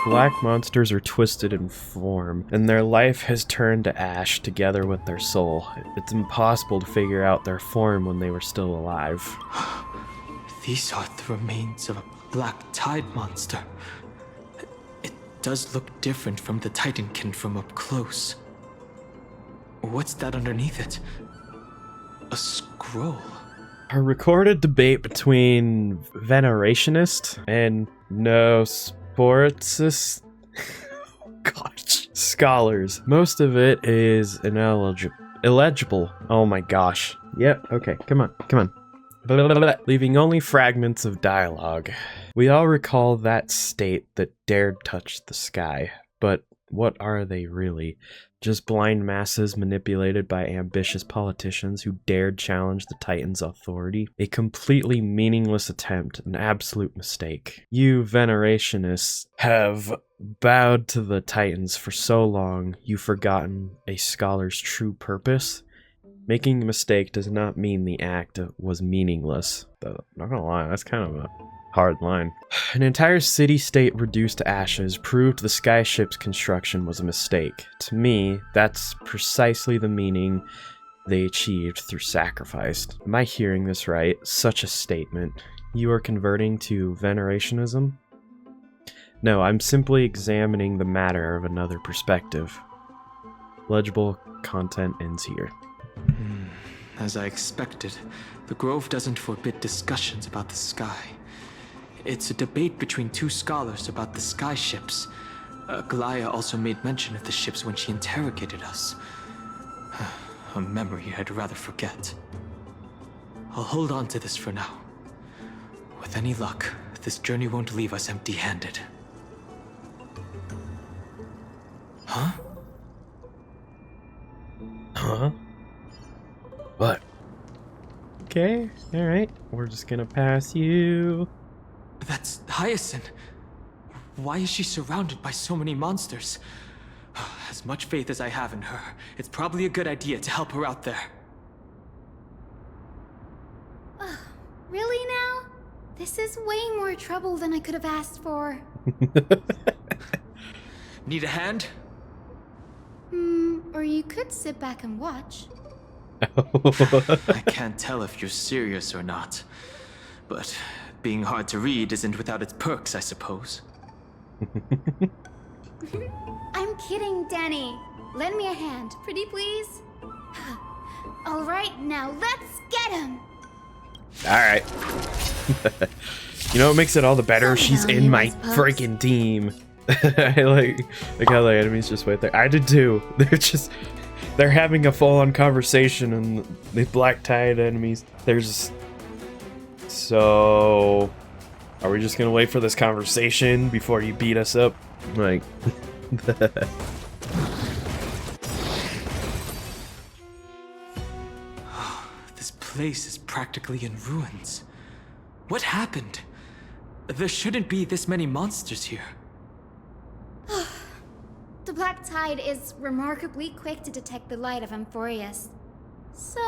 Black monsters are twisted in form, and their life has turned to ash together with their soul. It's impossible to figure out their form when they were still alive. These are the remains of a black tide monster. It does look different from the Titankin from up close. What's that underneath it? A scroll. A recorded debate between Venerationists and Sportsis gosh, scholars. Most of it is illegible. Oh my gosh. Yep, okay, come on. Blah, blah, blah, leaving only fragments of dialogue. We all recall that state that dared touch the sky, but what are they really? Just blind masses manipulated by ambitious politicians who dared challenge the Titan's authority? A completely meaningless attempt, an absolute mistake. You Venerationists have bowed to the Titans for so long, you've forgotten a scholar's true purpose. Making a mistake does not mean the act was meaningless. Though, not gonna lie, that's kind of a hard line. An entire city-state reduced to ashes proved the skyship's construction was a mistake. To me, that's precisely the meaning they achieved through sacrifice. Am I hearing this right? Such a statement. You are converting to Venerationism? No, I'm simply examining the matter of another perspective. Legible content ends here. As I expected, the Grove doesn't forbid discussions about the sky. It's a debate between two scholars about the sky ships. Galaya also made mention of the ships when she interrogated us. A memory I'd rather forget. I'll hold on to this for now. With any luck, this journey won't leave us empty-handed. Huh? Huh? What? Okay, alright. We're just gonna pass you. That's Hyacinth. Why is she surrounded by so many monsters? As much faith as I have in her, it's probably a good idea to help her out there. Really now? This is way more trouble than I could have asked for. Need a hand? Or you could sit back and watch. I can't tell if you're serious or not, but being hard to read isn't without its perks, I suppose. I'm kidding, Danny. Lend me a hand, pretty please. All right, now let's get him. All right. You know what makes it all the better? Somehow She's in you my suppose. freaking team. I like how the enemies just wait there. I did too. They're having a full-on conversation, and the black tide enemies. So, are we just gonna wait for this conversation before you beat us up? Like, This place is practically in ruins. What happened? There shouldn't be this many monsters here. The black tide is remarkably quick to detect the light of Amphoreus. So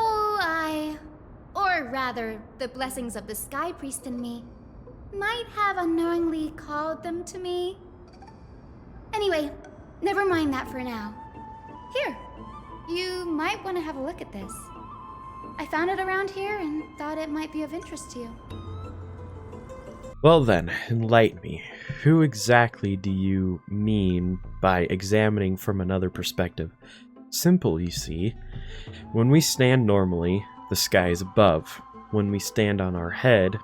or rather, the blessings of the Sky Priest in me, might have unknowingly called them to me. Anyway, never mind that for now. Here, you might want to have a look at this. I found it around here and thought it might be of interest to you. well then, enlighten me. Who exactly do you mean by examining from another perspective? Simple, you see. When we stand normally, the sky is above. When we stand on our head,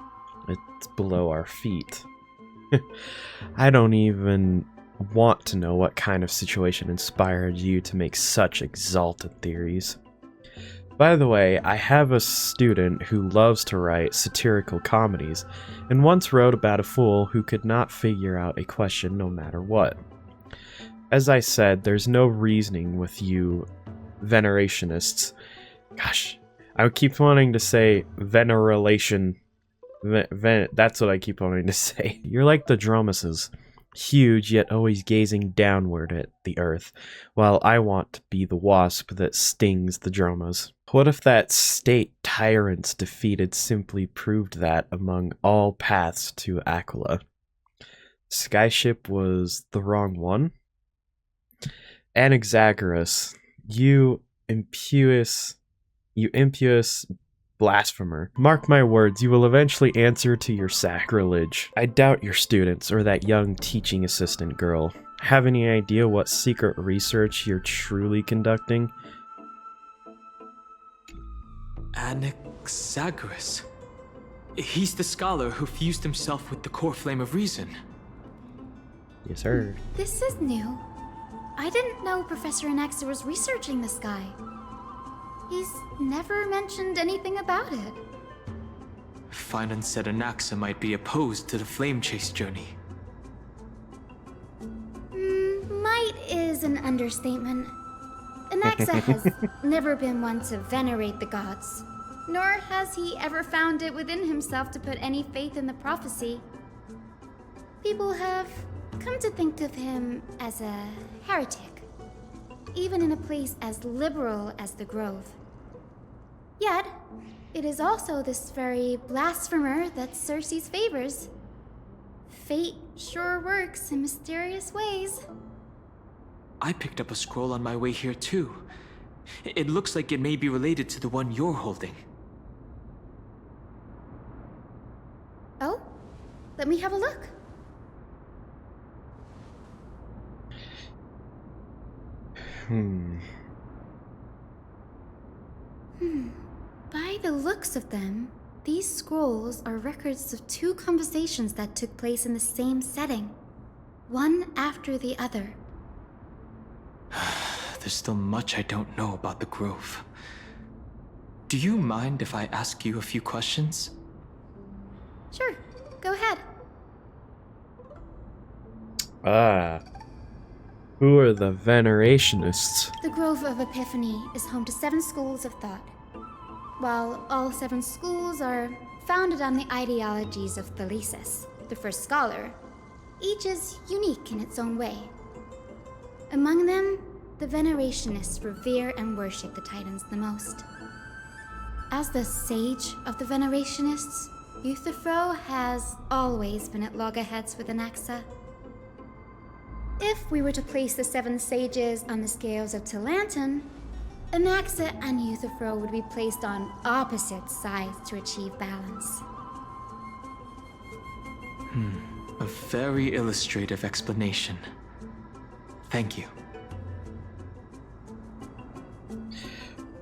it's below our feet. I don't even want to know what kind of situation inspired you to make such exalted theories. By the way, I have a student who loves to write satirical comedies, and once wrote about a fool who could not figure out a question no matter what. As I said, there's no reasoning with you Venerationists. Gosh, I keep wanting to say veneration. That's what I keep wanting to say. You're like the Dromuses, huge yet always gazing downward at the earth, while I want to be the wasp that stings the Dromas. What if that state tyrants defeated simply proved that among all paths to Aquila, Skyship was the wrong one? Anaxagoras, you impious blasphemer. Mark my words, you will eventually answer to your sacrilege. I doubt your students or that young teaching assistant girl have any idea what secret research you're truly conducting. Anaxagoras. He's the scholar who fused himself with the core flame of reason. Yes, sir. This is new. I didn't know Professor Anaxa was researching the sky. He's never mentioned anything about it. Finan said Anaxa might be opposed to the flame chase journey. Might is an understatement. Anaxa has never been one to venerate the gods, nor has he ever found it within himself to put any faith in the prophecy. People have come to think of him as a heretic, even in a place as liberal as the Grove. Yet, it is also this very blasphemer that Circe's favors. Fate sure works in mysterious ways. I picked up a scroll on my way here too. It looks like it may be related to the one you're holding. Oh? Let me have a look. By the looks of them, these scrolls are records of two conversations that took place in the same setting, one after the other. There's still much I don't know about the Grove. Do you mind if I ask you a few questions? Sure, go ahead. Who are the Venerationists? The Grove of Epiphany is home to 7 schools of thought. While all 7 schools are founded on the ideologies of Thalesis, the first scholar, each is unique in its own way. Among them, the Venerationists revere and worship the Titans the most. As the sage of the Venerationists, Euthyphro has always been at loggerheads with Anaxa. If we were to place the 7 sages on the scales of Talanton, Anaxa and Euthyphro would be placed on opposite sides to achieve balance. A very illustrative explanation. Thank you.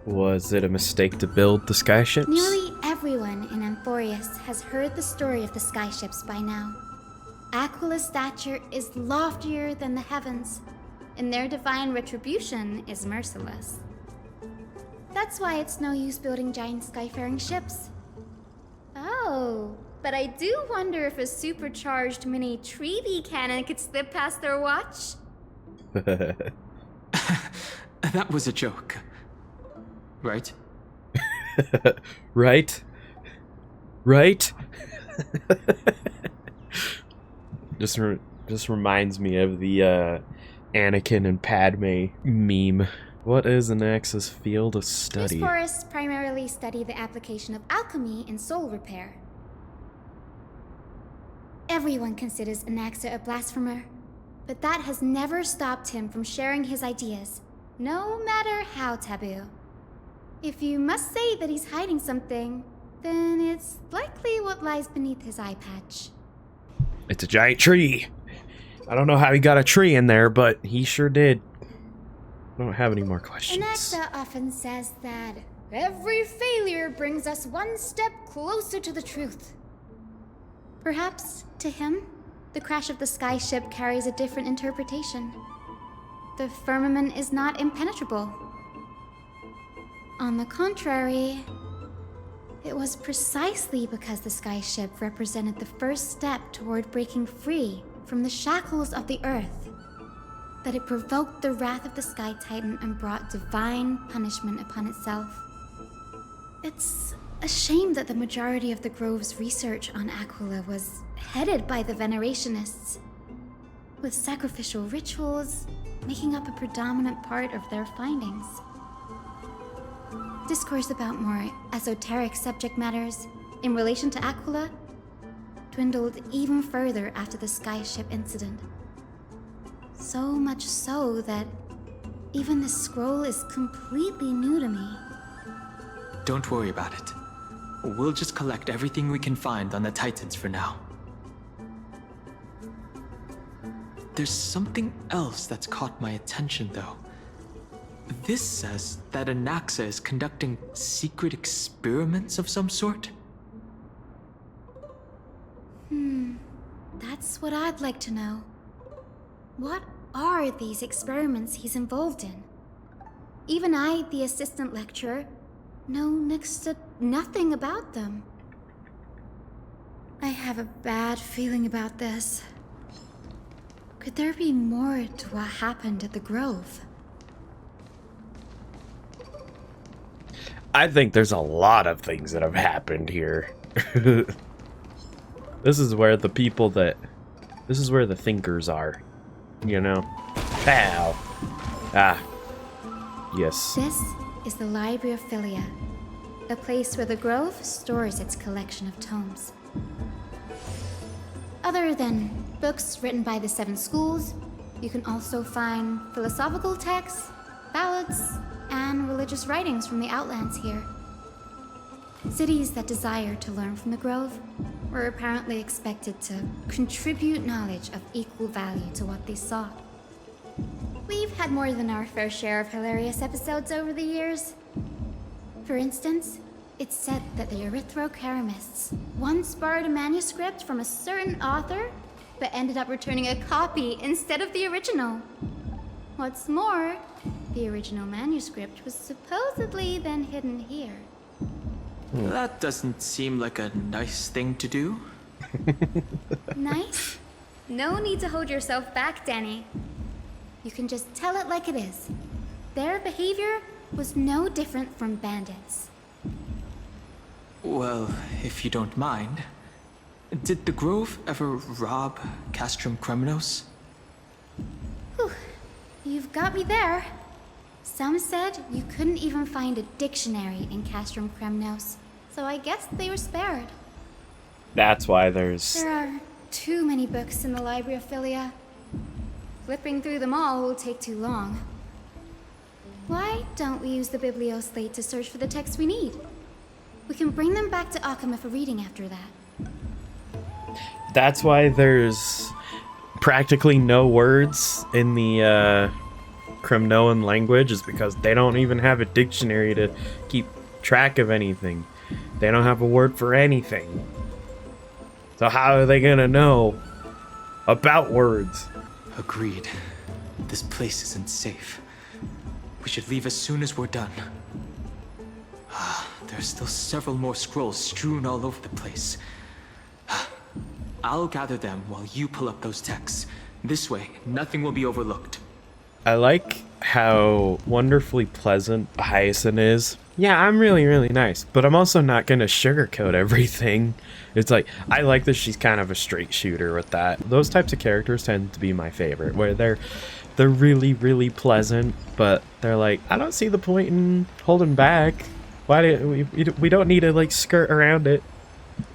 Was it a mistake to build the skyships? Nearly everyone in Amphoreus has heard the story of the skyships by now. Aquila's stature is loftier than the heavens, and their divine retribution is merciless. That's why it's no use building giant skyfaring ships. Oh, but I do wonder if a supercharged mini treaty cannon could slip past their watch. That was a joke. Right? Right? Right? Just reminds me of the Anakin and Padme meme. What is Anaxa's field of study? These forests primarily study the application of alchemy in soul repair. Everyone considers Anaxa a blasphemer, but that has never stopped him from sharing his ideas, no matter how taboo. If you must say that he's hiding something, then it's likely what lies beneath his eye patch. It's a giant tree. I don't know how he got a tree in there, but he sure did. I don't have any more questions. Anaxa often says that every failure brings us one step closer to the truth. Perhaps, to him, the crash of the skyship carries a different interpretation. The firmament is not impenetrable. On the contrary, it was precisely because the skyship represented the first step toward breaking free from the shackles of the earth that it provoked the wrath of the Sky Titan and brought divine punishment upon itself. It's a shame that the majority of the Grove's research on Aquila was headed by the Venerationists, with sacrificial rituals making up a predominant part of their findings. discourse about more esoteric subject matters in relation to Aquila dwindled even further after the skyship incident. So much so that even the scroll is completely new to me. Don't worry about it. We'll just collect everything we can find on the Titans for now. There's something else that's caught my attention, though. This says that Anaxa is conducting secret experiments of some sort. That's what I'd like to know. What are these experiments he's involved in? Even I, the assistant lecturer, know next to nothing about them. I have a bad feeling about this. Could there be more to what happened at the Grove? I think there's a lot of things that have happened here. This is where the people that... This is where the thinkers are. You know? Pow! Ah. Yes. This is the Library of Philia, a place where the Grove stores its collection of tomes. Other than books written by the 7 schools, you can also find philosophical texts, ballads, and religious writings from the Outlands here. Cities that desire to learn from the Grove were apparently expected to contribute knowledge of equal value to what they sought. We've had more than our fair share of hilarious episodes over the years. For instance, it's said that the Erythrocheramists once borrowed a manuscript from a certain author, but ended up returning a copy instead of the original. What's more, the original manuscript was supposedly then hidden here. That doesn't seem like a nice thing to do. Nice? No need to hold yourself back, Danny. You can just tell it like it is. Their behavior was no different from bandits. Well, if you don't mind, did the Grove ever rob Castrum Kremnos? Whew. You've got me there. Some said you couldn't even find a dictionary in Castrum Kremnos, so I guess they were spared. That's why there's... There are too many books in the Library of Philia. Flipping through them all will take too long. Why don't we use the Biblioslate to search for the texts we need? We can bring them back to Occama for reading after that. That's why there's practically no words in the Kremnoan language, is because they don't even have a dictionary to keep track of anything. They don't have a word for anything. So how are they gonna know about words? Agreed. This place isn't safe. We should leave as soon as we're done. There are still several more scrolls strewn all over the place. I'll gather them while you pull up those texts. This way, nothing will be overlooked. I like how wonderfully pleasant Hyacinth is. Yeah, I'm really, really nice, but I'm also not gonna sugarcoat everything. It's like, I like that she's kind of a straight shooter with that. Those types of characters tend to be my favorite, where they're really, really pleasant, but they're like, I don't see the point in holding back. Why do we don't need to like skirt around it.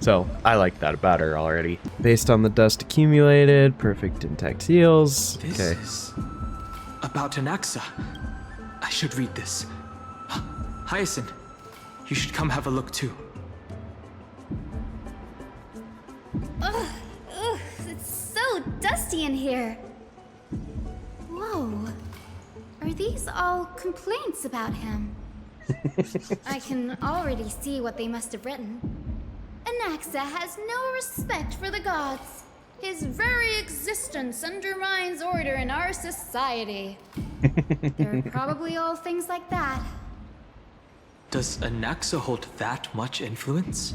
So I like that about her already. Based on the dust accumulated, perfect intact seals. This is about Anaxa. I should read this. Hyacinth, you should come have a look too. Ugh, it's so dusty in here. Whoa. Are these all complaints about him? I can already see what they must have written. Anaxa has no respect for the gods. His very existence undermines order in our society. They're probably all things like that. Does Anaxa hold that much influence?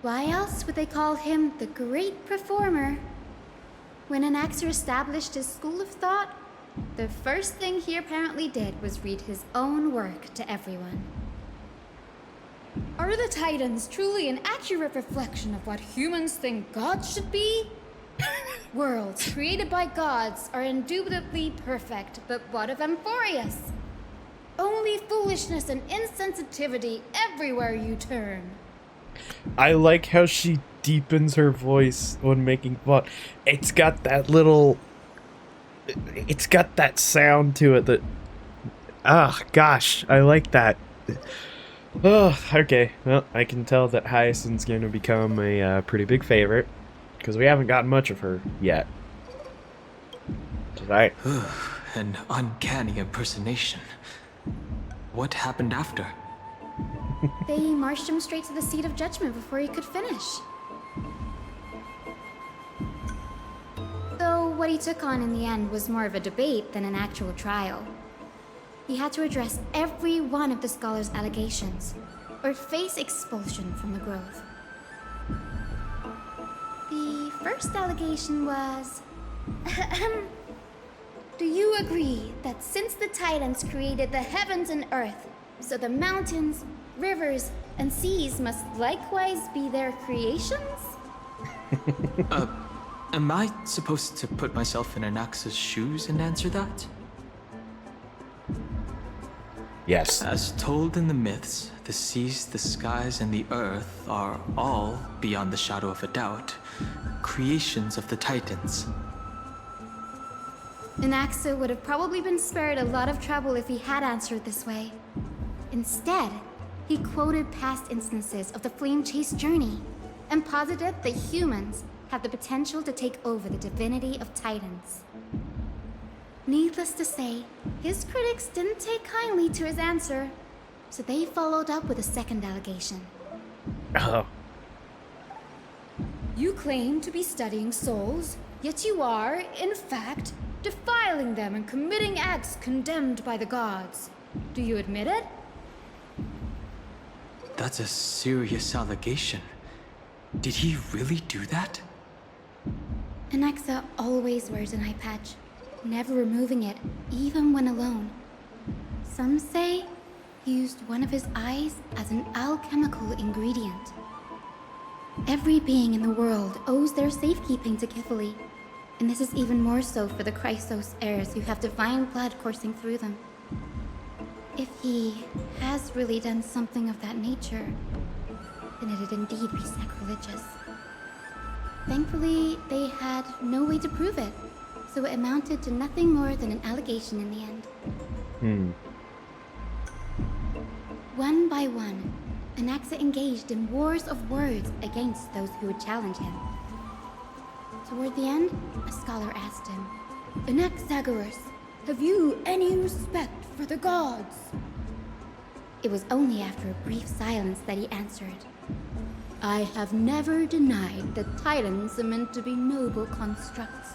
Why else would they call him the Great Performer? When Anaxa established his school of thought, the first thing he apparently did was read his own work to everyone. Are the Titans truly an accurate reflection of what humans think gods should be? Worlds created by gods are indubitably perfect, but what of Amphoreus? Only foolishness and insensitivity everywhere you turn. I like how she deepens her voice when making fun. It's got that little... It's got that sound to it that... Ah, gosh, I like that. Oh, okay. Well, I can tell that Hyacinth's going to become a pretty big favorite, because we haven't gotten much of her yet. Right. An uncanny impersonation. What happened after? They marched him straight to the seat of judgment before he could finish. Though what he took on in the end was more of a debate than an actual trial. He had to address every one of the scholar's allegations, or face expulsion from the Grove. The first allegation was... Do you agree that since the Titans created the heavens and earth, so the mountains, rivers, and seas must likewise be their creations? Am I supposed to put myself in Anaxa's shoes and answer that? Yes. As told in the myths, the seas, the skies, and the earth are all, beyond the shadow of a doubt, creations of the Titans. Anaxa would have probably been spared a lot of trouble if he had answered this way. Instead, he quoted past instances of the Flame Chase journey and posited that humans have the potential to take over the divinity of Titans. Needless to say, his critics didn't take kindly to his answer, so they followed up with a second allegation. Oh. You claim to be studying souls, yet you are, in fact, defiling them and committing acts condemned by the gods. Do you admit it? That's a serious allegation. Did he really do that? Anaxa always wears an eye patch, never removing it, even when alone. Some say he used one of his eyes as an alchemical ingredient. Every being in the world owes their safekeeping to Kifili, and this is even more so for the Chrysos heirs who have divine blood coursing through them. If he has really done something of that nature, then it'd indeed be sacrilegious. Thankfully, they had no way to prove it, so it amounted to nothing more than an allegation in the end. One by one, Anaxa engaged in wars of words against those who would challenge him. Toward the end, a scholar asked him, "Anaxagoras, have you any respect for the gods?" It was only after a brief silence that he answered, "I have never denied that Titans are meant to be noble constructs."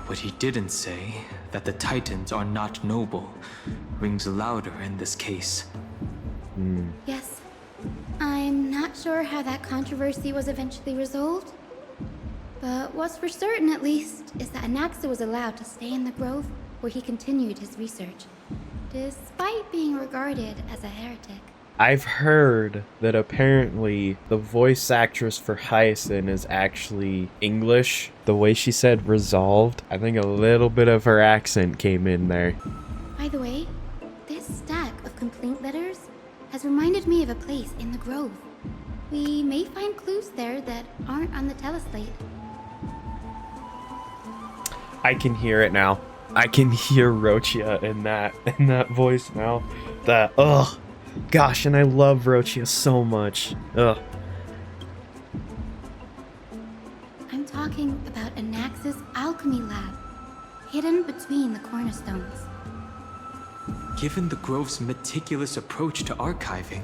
What he didn't say, that the Titans are not noble, rings louder in this case. Yes. I'm not sure how that controversy was eventually resolved. But what's for certain, at least, is that Anaxa was allowed to stay in the Grove where he continued his research, despite being regarded as a heretic. I've heard that apparently the voice actress for Hyacinth is actually English. The way she said resolved, I think a little bit of her accent came in there. By the way, this stack of complaint letters has reminded me of a place in the Grove. We may find clues there that aren't on the teleslate. I can hear it now. I can hear Rochia in that voice now. Gosh, and I love Rochia so much. Ugh. I'm talking about Anaxa's alchemy lab, hidden between the cornerstones. Given the Grove's meticulous approach to archiving,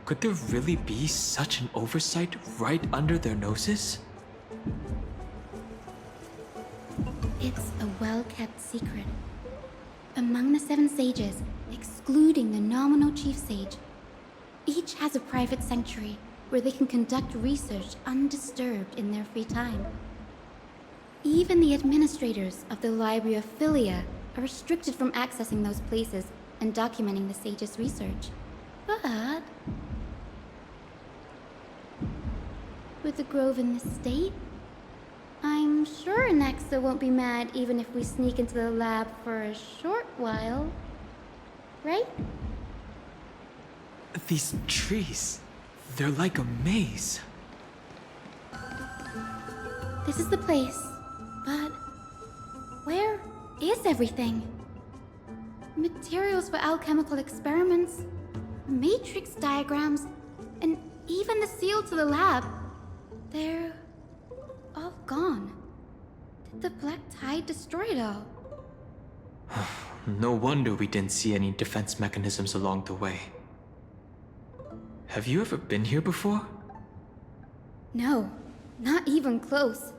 could there really be such an oversight right under their noses? It's a well-kept secret. Among the 7 sages, excluding the nominal chief sage, each has a private sanctuary where they can conduct research undisturbed in their free time. Even the administrators of the Library of Philia are restricted from accessing those places and documenting the sage's research. But with the Grove in this state, I'm sure Anaxa won't be mad even if we sneak into the lab for a short while. Right? These trees, they're like a maze. This is the place, but where is everything? Materials for alchemical experiments, matrix diagrams, and even the seal to the lab. They're all gone. Did the Black Tide destroy it all? No wonder we didn't see any defense mechanisms along the way. Have you ever been here before? No, not even close.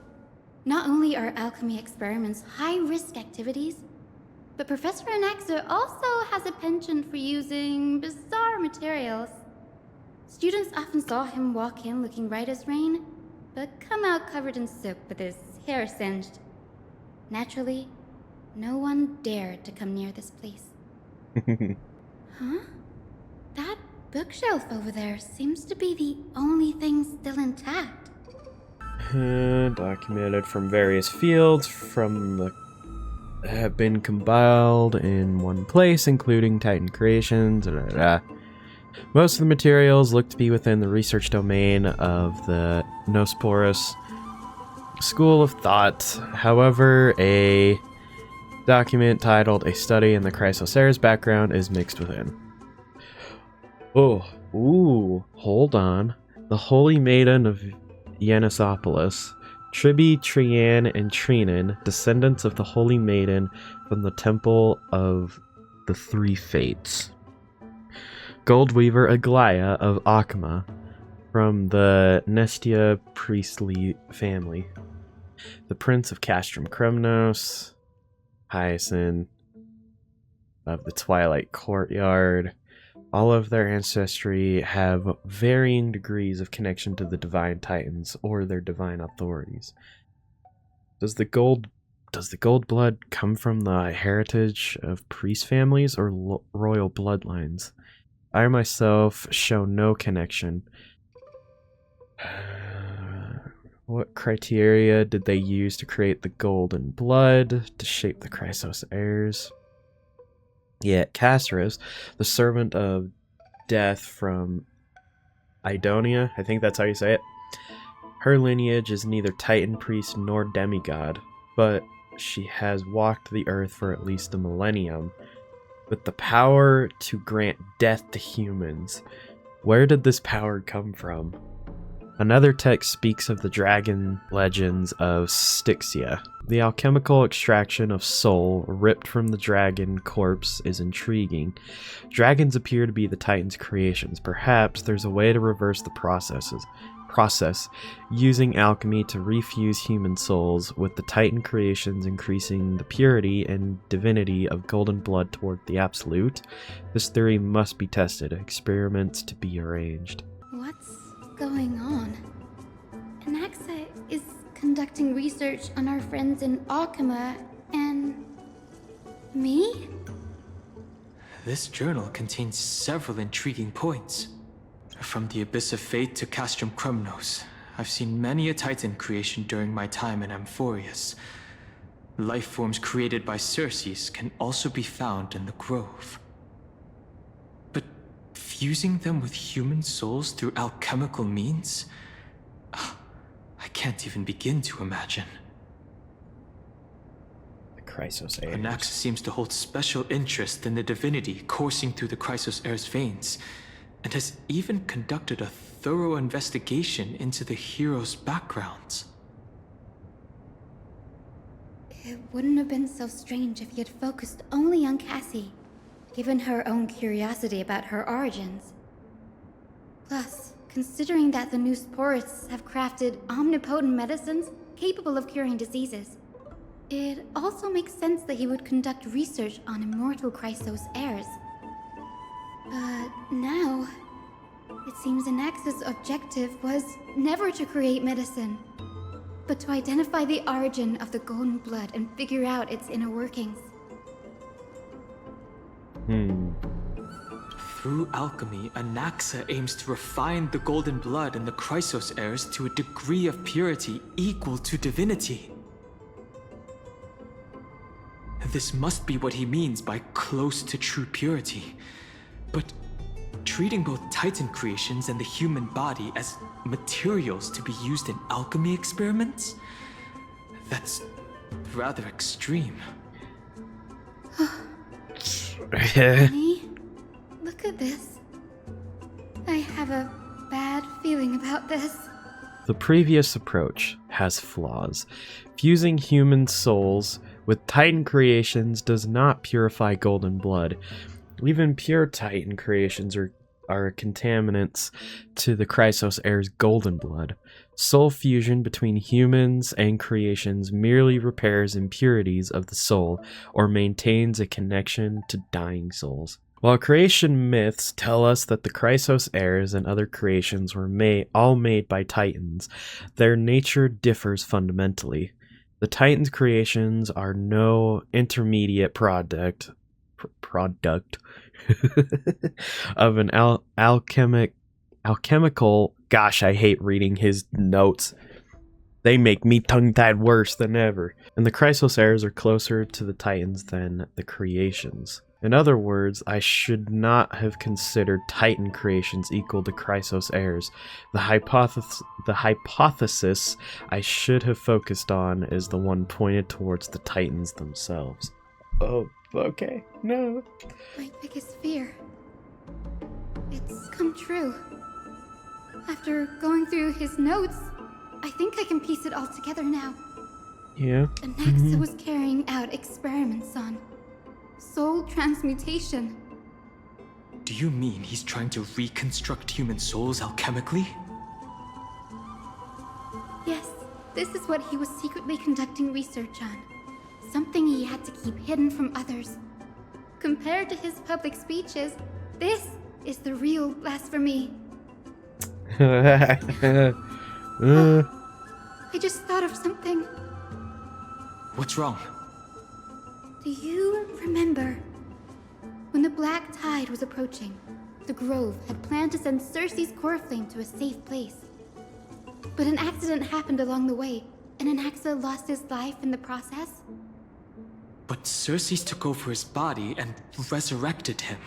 Not only are alchemy experiments high-risk activities, but Professor Anaxa also has a penchant for using bizarre materials. Students often saw him walk in looking right as rain, but come out covered in soap with his hair singed. Naturally, no one dared to come near this place. Huh? That bookshelf over there seems to be the only thing still intact. Documented from various fields have been compiled in one place, including Titan creations. Most of the materials look to be within the research domain of the Nosporus school of thought. However, a document titled "A Study in the Chrysoceres Background" is mixed within. Hold on. The Holy Maiden of Yanisopolis, Tribi, Trian, and Trinan, descendants of the Holy Maiden from the Temple of the Three Fates. Goldweaver Aglaya of Akma, from the Nestia priestly family. The Prince of Castrum Kremnos, Hyacinth of the Twilight Courtyard. All of their ancestry have varying degrees of connection to the Divine Titans or their divine authorities. Does the gold blood come from the heritage of priest families or royal bloodlines? I myself show no connection. What criteria did they use to create the golden blood to shape the Chrysos heirs? Yet Casterus, the servant of death from Idonia, I think that's how you say it, her lineage is neither Titan priest nor demigod, but she has walked the earth for at least a millennium, with the power to grant death to humans. Where did this power come from? Another text speaks of the dragon legends of Styxia. The alchemical extraction of soul ripped from the dragon corpse is intriguing. Dragons appear to be the Titan's creations. Perhaps there's a way to reverse the process using alchemy to refuse human souls, with the Titan creations increasing the purity and divinity of golden blood toward the absolute. This theory must be tested, experiments to be arranged. What's going on? Anaxa is conducting research on our friends in Alchema and me? This journal contains several intriguing points. From the Abyss of Fate to Castrum Kremnos, I've seen many a Titan creation during my time in Amphoreus. Life forms created by Circes can also be found in the Grove. But fusing them with human souls through alchemical means? I can't even begin to imagine. The Chrysos heirs. Anaxa seems to hold special interest in the divinity coursing through the Chrysos heirs' veins, and has even conducted a thorough investigation into the heroes' backgrounds. It wouldn't have been so strange if he had focused only on Cassie, given her own curiosity about her origins. Plus, considering that the Nosporus have crafted omnipotent medicines capable of curing diseases, it also makes sense that he would conduct research on immortal Chrysos heirs. But now, it seems Anaxa's objective was never to create medicine, but to identify the origin of the golden blood and figure out its inner workings. Through alchemy, Anaxa aims to refine the golden blood in the Chrysos heirs to a degree of purity equal to divinity. This must be what he means by close to true purity. But treating both Titan creations and the human body as materials to be used in alchemy experiments? That's rather extreme. Honey, look at this. I have a bad feeling about this. The previous approach has flaws. Fusing human souls with Titan creations does not purify golden blood. Even pure Titan creations are contaminants to the Chrysos heir's golden blood. Soul fusion between humans and creations merely repairs impurities of the soul or maintains a connection to dying souls. While creation myths tell us that the Chrysos heirs and other creations were all made by Titans, their nature differs fundamentally. The Titans' creations are no intermediate product of an alchemical. Gosh, I hate reading his notes. They make me tongue-tied worse than ever. And the Chrysos heirs are closer to the Titans than the creations. In other words, I should not have considered Titan creations equal to Chrysos heirs. The hypothesis I should have focused on is the one pointed towards the Titans themselves. Oh, okay. No. My biggest fear. It's come true. After going through his notes, I think I can piece it all together now. Yeah. Anaxa was carrying out experiments on soul transmutation. Do you mean he's trying to reconstruct human souls alchemically? Yes, this is what he was secretly conducting research on. Something he had to keep hidden from others. Compared to his public speeches, this is the real blasphemy. I just thought of something. What's wrong? Do you remember when the Black Tide was approaching? The Grove had planned to send Circe's core flame to a safe place. But an accident happened along the way, and Anaxa lost his life in the process? But Circe took over his body and resurrected him,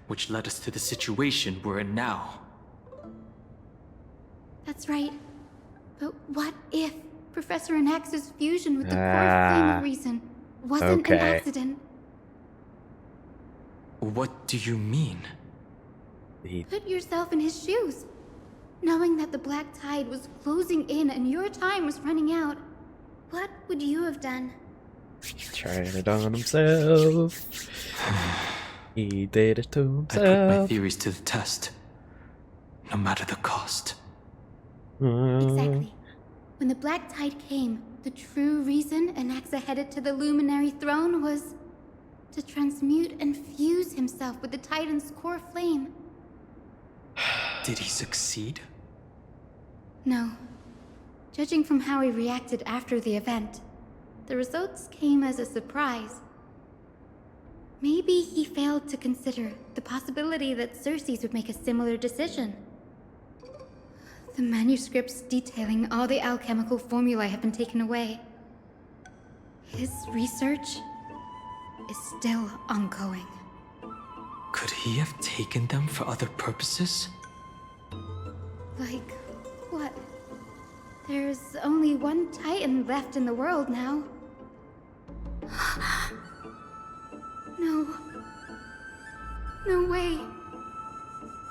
which led us to the situation we're in now. That's right. But what if Professor Anaxa's fusion with the core flame of reason wasn't an accident? What do you mean? Put yourself in his shoes. Knowing that the Black Tide was closing in and your time was running out, what would you have done? Trying it on himself. He did it to himself. I put my theories to the test, no matter the cost. Exactly. When the Black Tide came, the true reason Anaxa headed to the Luminary Throne was to transmute and fuse himself with the Titan's core flame. Did he succeed? No. Judging from how he reacted after the event, the results came as a surprise. Maybe he failed to consider the possibility that Circe would make a similar decision. The manuscripts detailing all the alchemical formulae have been taken away. His research is still ongoing. Could he have taken them for other purposes? Like what? There's only one Titan left in the world now. No. No way.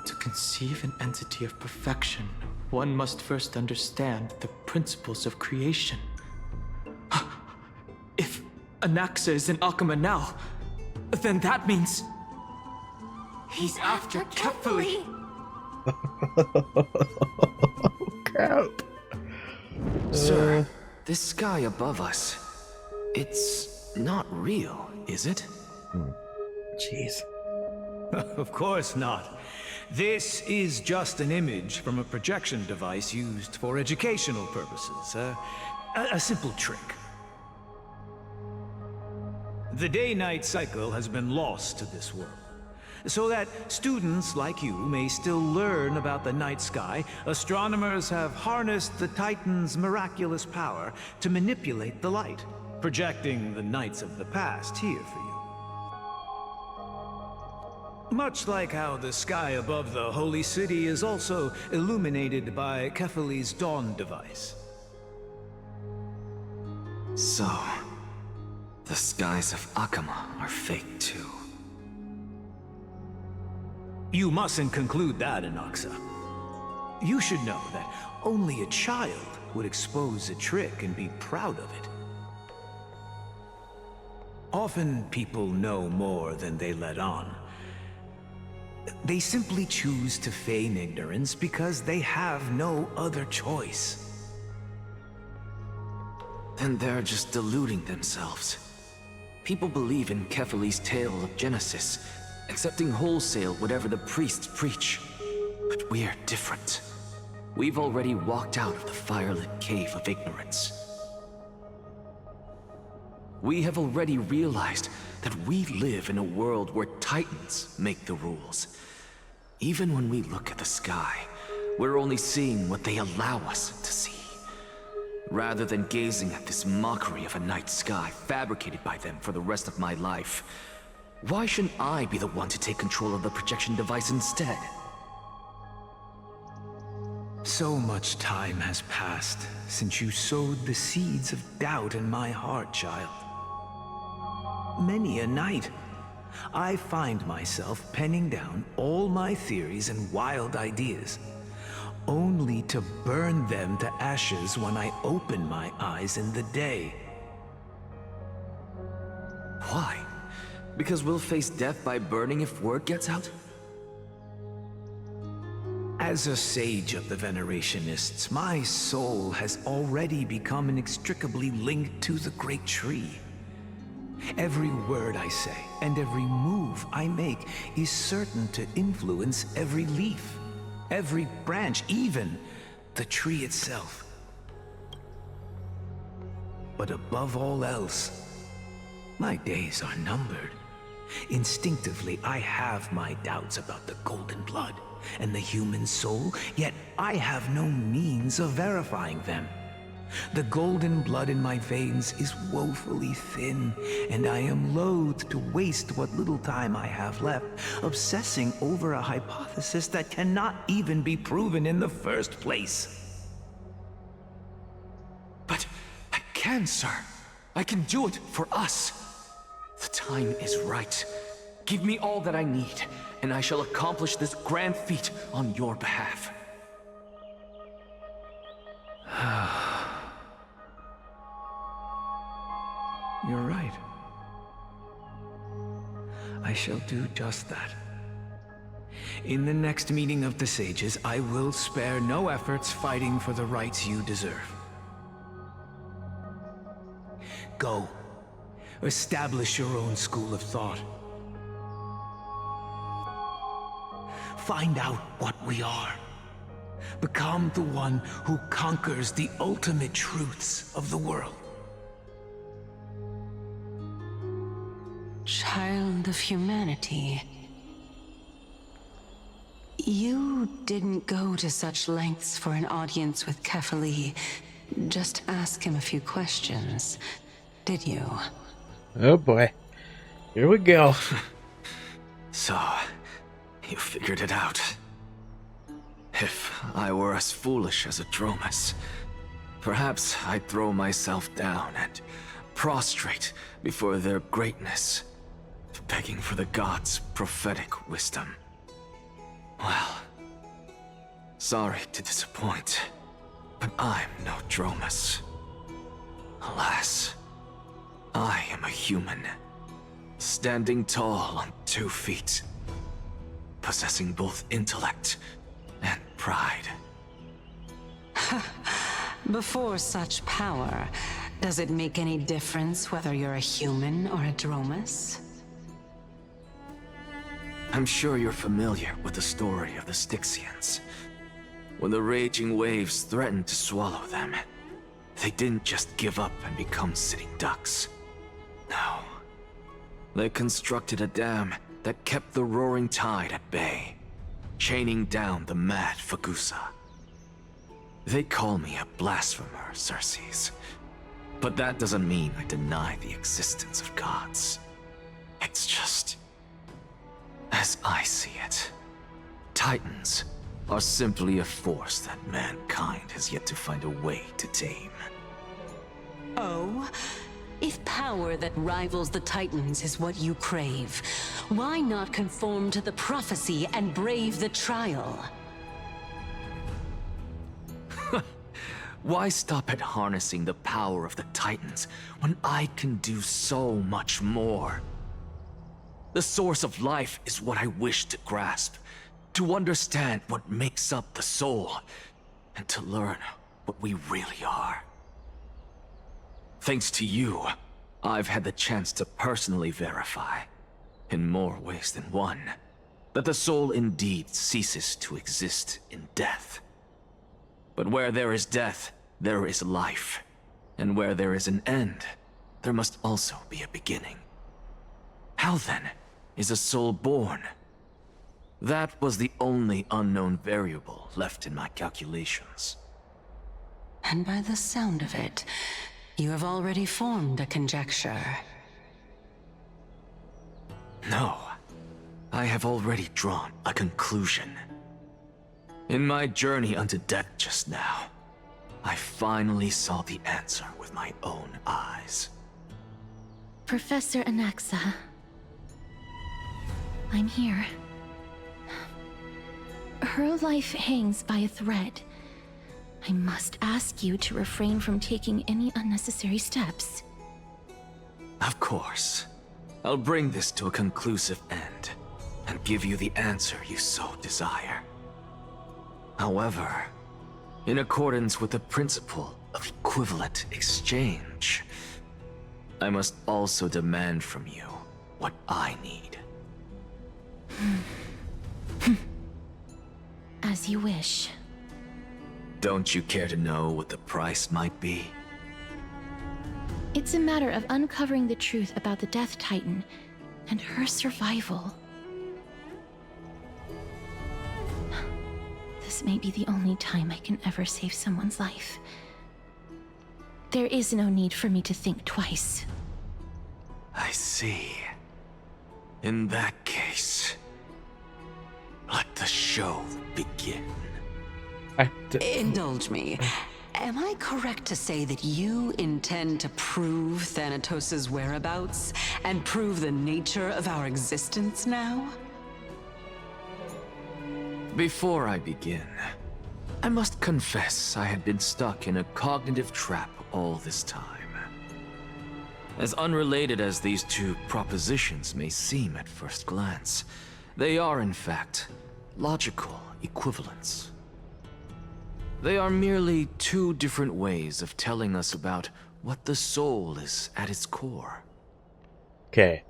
To conceive an entity of perfection, one must first understand the principles of creation. If Anaxa is in Akama now, then that means he's after Kepfali. Crap. Sir, this sky above us, it's not real, is it? Jeez. Of course not. This is just an image from a projection device used for educational purposes. A simple trick. The day-night cycle has been lost to this world. So that students like you may still learn about the night sky, astronomers have harnessed the Titan's miraculous power to manipulate the light. projecting the knights of the past here for you. Much like how the sky above the holy city is also illuminated by Kefali's dawn device. So, the skies of Akama are fake too. You mustn't conclude that, Anaxa. You should know that only a child would expose a trick and be proud of it. Often people know more than they let on. They simply choose to feign ignorance because they have no other choice. Then they're just deluding themselves. People believe in Kefali's tale of Genesis, accepting wholesale whatever the priests preach. But we're different. We've already walked out of the firelit cave of ignorance. We have already realized that we live in a world where Titans make the rules. Even when we look at the sky, we're only seeing what they allow us to see. Rather than gazing at this mockery of a night sky fabricated by them for the rest of my life, why shouldn't I be the one to take control of the projection device instead? So much time has passed since you sowed the seeds of doubt in my heart, child. Many a night, I find myself penning down all my theories and wild ideas, only to burn them to ashes when I open my eyes in the day. Why? Because we'll face death by burning if word gets out? As a sage of the Venerationists, my soul has already become inextricably linked to the great tree. Every word I say and every move I make is certain to influence every leaf, every branch, even the tree itself. But above all else, my days are numbered. Instinctively, I have my doubts about the golden blood and the human soul, yet I have no means of verifying them. The golden blood in my veins is woefully thin, and I am loath to waste what little time I have left obsessing over a hypothesis that cannot even be proven in the first place. But I can, sir. I can do it for us. The time is right. Give me all that I need, and I shall accomplish this grand feat on your behalf. You're right. I shall do just that. In the next meeting of the sages, I will spare no efforts fighting for the rights you deserve. Go. Establish your own school of thought. Find out what we are. Become the one who conquers the ultimate truths of the world. Child of humanity. You didn't go to such lengths for an audience with Kefali. Just ask him a few questions, did you? Oh boy. Here we go. So, you figured it out. If I were as foolish as a Dromus, perhaps I'd throw myself down and prostrate before their greatness, begging for the gods' prophetic wisdom. Well, sorry to disappoint, but I'm no Dromus. Alas, I am a human, standing tall on 2 feet, possessing both intellect and pride. Before such power, does it make any difference whether you're a human or a Dromus? I'm sure you're familiar with the story of the Styxians. When the raging waves threatened to swallow them, they didn't just give up and become sitting ducks. No. They constructed a dam that kept the roaring tide at bay, chaining down the mad Fagusa. They call me a blasphemer, Xerxes. But that doesn't mean I deny the existence of gods. It's just... as I see it, Titans are simply a force that mankind has yet to find a way to tame. Oh? If power that rivals the Titans is what you crave, why not conform to the prophecy and brave the trial? Why stop at harnessing the power of the Titans when I can do so much more? The source of life is what I wish to grasp, to understand what makes up the soul, and to learn what we really are. Thanks to you, I've had the chance to personally verify, in more ways than one, that the soul indeed ceases to exist in death. But where there is death, there is life. And where there is an end, there must also be a beginning. How then is a soul born? That was the only unknown variable left in my calculations. And by the sound of it, you have already formed a conjecture. No, I have already drawn a conclusion. In my journey unto death just now, I finally saw the answer with my own eyes. Professor Anaxa. I'm here. Her life hangs by a thread. I must ask you to refrain from taking any unnecessary steps. Of course. I'll bring this to a conclusive end, and give you the answer you so desire. However, in accordance with the principle of equivalent exchange, I must also demand from you what I need. As you wish. Don't you care to know what the price might be? It's a matter of uncovering the truth about the Death Titan and her survival. This may be the only time I can ever save someone's life. There is no need for me to think twice. I see. In that case, let the show begin. Indulge me. Am I correct to say that you intend to prove Thanatos' whereabouts and prove the nature of our existence now? Before I begin, I must confess I had been stuck in a cognitive trap all this time. As unrelated as these two propositions may seem at first glance, they are in fact logical equivalents. They are merely two different ways of telling us about what the soul is at its core. Okay,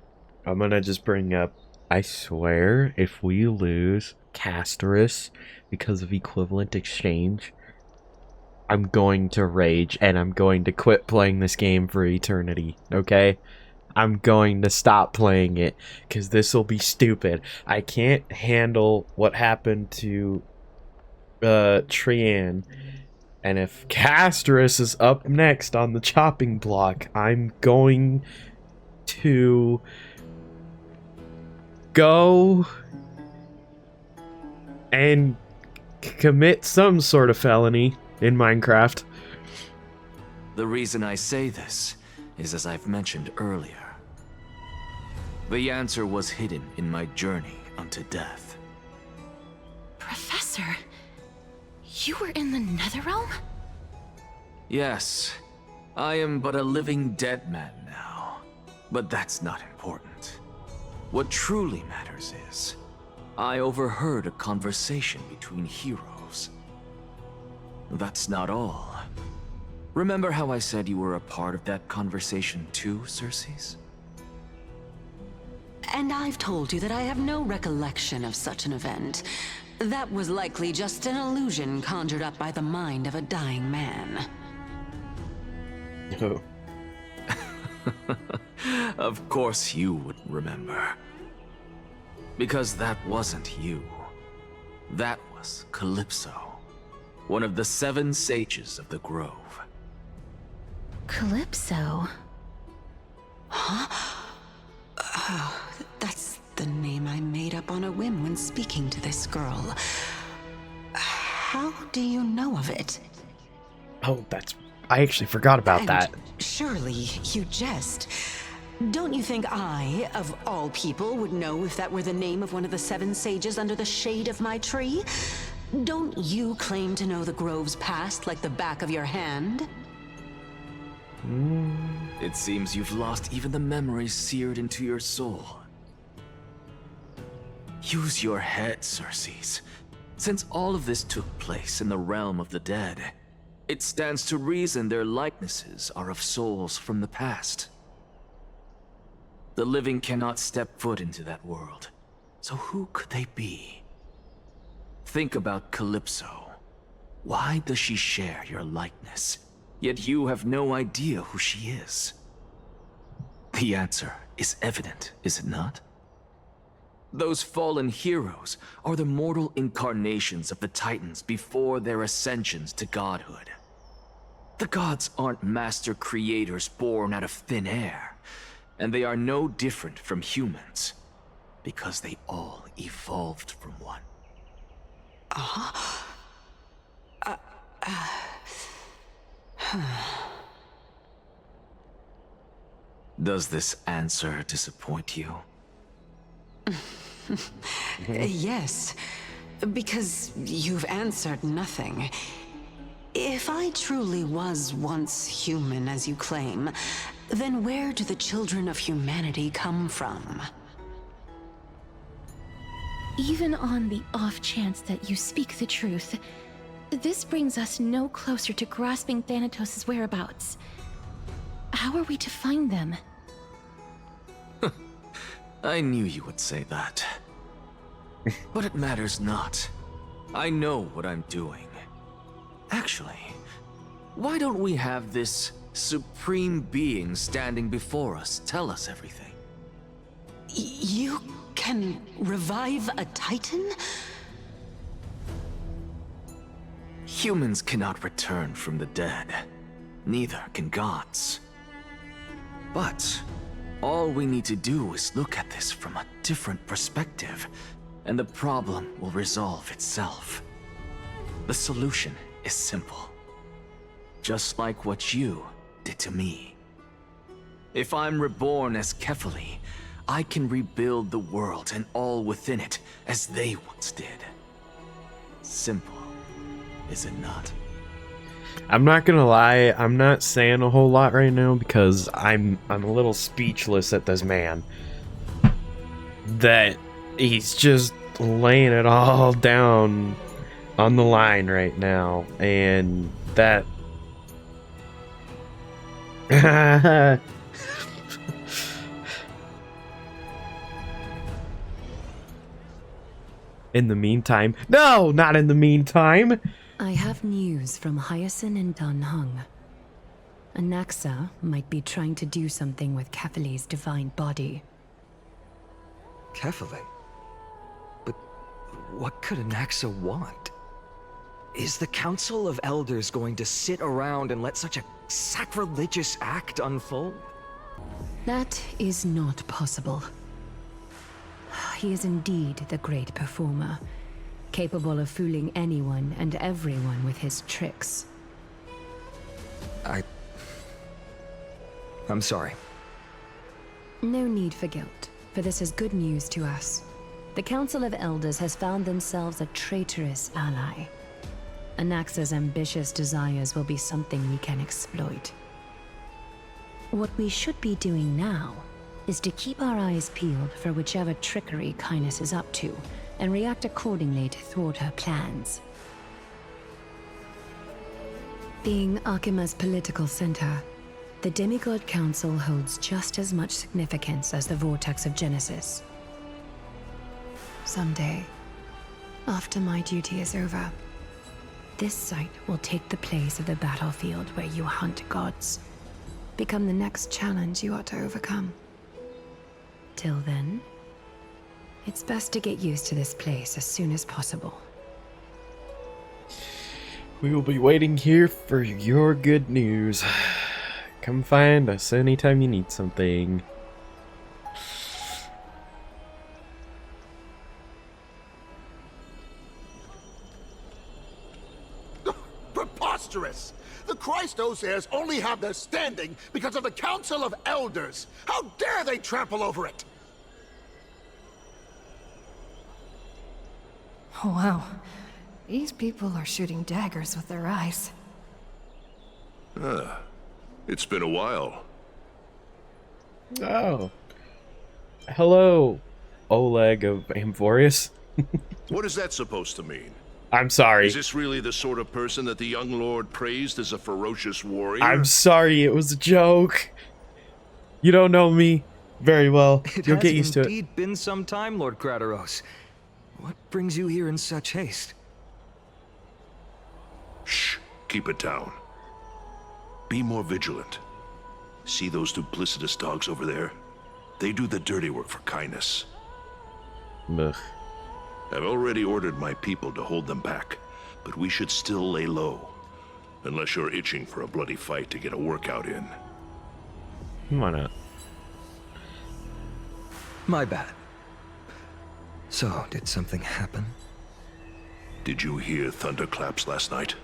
I'm gonna just bring up, I swear, if we lose Casterus because of equivalent exchange, I'm going to rage and I'm going to quit playing this game for eternity, okay? I'm going to stop playing it because this will be stupid. I can't handle what happened to Trian, and if Casterus is up next on the chopping block, I'm going to go and commit some sort of felony in Minecraft. The reason I say this is, as I've mentioned earlier, the answer was hidden in my journey unto death. Professor, you were in the Netherrealm? Yes, I am but a living dead man now, but that's not important. What truly matters is, I overheard a conversation between heroes. That's not all. Remember how I said you were a part of that conversation too, Circes? And I've told you that I have no recollection of such an event. That was likely just an illusion conjured up by the mind of a dying man. Oh. Of course you wouldn't remember. Because that wasn't you. That was Calypso, one of the 7 sages of the Grove. Calypso. Huh? Oh, that's the name I made up on a whim when speaking to this girl. How do you know of it? Oh, I actually forgot about And that. surely you jest. Don't you think I, of all people, would know if that were the name of one of the 7 sages under the shade of my tree? Don't you claim to know the Grove's past like the back of your hand? It seems you've lost even the memories seared into your soul. Use your head, Circes. Since all of this took place in the realm of the dead, it stands to reason their likenesses are of souls from the past. The living cannot step foot into that world, so who could they be? Think about Calypso. Why does she share your likeness, yet you have no idea who she is? The answer is evident, is it not? Those fallen heroes are the mortal incarnations of the Titans before their ascensions to godhood. The gods aren't master creators born out of thin air, and they are no different from humans, because they all evolved from one. Does this answer disappoint you? Yes, because you've answered nothing. If I truly was once human, as you claim, then where do the children of humanity come from? Even on the off chance that you speak the truth, this brings us no closer to grasping Thanatos' whereabouts. How are we to find them? I knew you would say that. But it matters not. I know what I'm doing. Actually, why don't we have this supreme being standing before us tell us everything? You can revive a Titan? Humans cannot return from the dead. Neither can gods. But all we need to do is look at this from a different perspective, and the problem will resolve itself. The solution is simple. Just like what you did to me. If I'm reborn as Kefali, I can rebuild the world and all within it as they once did. Simple, is it not? I'm not gonna lie, I'm not saying a whole lot right now because I'm a little speechless at this man. That he's just laying it all down on the line right now, and that in the meantime, no, not in the meantime. I have news from Hyacinth and Dan Heng. Anaxa might be trying to do something with Kefali's divine body. Kefali? But what could Anaxa want? Is the Council of Elders going to sit around and let such a sacrilegious act unfold? That is not possible. He is indeed the great performer, capable of fooling anyone and everyone with his tricks. I'm sorry. No need for guilt, for this is good news to us. The Council of Elders has found themselves a traitorous ally. Anaxa's ambitious desires will be something we can exploit. What we should be doing now is to keep our eyes peeled for whichever trickery Kynus is up to, and react accordingly to thwart her plans. Being Akima's political center, the Demigod Council holds just as much significance as the Vortex of Genesis. Someday, after my duty is over, this site will take the place of the battlefield where you hunt gods, become the next challenge you ought to overcome. Till then, it's best to get used to this place as soon as possible. We will be waiting here for your good news. Come find us anytime you need something. Preposterous! The Christos heirs only have their standing because of the Council of Elders. How dare they trample over it? Oh, wow. These people are shooting daggers with their eyes. It's been a while. Oh. Hello, Oleg of Amphoreus. What is that supposed to mean? I'm sorry. Is this really the sort of person that the young lord praised as a ferocious warrior? I'm sorry, it was a joke. You don't know me very well. You'll get used to it. It has indeed been some time, Lord Krateros. What brings you here in such haste? Shh, keep it down. Be more vigilant. See those duplicitous dogs over there? They do the dirty work for kindness. Ugh. I've already ordered my people to hold them back, but we should still lay low. Unless you're itching for a bloody fight to get a workout in. Why not? My bad. So, did something happen? Did you hear thunderclaps last night?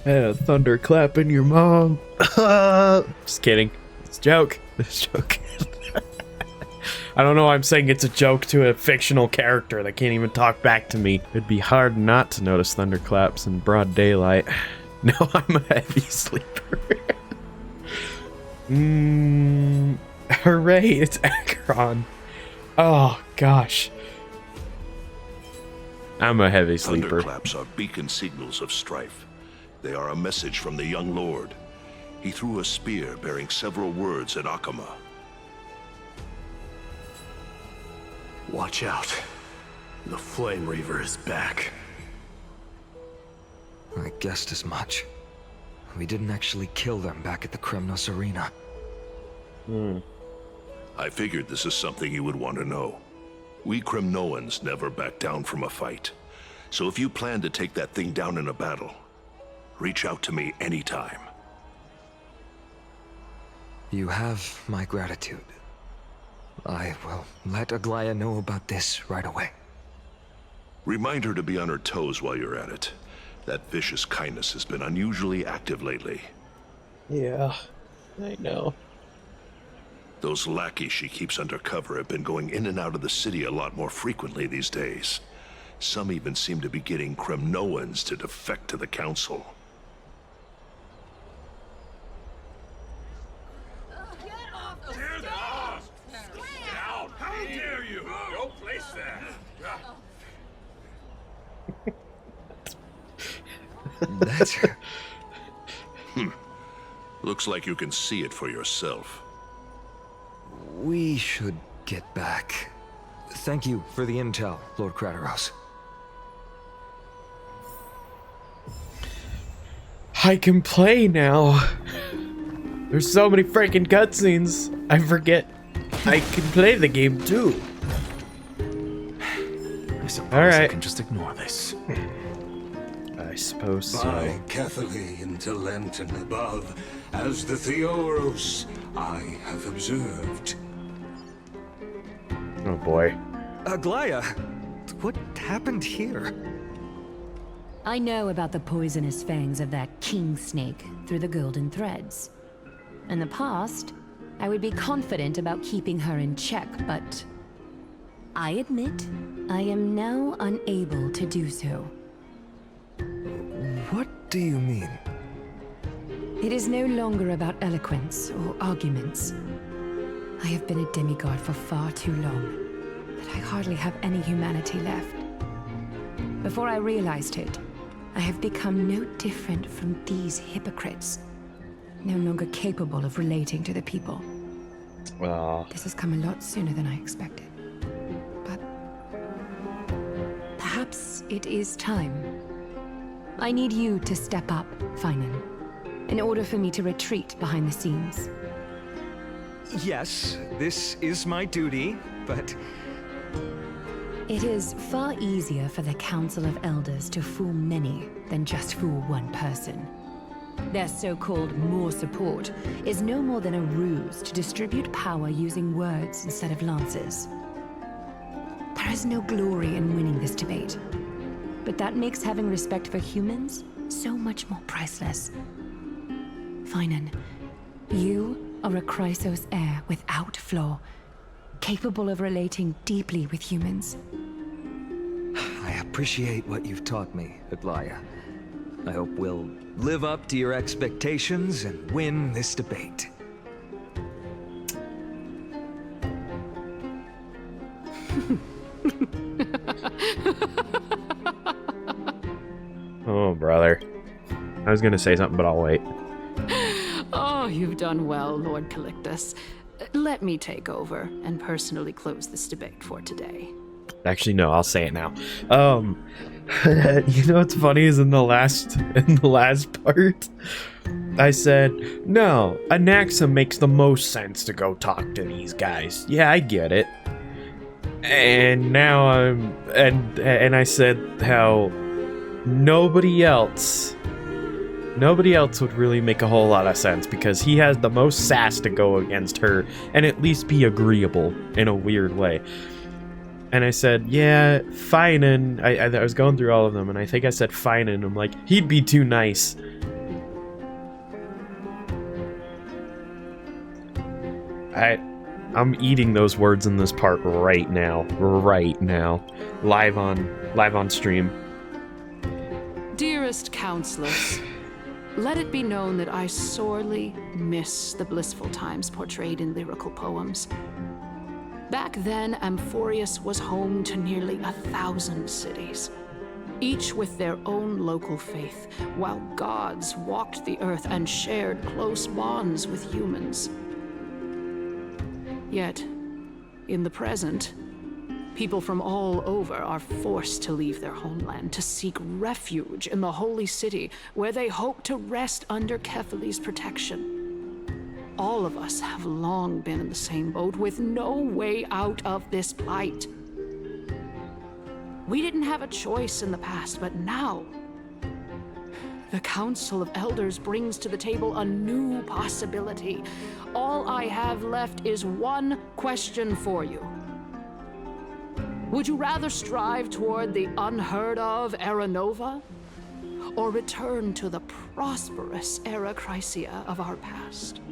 Thunderclap in your mom. Just kidding. It's a joke. It's a joke. I don't know why I'm saying it's a joke to a fictional character that can't even talk back to me. It'd be hard not to notice thunderclaps in broad daylight. No, I'm a heavy sleeper. Hooray, it's Akron. Oh, gosh. I'm a heavy sleeper. Thunderclaps are beacon signals of strife. They are a message from the young lord. He threw a spear bearing several words at Akama. Watch out. The Flame Reaver is back. I guessed as much. We didn't actually kill them back at the Kremnos Arena. I figured this is something you would want to know. We Kremnoans never back down from a fight. So if you plan to take that thing down in a battle, reach out to me anytime. You have my gratitude. I will let Aglaya know about this right away. Remind her to be on her toes while you're at it. That vicious kindness has been unusually active lately. Yeah, I know. Those lackeys she keeps under cover have been going in and out of the city a lot more frequently these days. Some even seem to be getting Kremnoans to defect to the council. That's... Looks like you can see it for yourself. We should get back. Thank you for the intel, Lord Krateros. I can play now. There's so many freaking cutscenes. I forget I can play the game too. I suppose All right. I can just ignore this. I suppose so. By Catherly into Lenten above, as the Theoros I have observed. Oh boy. Aglaya, what happened here? I know about the poisonous fangs of that king snake through the golden threads. In the past, I would be confident about keeping her in check, but I admit I am now unable to do so. What do you mean? It is no longer about eloquence or arguments. I have been a demigod for far too long that I hardly have any humanity left. Before I realized it, I have become no different from these hypocrites, no longer capable of relating to the people. This has come a lot sooner than I expected. But perhaps it is time. I need you to step up, Finan, in order for me to retreat behind the scenes. Yes, this is my duty, but... It is far easier for the Council of Elders to fool many than just fool one person. Their so-called more support is no more than a ruse to distribute power using words instead of lances. There is no glory in winning this debate, but that makes having respect for humans so much more priceless. Finan, you are a Chrysos heir without flaw, capable of relating deeply with humans. I appreciate what you've taught me, Aglaya. I hope we'll live up to your expectations and win this debate. Oh, brother. I was gonna say something, but I'll wait. Oh, you've done well, Lord Calictus. Let me take over and personally close this debate for today. Actually, no, I'll say it now. You know what's funny is in the last part, I said, no, Anaxa makes the most sense to go talk to these guys. Yeah, I get it. And now and I said how nobody else would really make a whole lot of sense because he has the most sass to go against her and at least be agreeable in a weird way. And I said, yeah, Finan. I was going through all of them, and I think I said Finan. I'm like, he'd be too nice. I'm eating those words in this part right now, live on stream. Dearest counselors, let it be known that I sorely miss the blissful times portrayed in lyrical poems. Back then, Amphoreus was home to nearly 1,000 cities, each with their own local faith, while gods walked the earth and shared close bonds with humans. Yet, in the present, people from all over are forced to leave their homeland to seek refuge in the holy city, where they hope to rest under Kefali's protection. All of us have long been in the same boat with no way out of this plight. We didn't have a choice in the past, but now the Council of Elders brings to the table a new possibility. All I have left is one question for you. Would you rather strive toward the unheard of Era Nova, or return to the prosperous Era Chrysia of our past?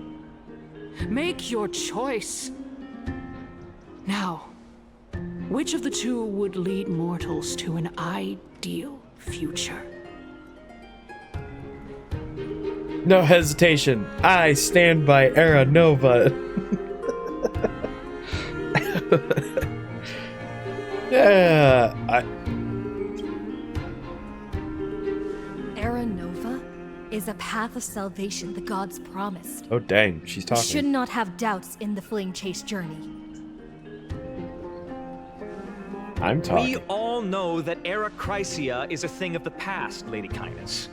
Make your choice. Now, which of the two would lead mortals to an ideal future? No hesitation. I stand by Era Nova. Yeah. Era Nova is a path of salvation the gods promised. Oh dang, she's talking. You should not have doubts in the fleeing chase journey. I'm talking. We all know that Era Chrysia is a thing of the past, Lady Kindness.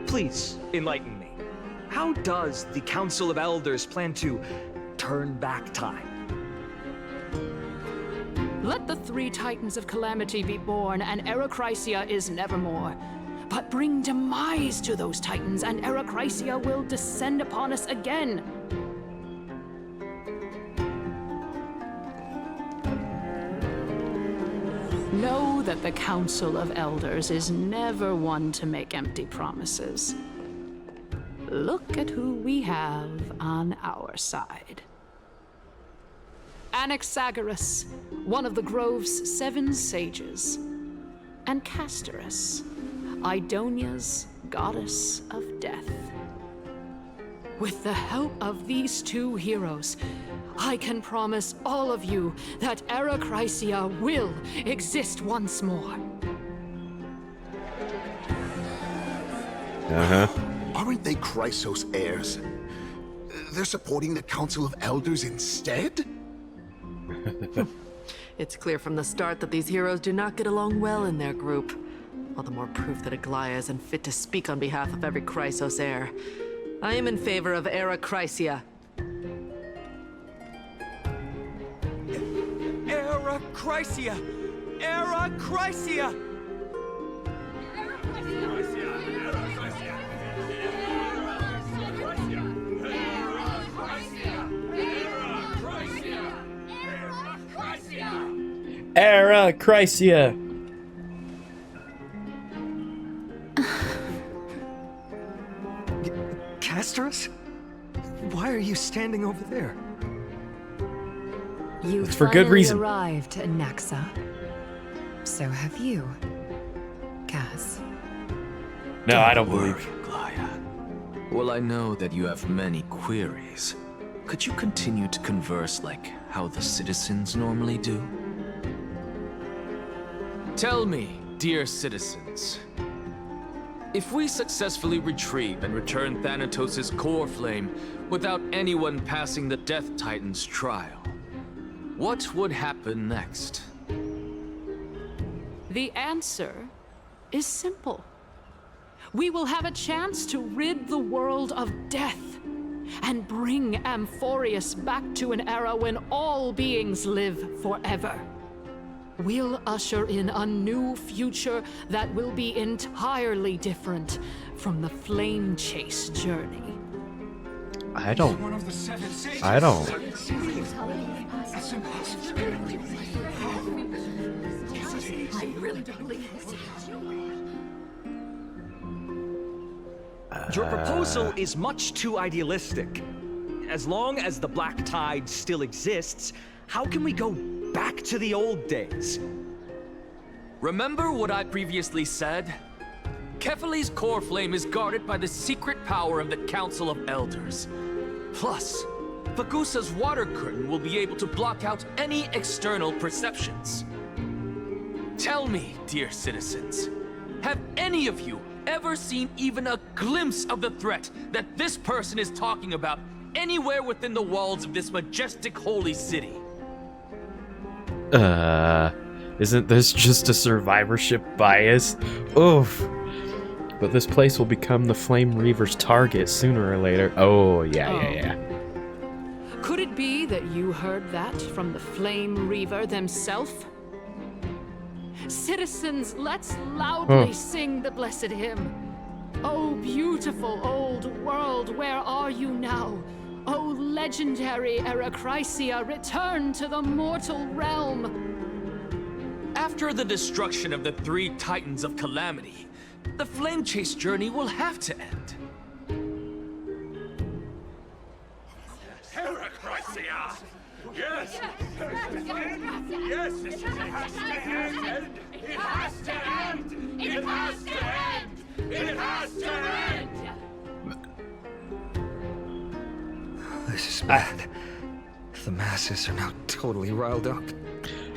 Please, enlighten me. How does the Council of Elders plan to turn back time? Let the three Titans of Calamity be born, and Era Chrysia is nevermore. But bring demise to those Titans, and Era Chrysia will descend upon us again. Know that the Council of Elders is never one to make empty promises. Look at who we have on our side. Anaxagoras, one of the Grove's 7 sages, and Castorus, Idonia's goddess of death. With the help of these 2 heroes, I can promise all of you that Era Chrysia will exist once more. Aren't they Chrysos heirs? They're supporting the Council of Elders instead? It's clear from the start that these heroes do not get along well in their group. All the more proof that Aglaya is unfit to speak on behalf of every Chrysos heir. I am in favor of Era Chrysia. Era Chrysia! Era Chrysia! Chrysia! Castorus? Why are you standing over there? You It's for good reason. arrived, Anaxa. So have you, Cass. No, I don't worry, believe. Glaya. Well, I know that you have many queries. Could you continue to converse like how the citizens normally do? Tell me, dear citizens, if we successfully retrieve and return Thanatos' core flame without anyone passing the Death Titan's trial, what would happen next? The answer is simple. We will have a chance to rid the world of death and bring Amphoreus back to an era when all beings live forever. We'll usher in a new future that will be entirely different from the flame chase journey. I don't. Your proposal is much too idealistic. As long as the Black Tide still exists, how can we go back to the old days? Remember what I previously said? Kefali's core flame is guarded by the secret power of the Council of Elders. Plus, Fagusa's water curtain will be able to block out any external perceptions. Tell me, dear citizens, have any of you ever seen even a glimpse of the threat that this person is talking about anywhere within the walls of this majestic holy city? Isn't this just a survivorship bias? Oof. But this place will become the Flame Reaver's target sooner or later. Oh, yeah. Could it be that you heard that from the Flame Reaver themselves? Citizens, let's loudly sing the blessed hymn. Oh, beautiful old world, where are you now? Oh, legendary Erachrysia, return to the mortal realm. After the destruction of the 3 Titans of Calamity, the Flame Chase journey will have to end. Erachrysia! Yes! Yes! It has to end! It has to end! It has to end! It has to end! This is bad. The masses are now totally riled up.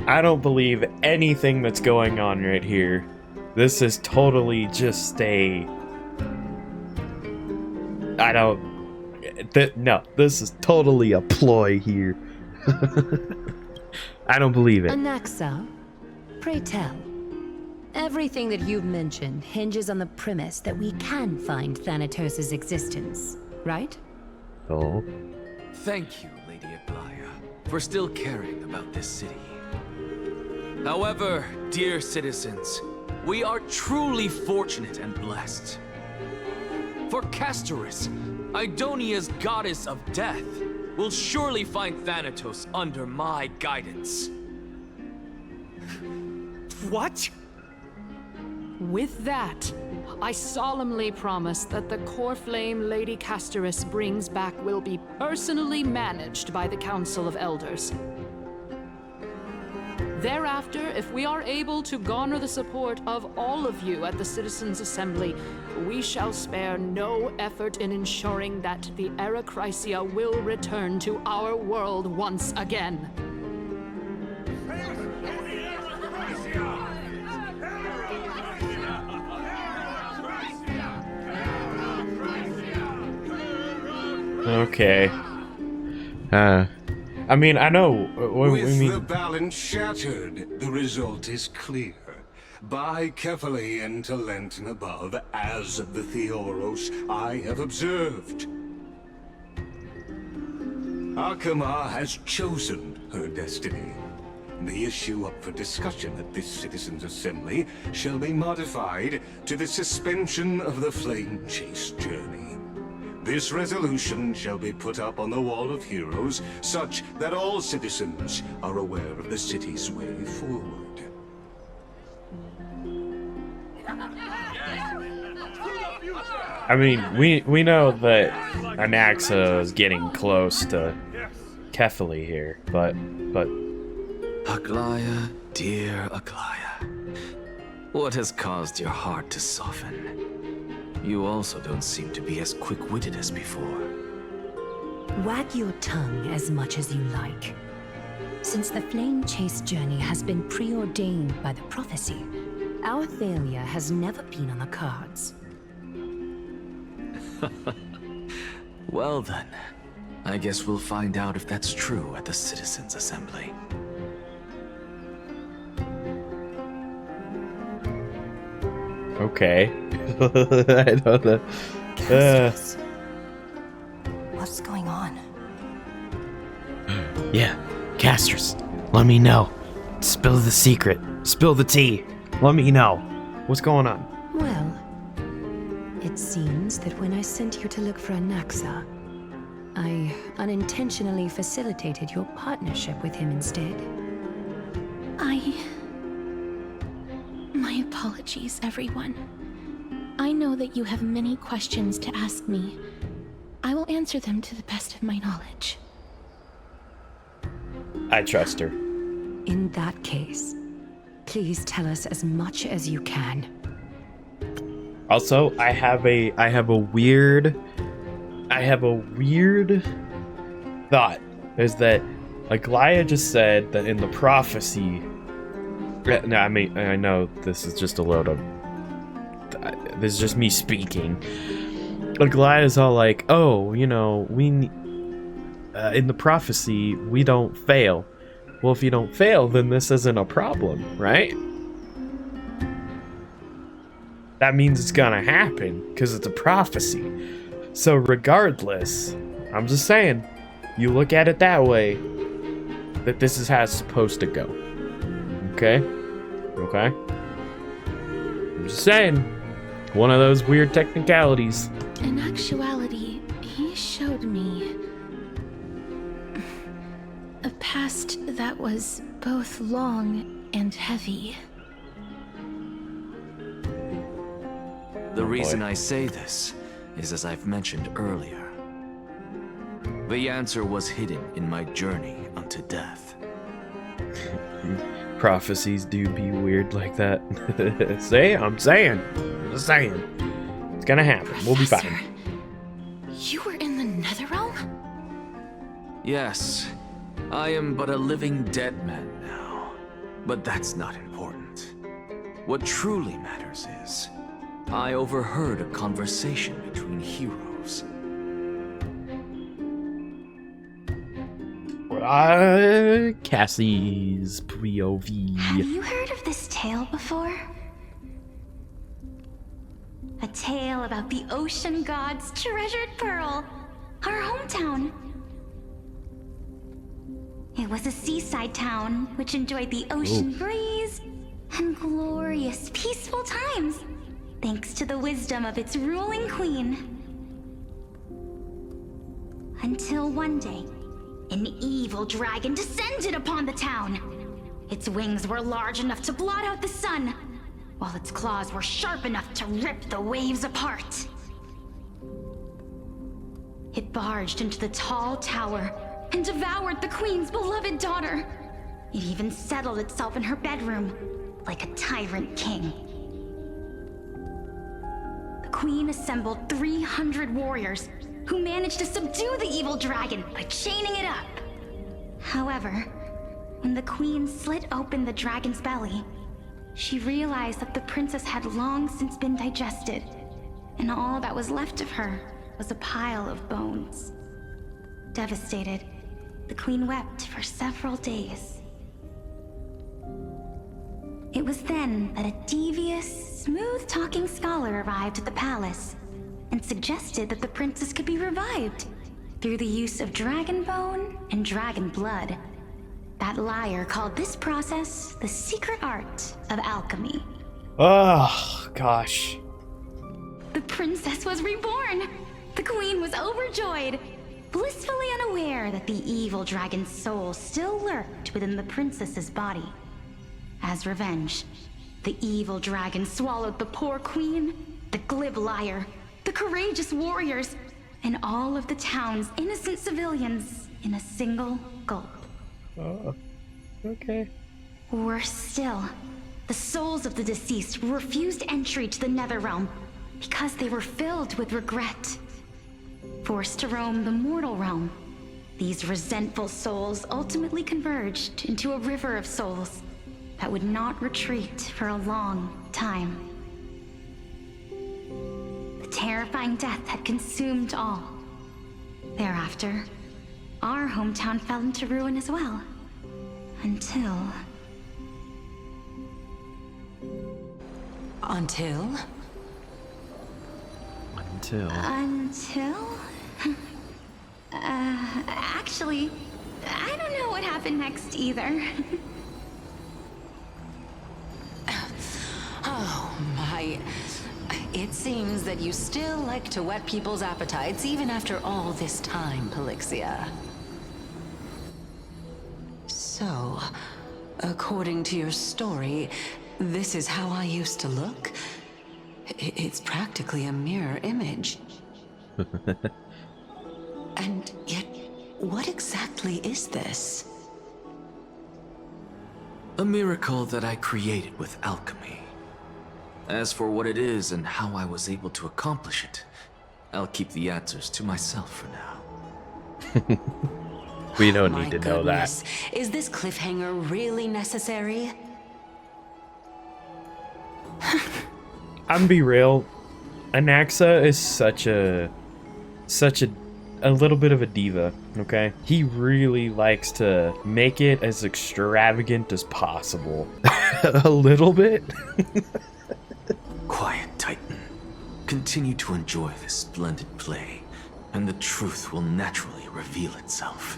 I don't believe anything that's going on right here. This is totally just a... No, this is totally a ploy here. I don't believe it. Anaxa, pray tell. Everything that you've mentioned hinges on the premise that we can find Thanatos' existence, right? Oh. Thank you, Lady Aglaya, for still caring about this city. However, dear citizens, we are truly fortunate and blessed. For Castorus, Idonia's goddess of death, will surely find Thanatos under my guidance. What? With that, I solemnly promise that the core flame Lady Castorus brings back will be personally managed by the Council of Elders. Thereafter, if we are able to garner the support of all of you at the Citizens' Assembly, we shall spare no effort in ensuring that the Erachrysia will return to our world once again. Okay. I mean, I know. With the balance shattered, the result is clear. By Kefali and Talent and above, as the Theoros I have observed. Akama has chosen her destiny. The issue up for discussion at this Citizens' Assembly shall be modified to the suspension of the Flame Chase journey. This resolution shall be put up on the Wall of Heroes, such that all citizens are aware of the city's way forward. I mean, we know that Anaxa is getting close to Kefali here, but Aglaya, dear Aglaya, what has caused your heart to soften? You also don't seem to be as quick-witted as before. Wag your tongue as much as you like. Since the flame chase journey has been preordained by the prophecy, our failure has never been on the cards. Well then, I guess we'll find out if that's true at the Citizens' Assembly. okay. I don't know. What's going on? Yeah, Casters, let me know. Spill the secret. Spill the tea. Let me know. What's going on? Well, it seems that when I sent you to look for Anaxa, I unintentionally facilitated your partnership with him instead. My apologies, everyone. I know that you have many questions to ask me. I will answer them to the best of my knowledge. I trust her. In that case, please tell us as much as you can. Also, I have a weird thought. Is that Aglaya just said that in the prophecy. No, I mean, I know this is just a load of. This is just me speaking. Aglaya's all like, oh, you know, in the prophecy, we don't fail. Well, if you don't fail, then this isn't a problem, right? That means it's gonna happen, because it's a prophecy. So regardless, I'm just saying, you look at it that way, that this is how it's supposed to go. Okay? Okay? I'm just saying, one of those weird technicalities. In actuality, he showed me a past that was both long and heavy. The reason I say this is as I've mentioned earlier. The answer was hidden in my journey unto death. Prophecies do be weird like that. I'm saying. It's gonna happen. Professor, we'll be fine. You were in the Netherrealm? Yes, I am but a living dead man now. But that's not important. What truly matters is, I overheard a conversation between heroes. Cassie's POV. Have you heard of this tale before? A tale about the ocean god's treasured pearl, our hometown. It was a seaside town which enjoyed the ocean breeze and glorious, peaceful times, thanks to the wisdom of its ruling queen. Until one day, an evil dragon descended upon the town. Its wings were large enough to blot out the sun, while its claws were sharp enough to rip the waves apart. It barged into the tall tower and devoured the queen's beloved daughter. It even settled itself in her bedroom, like a tyrant king. The queen assembled 300 warriors who managed to subdue the evil dragon by chaining it up. However, when the queen slit open the dragon's belly, she realized that the princess had long since been digested, and all that was left of her was a pile of bones. Devastated, the queen wept for several days. It was then that a devious, smooth-talking scholar arrived at the palace and suggested that the princess could be revived through the use of dragon bone and dragon blood. That liar called this process the secret art of alchemy. Oh, gosh. The princess was reborn! The queen was overjoyed, blissfully unaware that the evil dragon's soul still lurked within the princess's body. As revenge, The evil dragon swallowed the poor queen, the glib liar, the courageous warriors, and all of the town's innocent civilians in a single gulp. Oh, okay. Worse still, the souls of the deceased refused entry to the Netherrealm because they were filled with regret. Forced to roam the mortal realm, these resentful souls ultimately converged into a river of souls that would not retreat for a long time. The terrifying death had consumed all. Thereafter, our hometown fell into ruin as well. Until... Until? Actually, I don't know what happened next either. Oh my... It seems that you still like to whet people's appetites even after all this time, Pelixia. So, according to your story, this is how I used to look? It's practically a mirror image. And yet, what exactly is this? A miracle that I created with alchemy. As for what it is and how I was able to accomplish it, I'll keep the answers to myself for now. We don't need to know that. Is this cliffhanger really necessary? I'm be real. Anaxa is such a little bit of a diva, okay? He really likes to make it as extravagant as possible. A little bit. Quiet, Titan. Continue to enjoy this splendid play, and the truth will naturally reveal itself.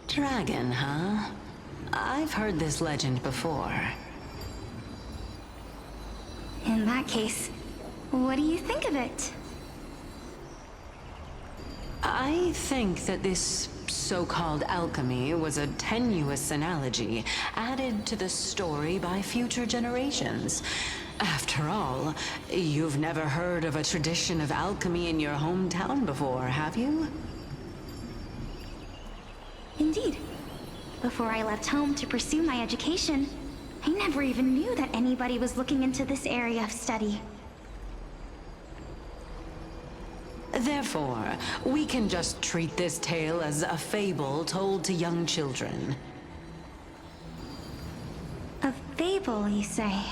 Dragon, huh? I've heard this legend before. In that case, what do you think of it? I think that this so-called alchemy was a tenuous analogy added to the story by future generations. After all, you've never heard of a tradition of alchemy in your hometown before, have you? Indeed. Before I left home to pursue my education, I never even knew that anybody was looking into this area of study. Therefore, we can just treat this tale as a fable told to young children. A fable, you say?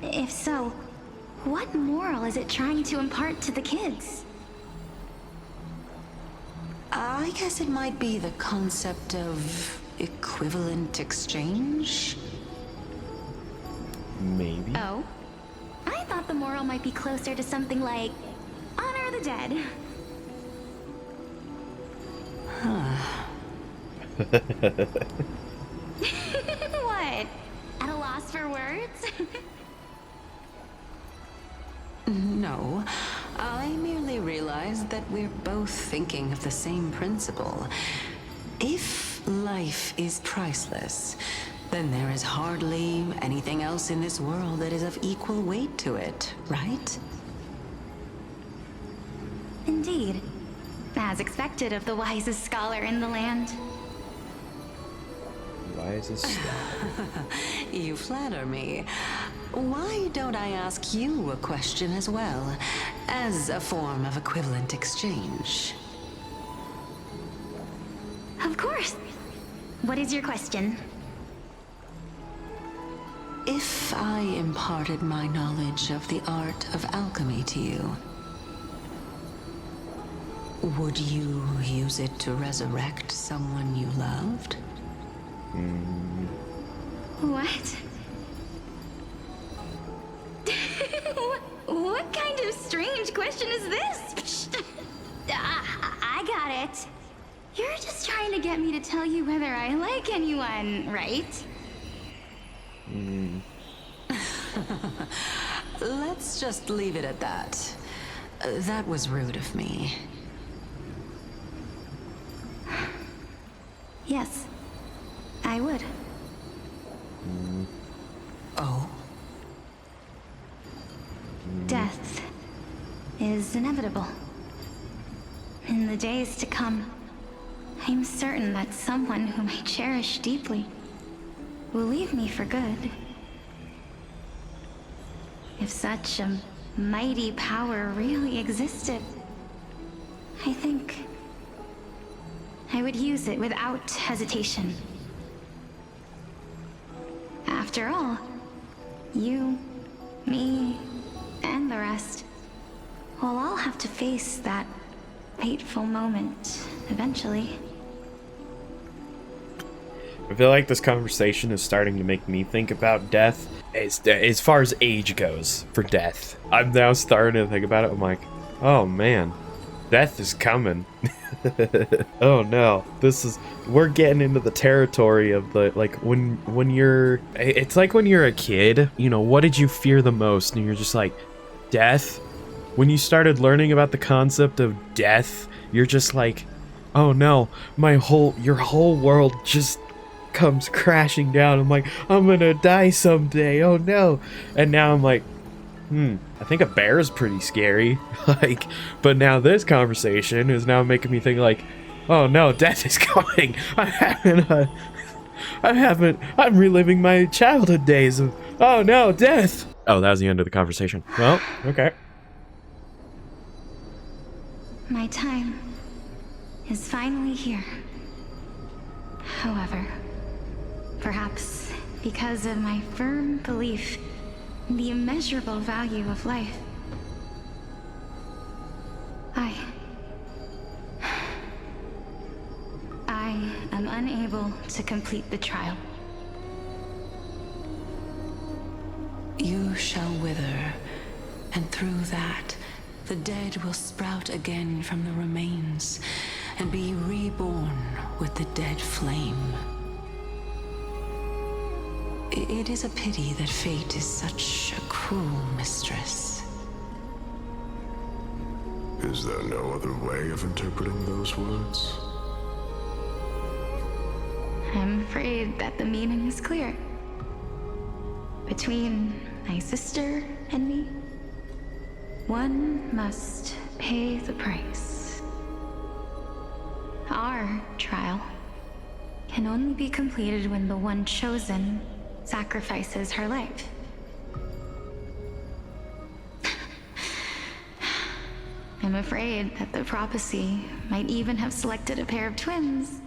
If so, what moral is it trying to impart to the kids? I guess it might be the concept of equivalent exchange? Maybe. Oh? I thought the moral might be closer to something like honor the dead. What? At a loss for words? No, I merely realized that we're both thinking of the same principle. If life is priceless, then there is hardly anything else in this world that is of equal weight to it, right? Indeed. As expected of the wisest scholar in the land. Wisest scholar. You flatter me. Why don't I ask you a question as well, as a form of equivalent exchange? Of course. What is your question? If I imparted my knowledge of the art of alchemy to you, would you use it to resurrect someone you loved? What? What kind of strange question is this? I got it. You're just trying to get me to tell you whether I like anyone, right? Let's just leave it at that. That was rude of me. Yes, I would. Death is inevitable. In the days to come, I'm certain that someone whom I cherish deeply will leave me for good. If such a mighty power really existed, I think I would use it without hesitation. After all, you, me, and the rest will all have to face that fateful moment eventually. I feel like this conversation is starting to make me think about death as far as age goes for death. I'm now starting to think about it. I'm like, oh man, death is coming. Oh no, we're getting into the territory of the, like, it's like when you're a kid, you know, what did you fear the most? And you're just like, death. When you started learning about the concept of death, you're just like, oh no, your whole world just comes crashing down. I'm like, I'm gonna die someday, oh no. And now I'm like, I think a bear is pretty scary. Like, but now this conversation is now making me think like, oh no, death is coming. I'm reliving my childhood days of, oh no, death. Oh, that was the end of the conversation. Well, okay. My time is finally here. However, perhaps because of my firm belief in the immeasurable value of life, I am unable to complete the trial. You shall wither, and through that, the dead will sprout again from the remains and be reborn with the dead flame. It is a pity that fate is such a cruel mistress. Is there no other way of interpreting those words? I'm afraid that the meaning is clear. Between my sister and me, one must pay the price. Our trial can only be completed when the one chosen sacrifices her life. I'm afraid that the prophecy might even have selected a pair of twins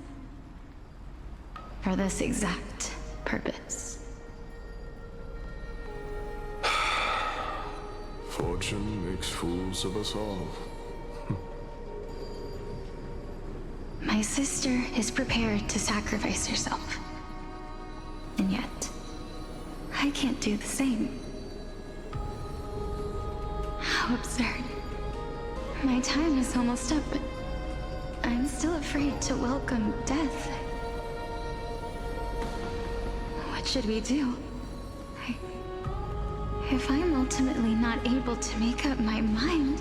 for this exact purpose. Fortune makes fools of us all. My sister is prepared to sacrifice herself. And yet, I can't do the same. How absurd. My time is almost up, but I'm still afraid to welcome death. What should we do? If I'm ultimately not able to make up my mind...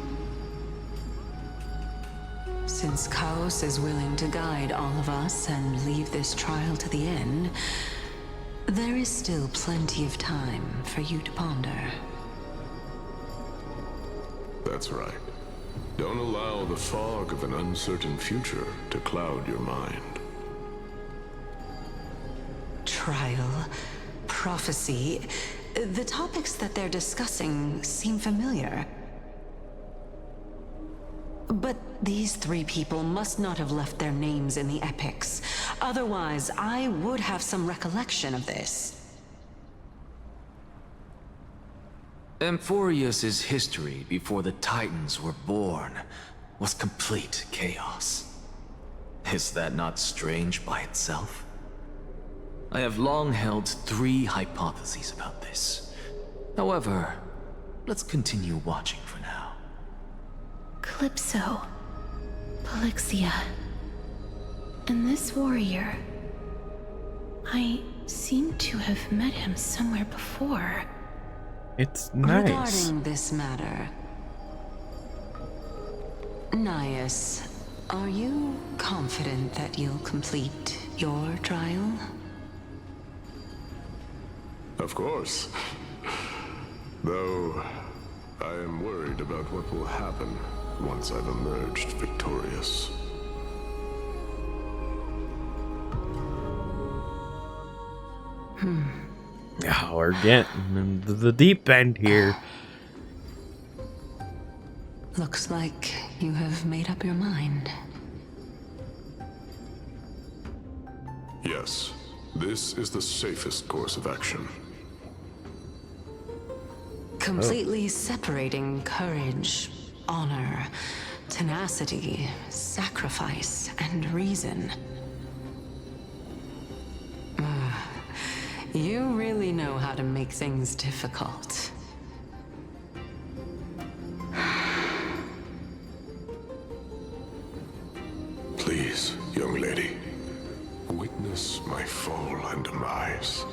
Since Chaos is willing to guide all of us and leave this trial to the end, there is still plenty of time for you to ponder. That's right. Don't allow the fog of an uncertain future to cloud your mind. Trial, prophecy, the topics that they're discussing seem familiar. But these three people must not have left their names in the epics. Otherwise, I would have some recollection of this. Amphoreus' history before the Titans were born was complete chaos. Is that not strange by itself? I have long held 3 hypotheses about this. However, let's continue watching for now. Calypso, Polixia, and this warrior. I seem to have met him somewhere before. It's nice. Regarding this matter, Nias, are you confident that you'll complete your trial? Of course. Though, I about what will happen once I've emerged victorious. Oh, we're getting into the deep end here. Looks like you have made up your mind. Yes, this is the safest course of action. Completely separating courage, honor, tenacity, sacrifice, and reason. You really know how to make things difficult. Please, young lady, witness my fall and demise.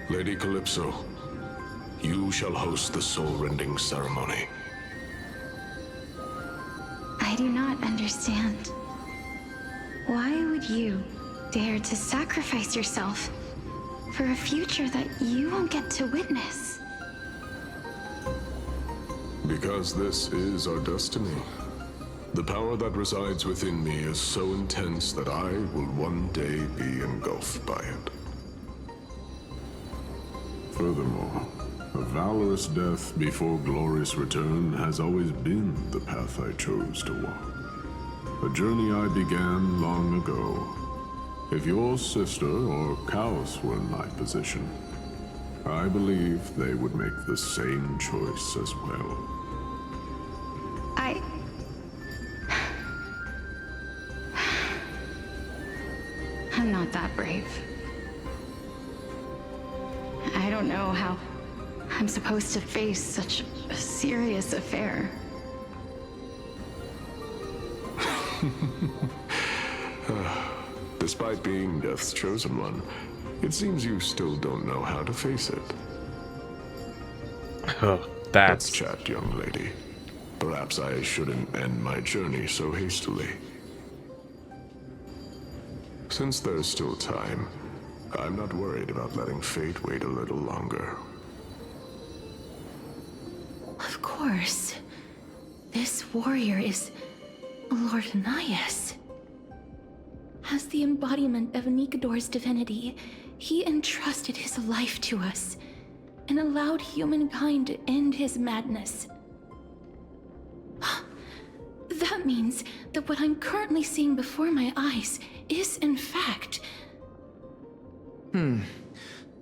Lady Calypso, you shall host the soul-rending ceremony. I do not understand. Why would you dare to sacrifice yourself for a future that you won't get to witness? Because this is our destiny. The power that resides within me is so intense that I will one day be engulfed by it. Furthermore, a valorous death before glorious return has always been the path I chose to walk. A journey I began long ago. If your sister or Chaos were in my position, I believe they would make the same choice as well. I'm not that brave. I don't know how I'm supposed to face such a serious affair. Despite being Death's chosen one, it seems you still don't know how to face it. Let's chat, young lady. Perhaps I shouldn't end my journey so hastily. Since there's still time, I'm not worried about letting fate wait a little longer. Of course. This warrior is Lord Anaxas. As the embodiment of Nikador's divinity, he entrusted his life to us and allowed humankind to end his madness. That means that what I'm currently seeing before my eyes is, in fact...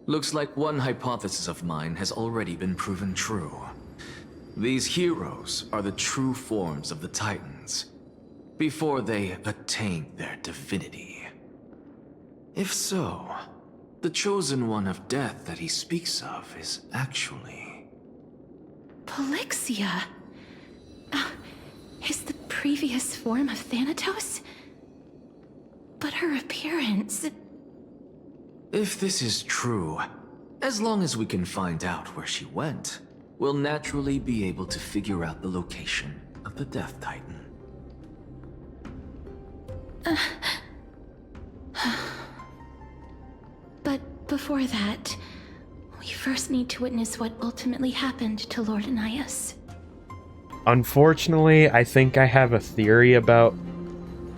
Looks like one hypothesis of mine has already been proven true. These heroes are the true forms of the Titans, before they attained their divinity. If so, the chosen one of death that he speaks of is actually... Polixia? Is the previous form of Thanatos? But her appearance... If this is true, as long as we can find out where she went, we'll naturally be able to figure out the location of the Death Titan. But before that, we first need to witness what ultimately happened to Lord Anaxas. Unfortunately, I think I have a theory about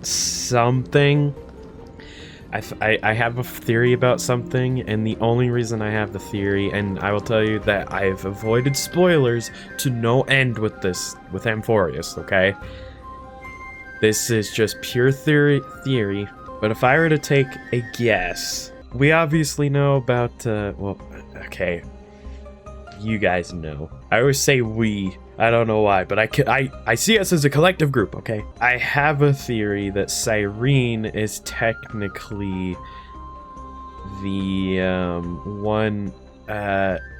something. I have a theory about something, and the only reason I have the theory, and I will tell you that I've avoided spoilers to no end with this, with Amphoreus, okay? This is just pure theory, but if I were to take a guess, we obviously know about, well, okay, you guys know. I always say we. I don't know why, but I see us as a collective group, okay? I have a theory that Cyrene is technically the one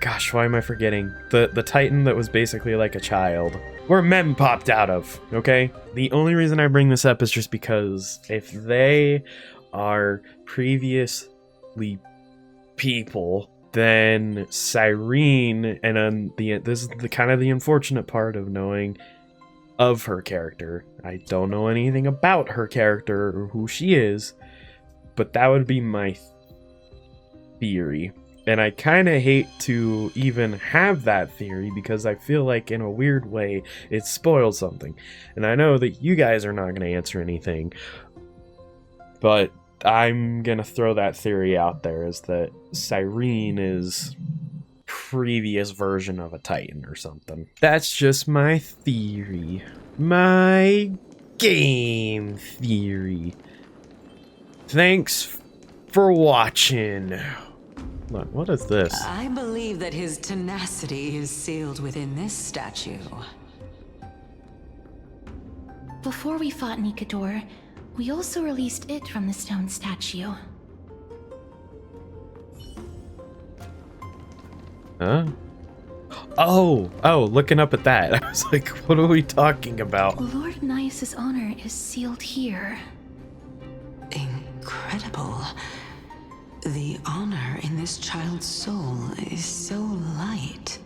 gosh, why am I forgetting? The Titan that was basically like a child. Where Mem popped out of, okay? The only reason I bring this up is just because if they are previously people, then Cyrene, and this is the kind of the unfortunate part of knowing of her character. I don't know anything about her character or who she is, but that would be my theory. And I kind of hate to even have that theory because I feel like in a weird way it spoils something. And I know that you guys are not going to answer anything, but I'm going to throw that theory out there, is that Cyrene is previous version of a Titan or something. That's just my theory. My game theory. Thanks for watching. Look, what is this? I believe that his tenacity is sealed within this statue. Before we fought Nikador, we also released it from the stone statue. Huh? Oh, looking up at that. I was like, what are we talking about? Lord Nias's honor is sealed here. Incredible. The honor in this child's soul is so light.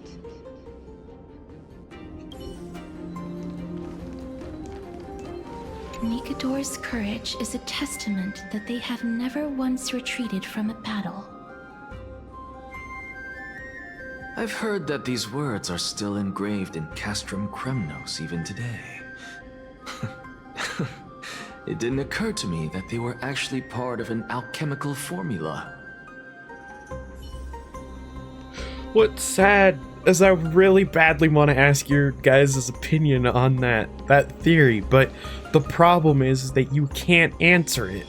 Nikador's courage is a testament that they have never once retreated from a battle. I've heard that these words are still engraved in Castrum Kremnos even today. It didn't occur to me that they were actually part of an alchemical formula. What's sad is I really badly want to ask your guys' opinion on that theory, but the problem is that you can't answer it.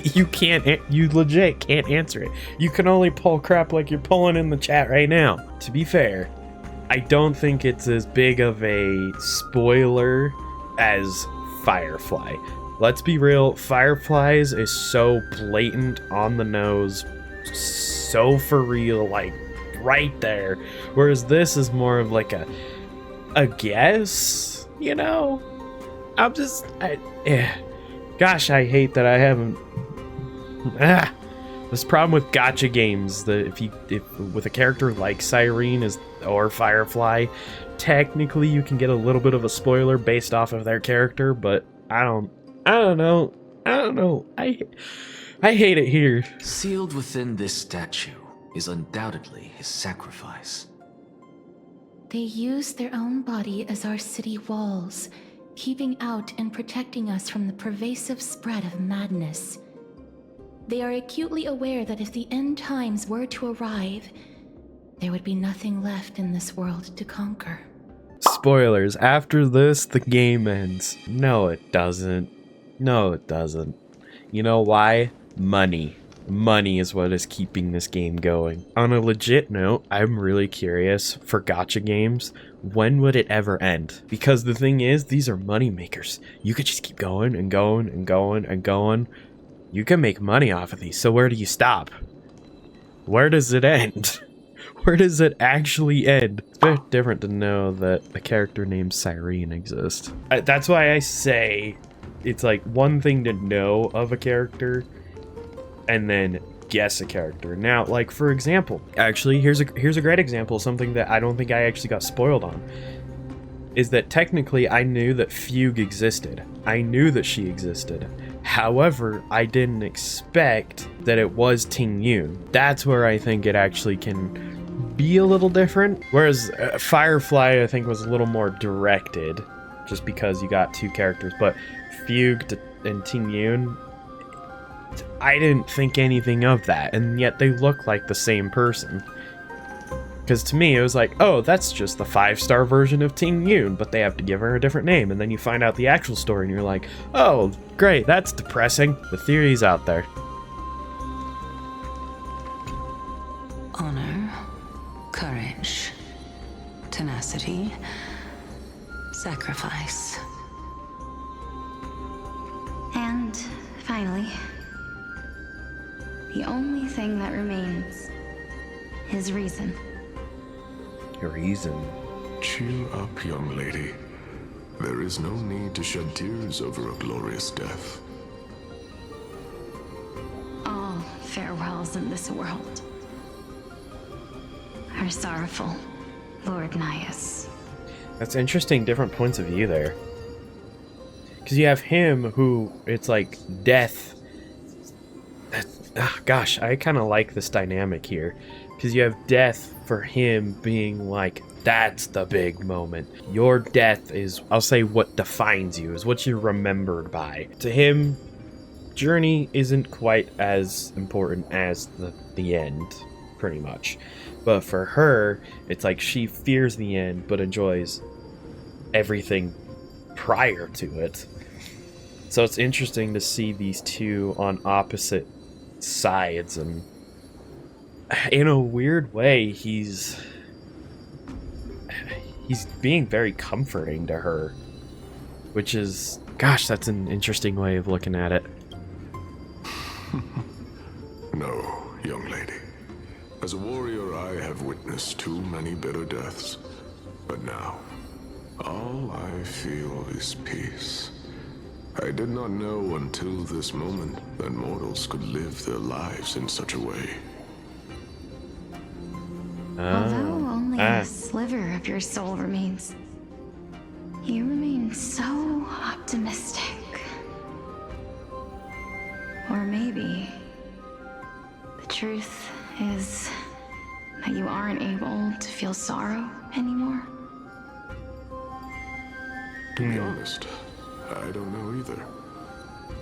You legit can't answer it. You can only pull crap like you're pulling in the chat right now. To be fair, I don't think it's as big of a spoiler as Firefly. Let's be real, Fireflies is so blatant, on the nose, so for real, like right there. Whereas this is more of like a guess, you know? Gosh, I hate that I haven't. This problem with gacha games, that if with a character like Cyrene or Firefly, technically you can get a little bit of a spoiler based off of their character, but I don't know. I hate it here. Sealed within this statue is undoubtedly his sacrifice. They use their own body as our city walls, keeping out and protecting us from the pervasive spread of madness. They are acutely aware that if the end times were to arrive, there would be nothing left in this world to conquer. Spoilers, after this, the game ends. No, it doesn't. No, it doesn't. You know why? Money. Money is what is keeping this game going. On a legit note, I'm really curious, for gacha games, when would it ever end? Because the thing is, these are money makers. You could just keep going and going and going and going. You can make money off of these, so where do you stop? Where does it end? Where does it actually end? It's very different to know that a character named Cyrene exists. That's why I say it's like one thing to know of a character and then guess a character. Now, like for example, actually here's a great example, something that I don't think I actually got spoiled on, is that technically I knew that Fugue existed. I knew that she existed. However, I didn't expect that it was Ting Yun. That's where I think it actually can be a little different. Whereas Firefly, I think, was a little more directed, just because you got two characters. But Fugue and Ting Yun, I didn't think anything of that, and yet they look like the same person. Because to me, it was like, oh, that's just the 5-star version of Ting Yun, but they have to give her a different name. And then you find out the actual story, and you're like, oh, great, that's depressing. The theory's out there. Honor, courage, tenacity, sacrifice. And finally, the only thing that remains is reason. Reason. Cheer up, young lady. There is no need to shed tears over a glorious death. All farewells in this world are sorrowful, Lord Nias. That's interesting, different points of view there. Because you have him who, it's like death. gosh, I kind of like this dynamic here, because you have death for him being like, that's the big moment. Your death is, I'll say, what defines you, is what you're remembered by. To him, journey isn't quite as important as the end, pretty much. But for her, it's like she fears the end, but enjoys everything prior to it. So it's interesting to see these two on opposite sides, and in a weird way, he's being very comforting to her, which is, gosh, that's an interesting way of looking at it. No, young lady. As a warrior, I have witnessed too many bitter deaths. But now, all I feel is peace. I did not know until this moment that mortals could live their lives in such a way. Although only a sliver of your soul remains, you remain so optimistic. Or maybe the truth is that you aren't able to feel sorrow anymore. To be honest, I don't know either.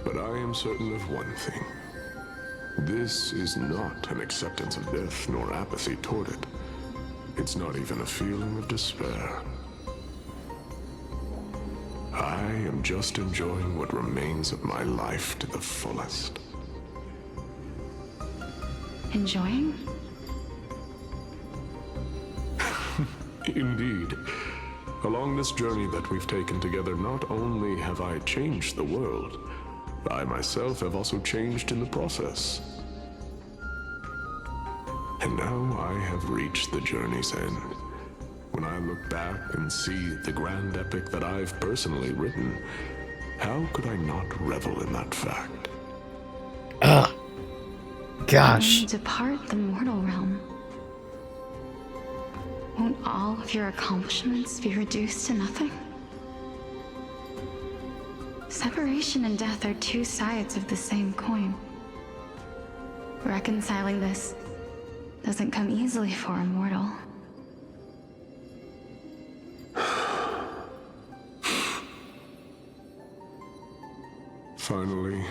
But I am certain of one thing. This is not an acceptance of death nor apathy toward it. It's not even a feeling of despair. I am just enjoying what remains of my life to the fullest. Enjoying? Indeed. Along this journey that we've taken together, not only have I changed the world, I myself have also changed in the process. And now I have reached the journey's end. When I look back and see the grand epic that I've personally written, how could I not revel in that fact? Gosh. When you depart the mortal realm, won't all of your accomplishments be reduced to nothing? Separation and death are two sides of the same coin. Reconciling this doesn't come easily for a mortal. Finally,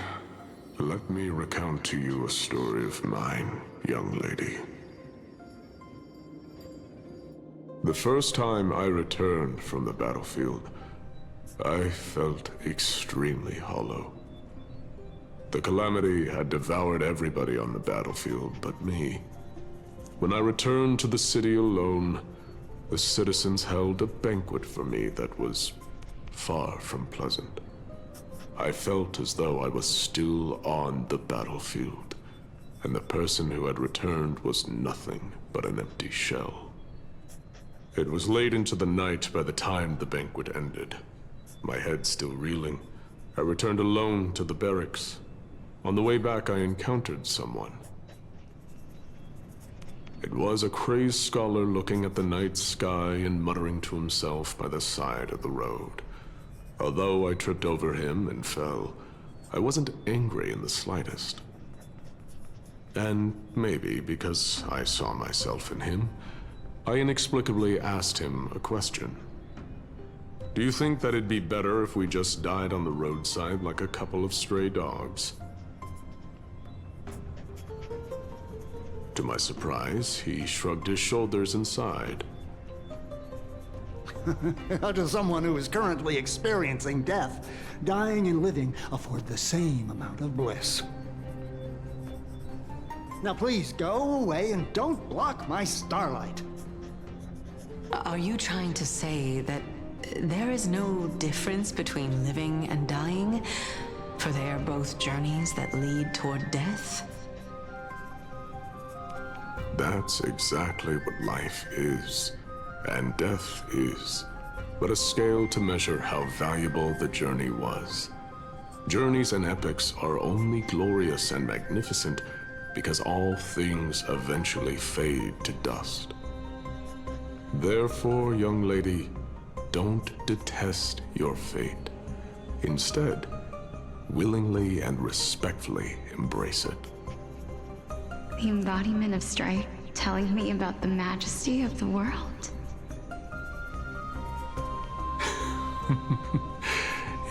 let me recount to you a story of mine, young lady. The first time I returned from the battlefield, I felt extremely hollow. The calamity had devoured everybody on the battlefield but me. When I returned to the city alone, the citizens held a banquet for me that was far from pleasant. I felt as though I was still on the battlefield, and the person who had returned was nothing but an empty shell. It was late into the night by the time the banquet ended. My head still reeling, I returned alone to the barracks. On the way back, I encountered someone. It was a crazed scholar looking at the night sky and muttering to himself by the side of the road. Although I tripped over him and fell, I wasn't angry in the slightest. And maybe because I saw myself in him, I inexplicably asked him a question. Do you think that it'd be better if we just died on the roadside like a couple of stray dogs? To my surprise, he shrugged his shoulders and sighed. How does someone who is currently experiencing death, dying and living, afford the same amount of bliss? Now please, go away and don't block my starlight. Are you trying to say that there is no difference between living and dying? For they are both journeys that lead toward death? That's exactly what life is. And death is but a scale to measure how valuable the journey was. Journeys and epics are only glorious and magnificent because all things eventually fade to dust. Therefore, young lady, don't detest your fate. Instead, willingly and respectfully embrace it. The embodiment of strife telling me about the majesty of the world.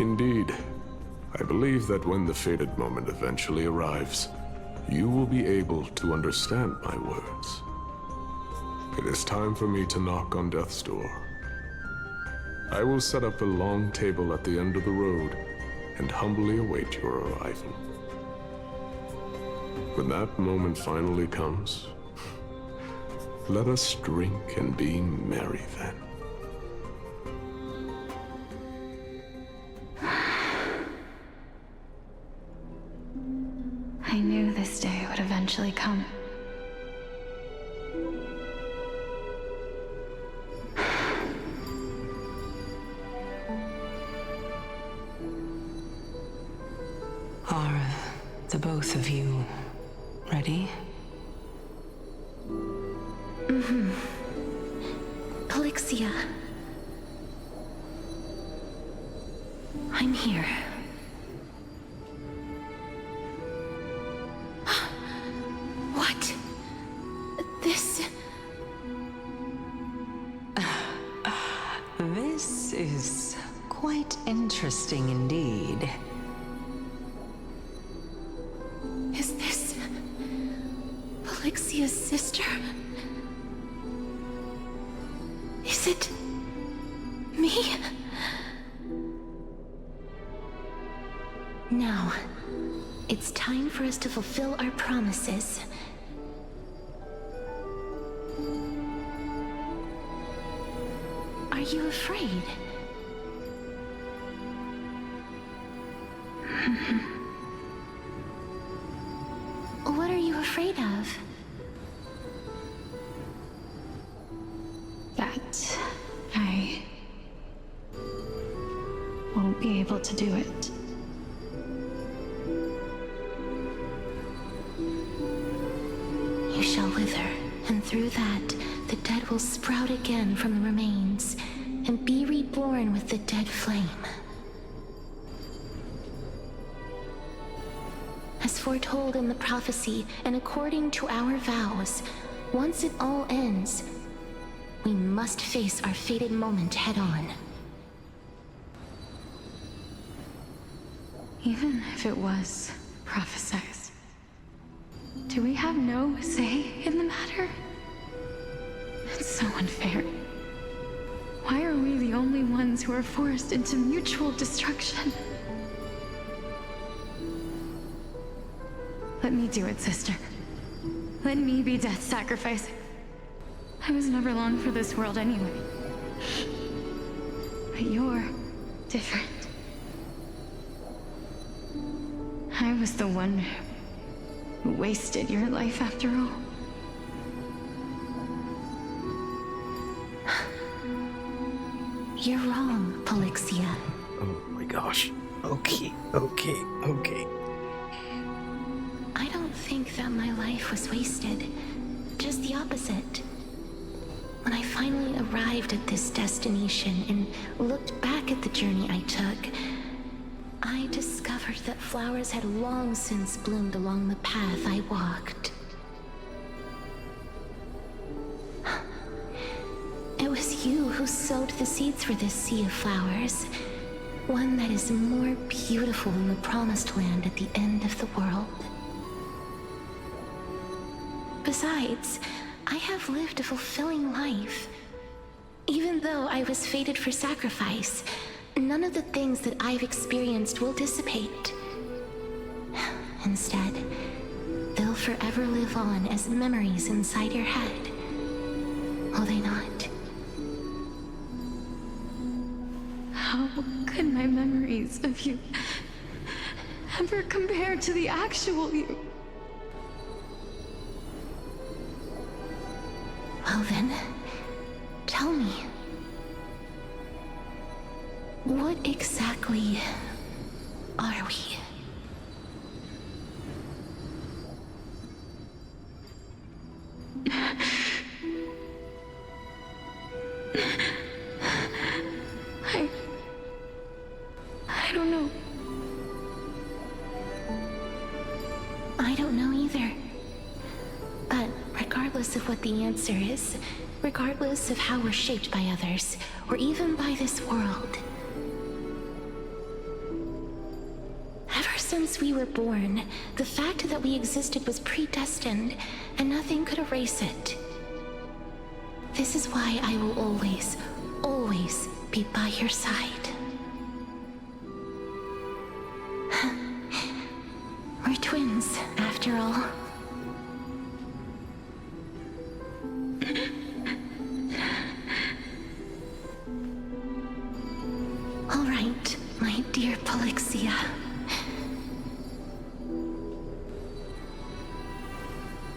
Indeed. I believe that when the fated moment eventually arrives, you will be able to understand my words. It is time for me to knock on death's door. I will set up a long table at the end of the road and humbly await your arrival. When that moment finally comes, let us drink and be merry then. I knew this day would eventually come. Are the both of you ready? Mm-hmm. Polixia. I'm here. What? This... This is quite interesting indeed. Is this... Polixia's sister? Is it... me? Now, it's time for us to fulfill our promises. Are you afraid? What are you afraid of? That I won't be able to do it. You shall wither, and through that, the dead will sprout again from the remains, and be reborn with the dead flame. As foretold in the prophecy, and according to our vows, once it all ends, we must face our fated moment head-on. Even if it was prophesized, do we have no say in the matter? It's so unfair. Why are we the only ones who are forced into mutual destruction? Let me do it, sister. Let me be death's sacrifice. I was never long for this world anyway. But you're different. I was the one who wasted your life after all. You're wrong, Polixia. Oh my gosh. Okay. I don't think that my life was wasted. Just the opposite. When I finally arrived at this destination and looked back at the journey I took, I discovered that flowers had long since bloomed along the path I walked. It was you who sowed the seeds for this sea of flowers, one that is more beautiful than the promised land at the end of the world. Besides, I have lived a fulfilling life. Even though I was fated for sacrifice, none of the things that I've experienced will dissipate. Instead, they'll forever live on as memories inside your head. Will they not? How could my memories of you ever compare to the actual you? Well then, tell me. What exactly are we? I don't know. I don't know either. what the answer is, regardless of how we're shaped by others, or even by this world. Ever since we were born, the fact that we existed was predestined, and nothing could erase it. This is why I will always, always be by your side. We're twins, after all. All right, my dear Polixia.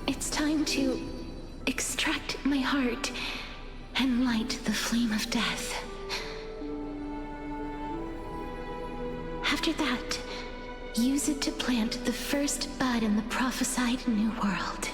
It's time to extract my heart and light the flame of death. After that, use it to plant the first bud in the prophesied new world.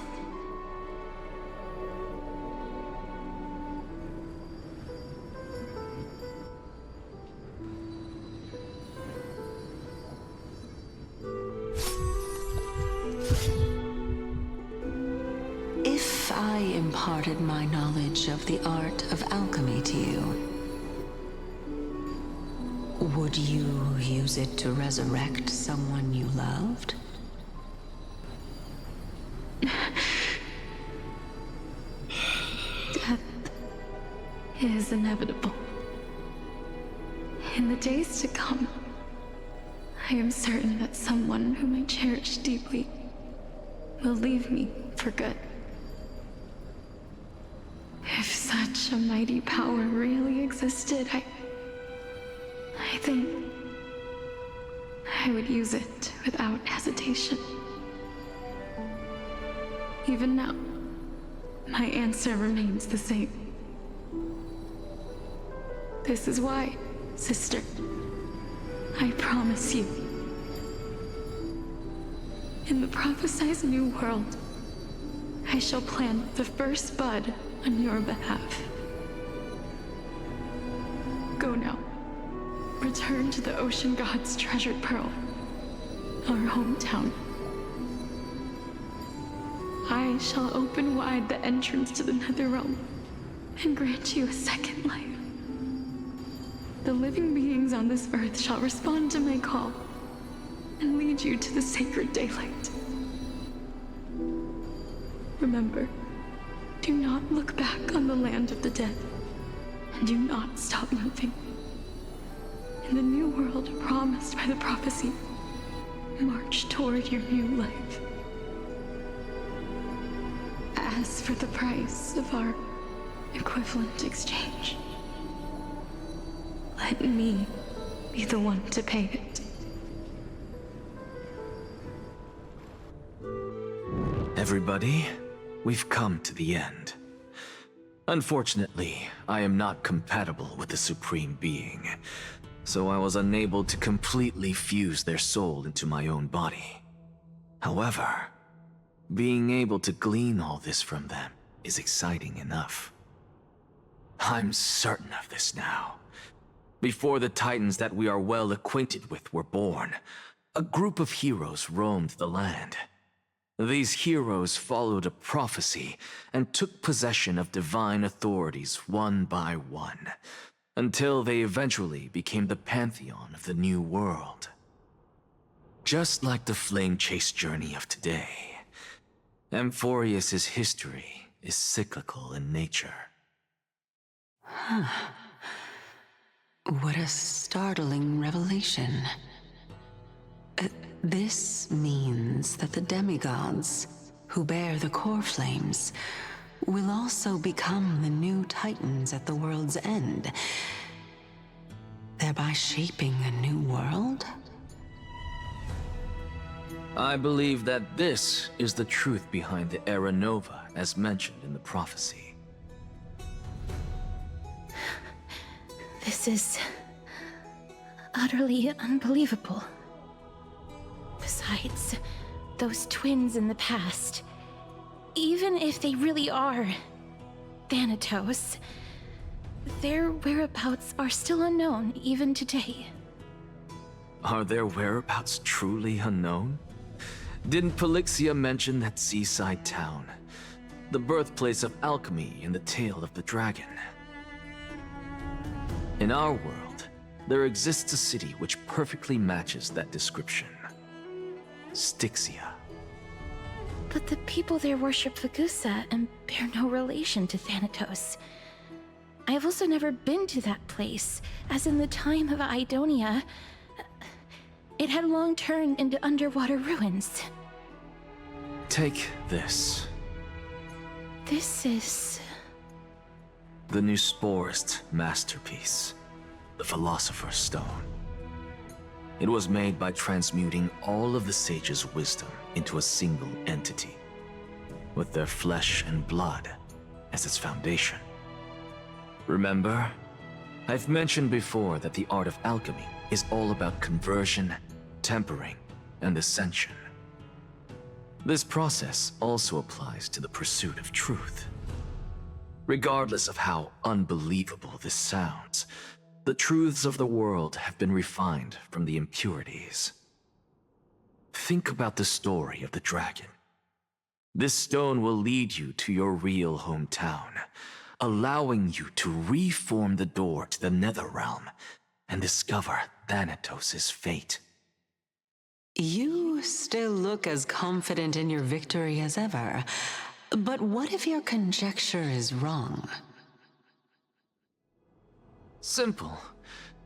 If I imparted my knowledge of the art of alchemy to you, would you use it to resurrect someone you loved? Death is inevitable. In the days to come, I am certain that someone whom I cherish deeply will leave me for good. If such a mighty power really existed, I think I would use it without hesitation. Even now, my answer remains the same. This is why, sister, I promise you, in the prophesied new world, I shall plant the first bud on your behalf. Go now. Return to the Ocean God's treasured pearl, our hometown. I shall open wide the entrance to the Netherrealm and grant you a second life. The living beings on this earth shall respond to my call and lead you to the sacred daylight. Remember, do not look back on the land of the dead, and do not stop moving. In the new world promised by the prophecy, march toward your new life. As for the price of our equivalent exchange, let me be the one to pay it. Everybody, we've come to the end. Unfortunately, I am not compatible with the Supreme Being, so I was unable to completely fuse their soul into my own body. However, being able to glean all this from them is exciting enough. I'm certain of this now. Before the Titans that we are well acquainted with were born, a group of heroes roamed the land. These heroes followed a prophecy and took possession of divine authorities one by one, until they eventually became the pantheon of the new world. Just like the flame chase journey of today, Amphoreus' history is cyclical in nature. Huh. What a startling revelation. This means that the demigods, who bear the core flames, will also become the new Titans at the world's end, thereby shaping a new world? I believe that this is the truth behind the Era Nova, as mentioned in the prophecy. This is utterly unbelievable. Besides, those twins in the past, even if they really are Thanatos, their whereabouts are still unknown even today. Are their whereabouts truly unknown? Didn't Polixia mention that seaside town? the birthplace of alchemy in the tale of the dragon. In our world, there exists a city which perfectly matches that description. Styxia. But the people there worship Vagusa and bear no relation to Thanatos. I have also never been to that place, as in the time of Idonia, it had long turned into underwater ruins. Take this. This is... the new Sporist masterpiece, the Philosopher's Stone. It was made by transmuting all of the sages' wisdom into a single entity, with their flesh and blood as its foundation. Remember, I've mentioned before that the art of alchemy is all about conversion, tempering, and ascension. This process also applies to the pursuit of truth. Regardless of how unbelievable this sounds, the truths of the world have been refined from the impurities. Think about the story of the dragon. This stone will lead you to your real hometown, allowing you to reform the door to the Netherrealm and discover Thanatos' fate. You still look as confident in your victory as ever. But what if your conjecture is wrong? Simple.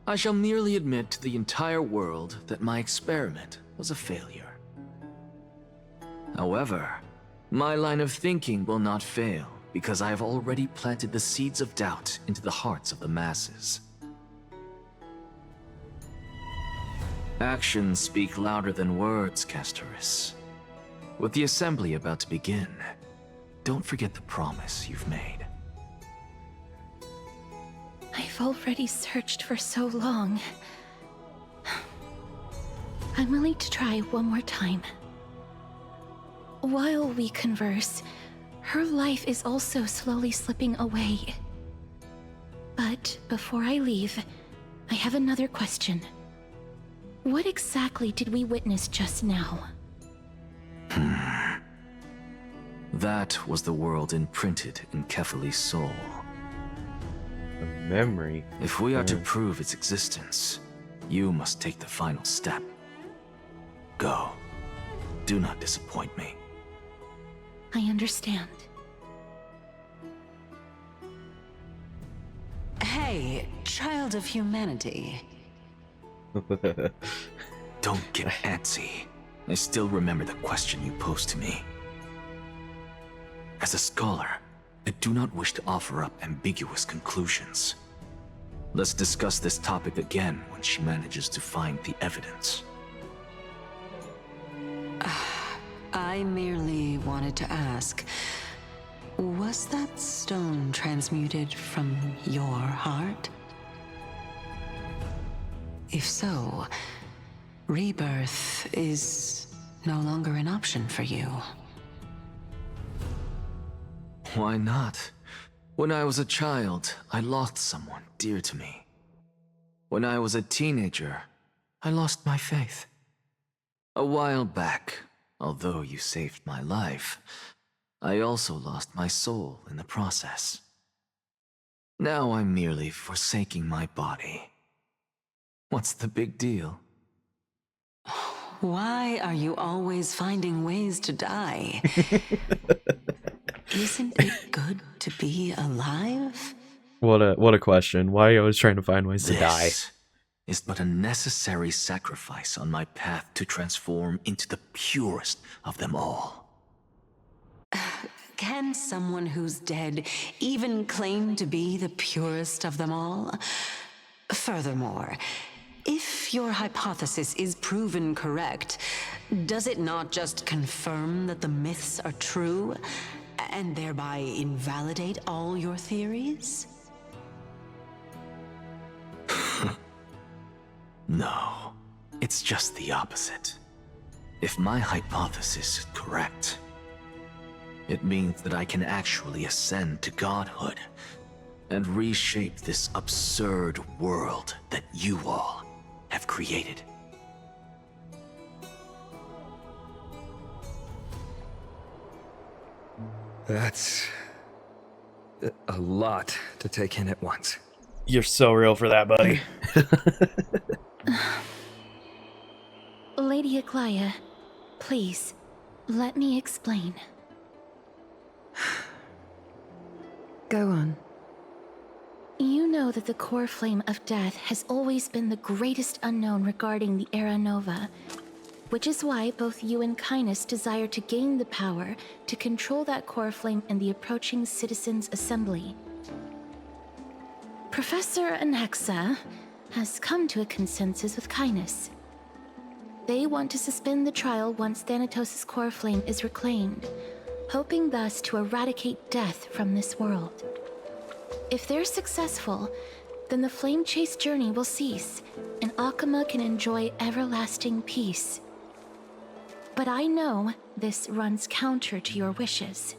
I shall merely admit to the entire world that my experiment was a failure. However, my line of thinking will not fail because I have already planted the seeds of doubt into the hearts of the masses. Actions speak louder than words, Castorus. With the assembly about to begin, don't forget the promise you've made. I've already searched for so long. I'm willing to try one more time. While we converse, her life is also slowly slipping away. But before I leave, I have another question. What exactly did we witness just now? That was the world imprinted in Kefali's soul. A memory? If we are to prove its existence, you must take the final step. Go. Do not disappoint me. I understand. Hey, child of humanity. Don't get antsy. I still remember the question you posed to me. As a scholar, I do not wish to offer up ambiguous conclusions. Let's discuss this topic again when she manages to find the evidence. I merely wanted to ask, was that stone transmuted from your heart? If so, rebirth is no longer an option for you. Why not? When I was a child, I lost someone dear to me. When I was a teenager, I lost my faith. A while back, although you saved my life, I also lost my soul in the process. Now I'm merely forsaking my body. What's the big deal? Why are you always finding ways to die? Isn't it good to be alive? What a question. Why are you always trying to find ways to die? This is but a necessary sacrifice on my path to transform into the purest of them all. Can someone who's dead even claim to be the purest of them all? Furthermore, if your hypothesis is proven correct, does it not just confirm that the myths are true, and thereby invalidate all your theories? No, it's just the opposite. If my hypothesis is correct, it means that I can actually ascend to godhood and reshape this absurd world that you all have created. That's a lot to take in at once. You're so real for that, buddy. Lady Aglaia, please, let me explain. Go on. You know that the core flame of death has always been the greatest unknown regarding the Era Nova, which is why both you and Kindness desire to gain the power to control that core flame in the approaching Citizens' Assembly. Professor Anaxa has come to a consensus with Kindness. They want to suspend the trial once Thanatos' core flame is reclaimed, hoping thus to eradicate death from this world. If they're successful, then the flame chase journey will cease, and Akama can enjoy everlasting peace. But I know this runs counter to your wishes.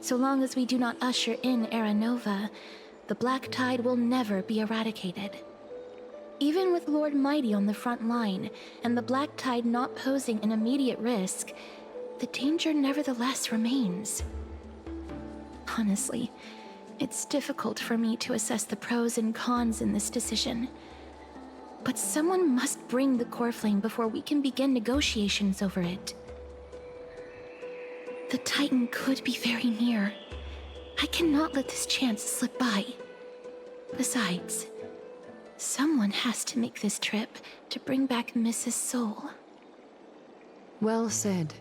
So long as we do not usher in Era Nova, the Black Tide will never be eradicated. Even with Lord Mighty on the front line, and the Black Tide not posing an immediate risk, the danger nevertheless remains. Honestly, it's difficult for me to assess the pros and cons in this decision. But someone must bring the core flame before we can begin negotiations over it. The Titan could be very near. I cannot let this chance slip by. Besides, someone has to make this trip to bring back Mrs. Soul. Well said.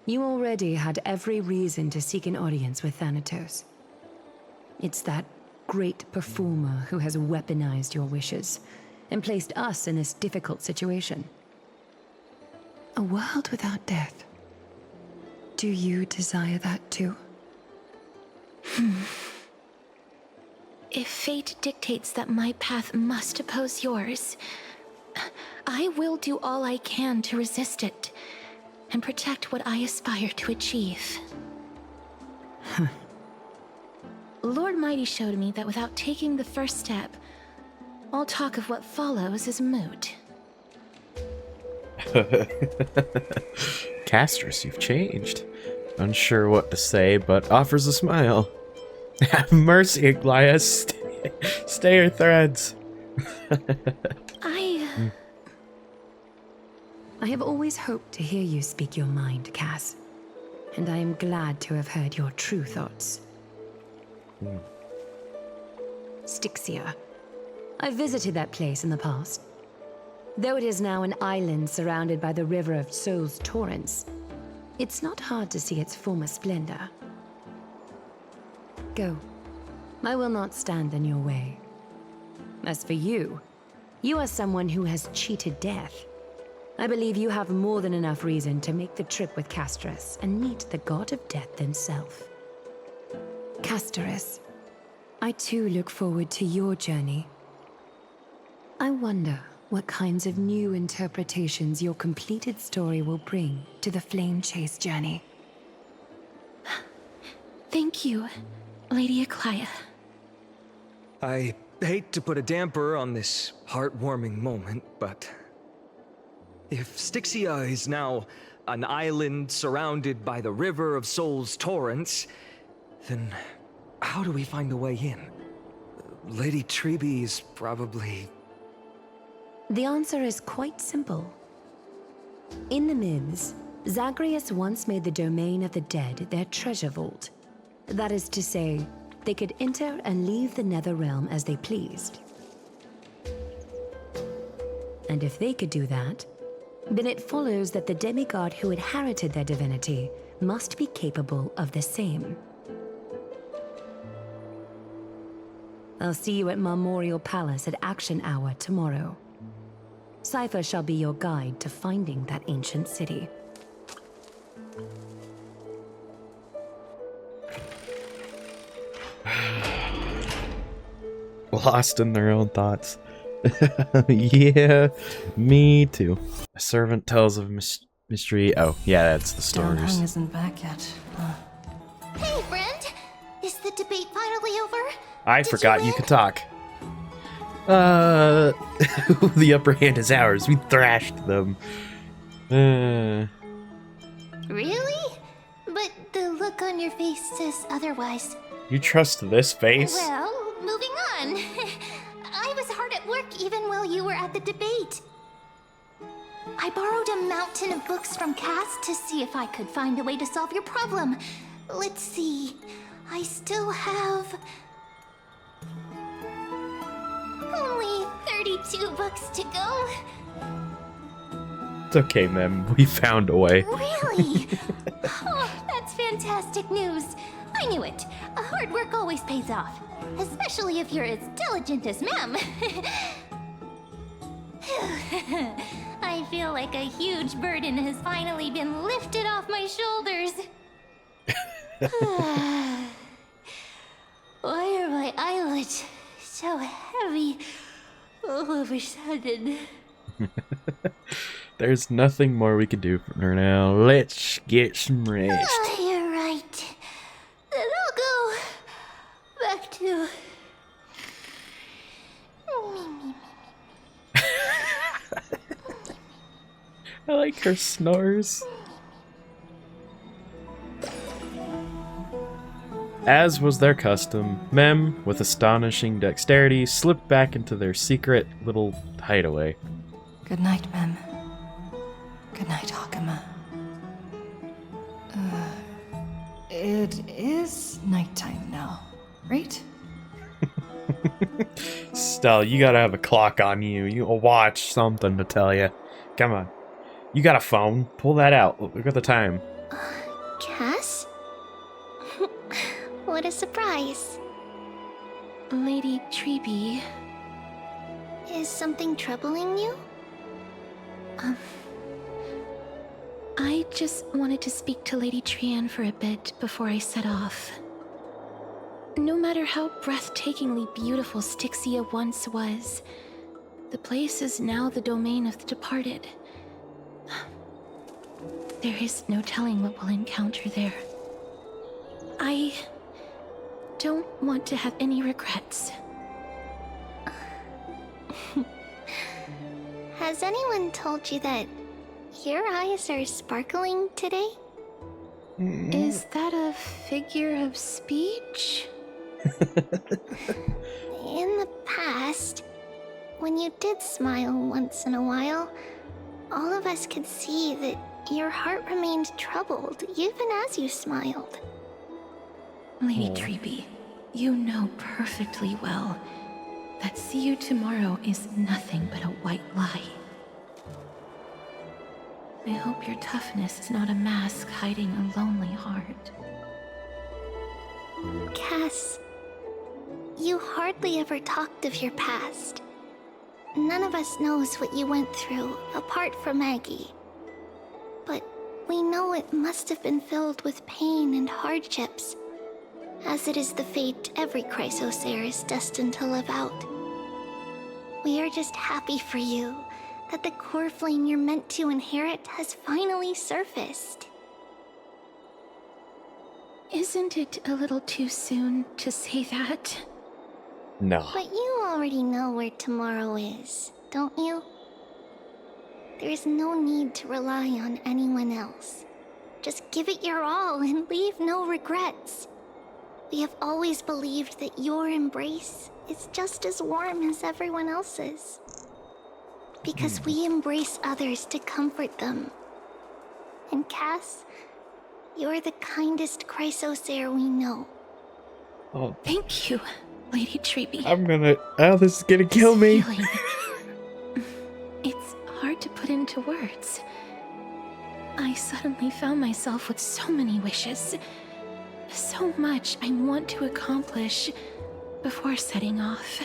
You already had every reason to seek an audience with Thanatos. It's that great performer who has weaponized your wishes and placed us in this difficult situation. A world without death. Do you desire that too? If fate dictates that my path must oppose yours, I will do all I can to resist it and protect what I aspire to achieve. Lord Mighty showed me that without taking the first step, all talk of what follows is moot. Castris, you've changed. Unsure what to say, but offers a smile. Have mercy, Aglaia. Stay your threads. I have always hoped to hear you speak your mind, Cass. And I am glad to have heard your true thoughts. Styxia. I visited that place in the past. Though it is now an island surrounded by the river of Soul's torrents, it's not hard to see its former splendor. Go. I will not stand in your way. As for you, you are someone who has cheated death. I believe you have more than enough reason to make the trip with Castris and meet the god of death himself. Castris, I too look forward to your journey. I wonder what kinds of new interpretations your completed story will bring to the flame chase journey. Thank you, Lady Aglaia. I hate to put a damper on this heartwarming moment, but if Styxia is now an island surrounded by the river of Soul's torrents, then how do we find a way in? Lady Trebe is probably... The answer is quite simple. In the myths, Zagreus once made the domain of the dead their treasure vault. That is to say, they could enter and leave the nether realm as they pleased. And if they could do that, then it follows that the demigod who inherited their divinity must be capable of the same. I'll see you at Marmorial Palace at Action Hour tomorrow. Cypher shall be your guide to finding that ancient city. Lost in their own thoughts. Yeah, me too. A servant tells of mystery. Oh, yeah, that's the stories. Downhang isn't back yet. Hey, friend! Is the debate finally over? I forgot you could talk. The upper hand is ours. We thrashed them. Really? But the look look on your face says otherwise. You trust this face? Well, moving on. I was hard at work even while you were at the debate. I borrowed a mountain of books from Cass to see if I could find a way to solve your problem. Let's see. I still have only 32 books to go. It's okay, Mem. We found a way. Really? Oh, that's fantastic news. I knew it. Hard work always pays off. Especially if you're as diligent as Mem. I feel like a huge burden has finally been lifted off my shoulders. Why are my eyelids so heavy all of a sudden? There's nothing more we can do for now. Let's get some rest. Oh, you're right. Then I'll go back to... I like her snores. As was their custom, Mem, with astonishing dexterity, slipped back into their secret little hideaway. Good night, Mem. Good night, Hakama. It is nighttime now, right? Stella, you gotta have a clock on you. You a watch, something to tell you. Come on. You got a phone. Pull that out. Look at the time. Cass? What a surprise. Lady Treby. Is something troubling you? I just wanted to speak to Lady Trian for a bit before I set off. No matter how breathtakingly beautiful Styxia once was, the place is now the domain of the departed. There is no telling what we'll encounter there. I don't want to have any regrets. Has anyone told you that your eyes are sparkling today? Is that a figure of speech? In the past, when you did smile once in a while, all of us could see that your heart remained troubled even as you smiled. Lady Treby, you know perfectly well that see you tomorrow is nothing but a white lie. I hope your toughness is not a mask hiding a lonely heart. Cass, you hardly ever talked of your past. None of us knows what you went through, apart from Maggie. But we know it must have been filled with pain and hardships, as it is the fate every Chrysosaur is destined to live out. We are just happy for you that the core flame you're meant to inherit has finally surfaced. Isn't it a little too soon to say that? No. But you already know where tomorrow is, don't you? There is no need to rely on anyone else. Just give it your all and leave no regrets. We have always believed that your embrace is just as warm as everyone else's. Because we embrace others to comfort them. And Cass, you're the kindest Chrysosaur we know. Oh, thank you, Lady Treby. This is gonna kill me. It's hard to put into words. I suddenly found myself with so many wishes. So much I want to accomplish before setting off.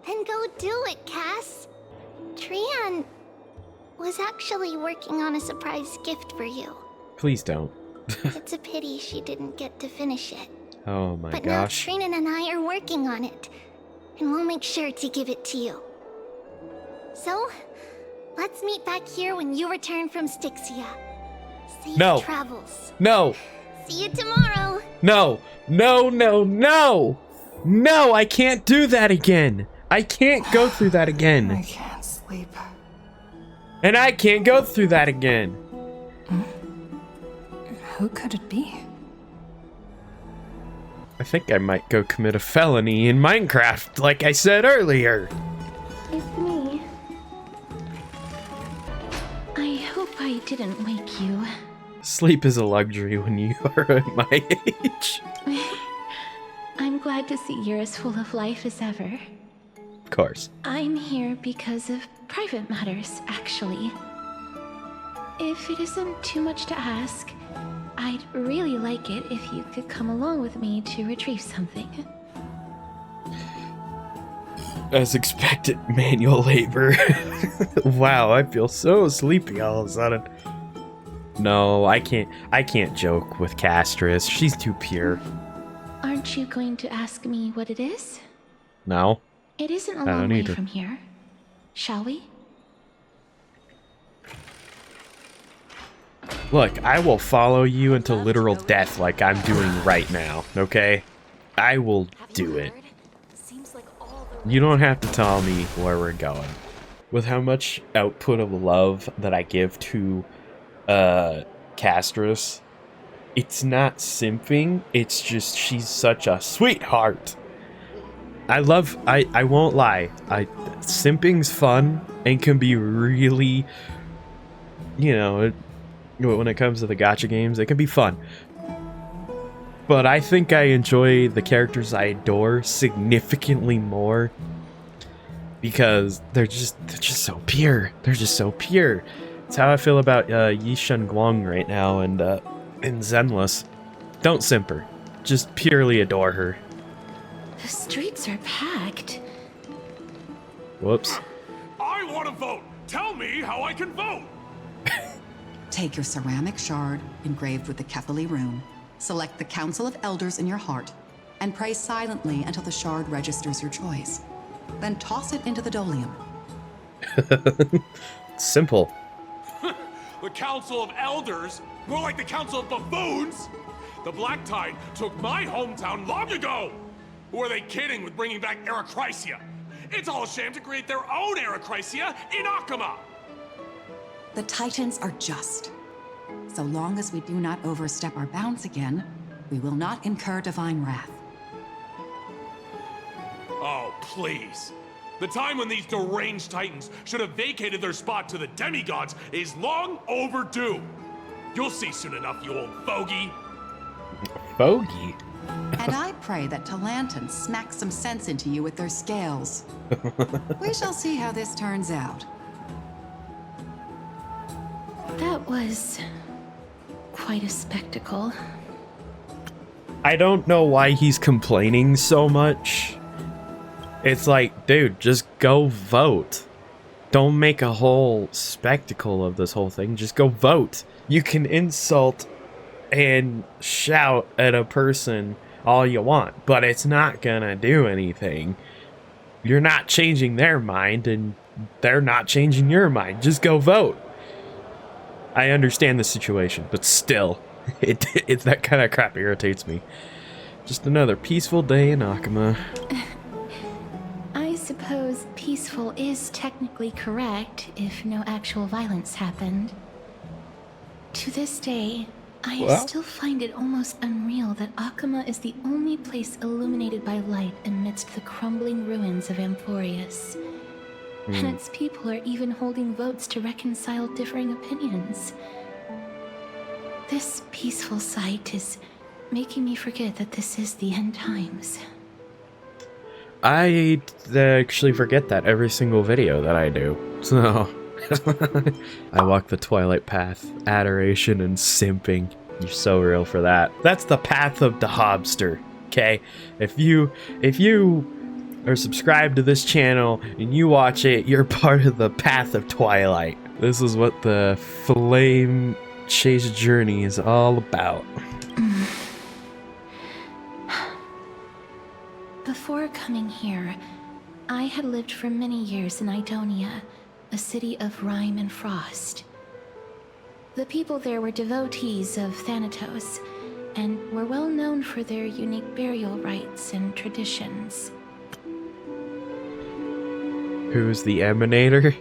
Then go do it, Cass. Trian was actually working on a surprise gift for you. Please don't. It's a pity she didn't get to finish it. Oh my But gosh. now Trinan and I are working on it, and we'll make sure to give it to you. So, let's meet back here when you return from Styxia. Safe travels. No. See you tomorrow. No. No, no, no. No, I can't do that again. I can't go through that again. I can't sleep. And I can't go through that again. Who could it be? I think I might go commit a felony in Minecraft, like I said earlier. It's me. I hope I didn't wake you. Sleep is a luxury when you are at my age. I'm glad to see you're as full of life as ever. Of course. I'm here because of private matters, actually. If it isn't too much to ask, I'd really like it if you could come along with me to retrieve something. As expected, manual labor. Wow, I feel so sleepy all of a sudden. No, I can't joke with Castris. She's too pure. Aren't you going to ask me what it is? No. It isn't a I don't long way need to. from here. Shall we? Look, I will follow you into literal death like I'm doing right now, okay? I will do it. You don't have to tell me where we're going. With how much output of love that I give to Castris, it's not simping, it's just she's such a sweetheart. I won't lie, simping's fun and can be really, you know, when it comes to the gacha games, it can be fun. But I think I enjoy the characters I adore significantly more because they're just so pure. They're just so pure. It's how I feel about Yishan Guang right now and Zenless. Don't simp her. Just purely adore her. The streets are packed. Whoops. I want to vote. Tell me how I can vote. Take your ceramic shard engraved with the Kethali rune, select the Council of Elders in your heart, and pray silently until the shard registers your choice. Then toss it into the Dolium. Simple. The Council of Elders? More like the Council of Buffoons? The Black Tide took my hometown long ago! Who are they kidding with bringing back Arachrysia? It's all a sham to create their own Arachrysia in Akama! The Titans are just. So long as we do not overstep our bounds again, we will not incur divine wrath. Oh, please. The time when these deranged Titans should have vacated their spot to the demigods is long overdue. You'll see soon enough, you old bogey. Bogey? And I pray that Talanton smacks some sense into you with their scales. We shall see how this turns out. That was quite a spectacle. I don't know why he's complaining so much. It's like, dude, just go vote. Don't make a whole spectacle of this whole thing. Just go vote. You can insult and shout at a person all you want, but it's not gonna do anything. You're not changing their mind, and they're not changing your mind. Just go vote. I understand the situation, but still, it's that kind of crap irritates me. Just another peaceful day in Akama. I suppose peaceful is technically correct if no actual violence happened. To this day, I still find it almost unreal that Akama is the only place illuminated by light amidst the crumbling ruins of Amphoreus. And its people are even holding votes to reconcile differing opinions. This peaceful sight is making me forget that this is the end times. I actually forget that every single video that I do. So, I walk the twilight path, adoration and simping. You're so real for that. That's the path of the hobster, okay? If you are subscribed to this channel and you watch it, you're part of the path of twilight. This is what the flame chase journey is all about. Before coming here, I had lived for many years in Idonia, a city of rime and frost. The people there were devotees of Thanatos, and were well known for their unique burial rites and traditions. Who's the Emanator?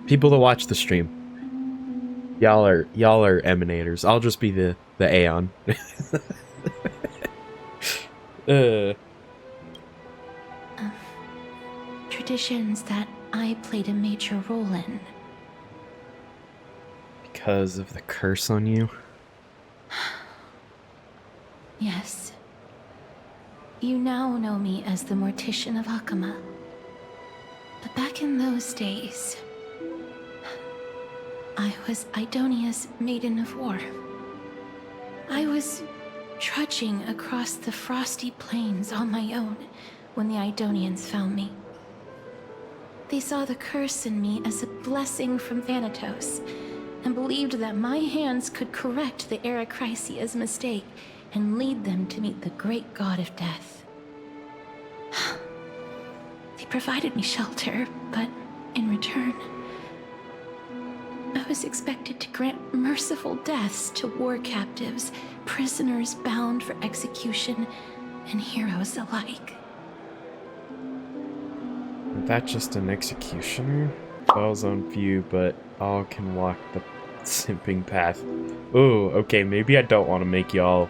People that watch the stream. Y'all are Emanators. I'll just be the Aeon. Traditions that I played a major role in. Because of the curse on you? Yes. You now know me as the Mortician of Akama. But back in those days, I was Idonia's Maiden of War. I was trudging across the frosty plains on my own when the Idonians found me. They saw the curse in me as a blessing from Thanatos, and believed that my hands could correct the Arakrysia's mistake and lead them to meet the great god of death. They provided me shelter, but in return, I was expected to grant merciful deaths to war captives, prisoners bound for execution, and heroes alike. That's just an executioner? Falls on few, but all can walk the simping path. Ooh, okay, maybe I don't want to make y'all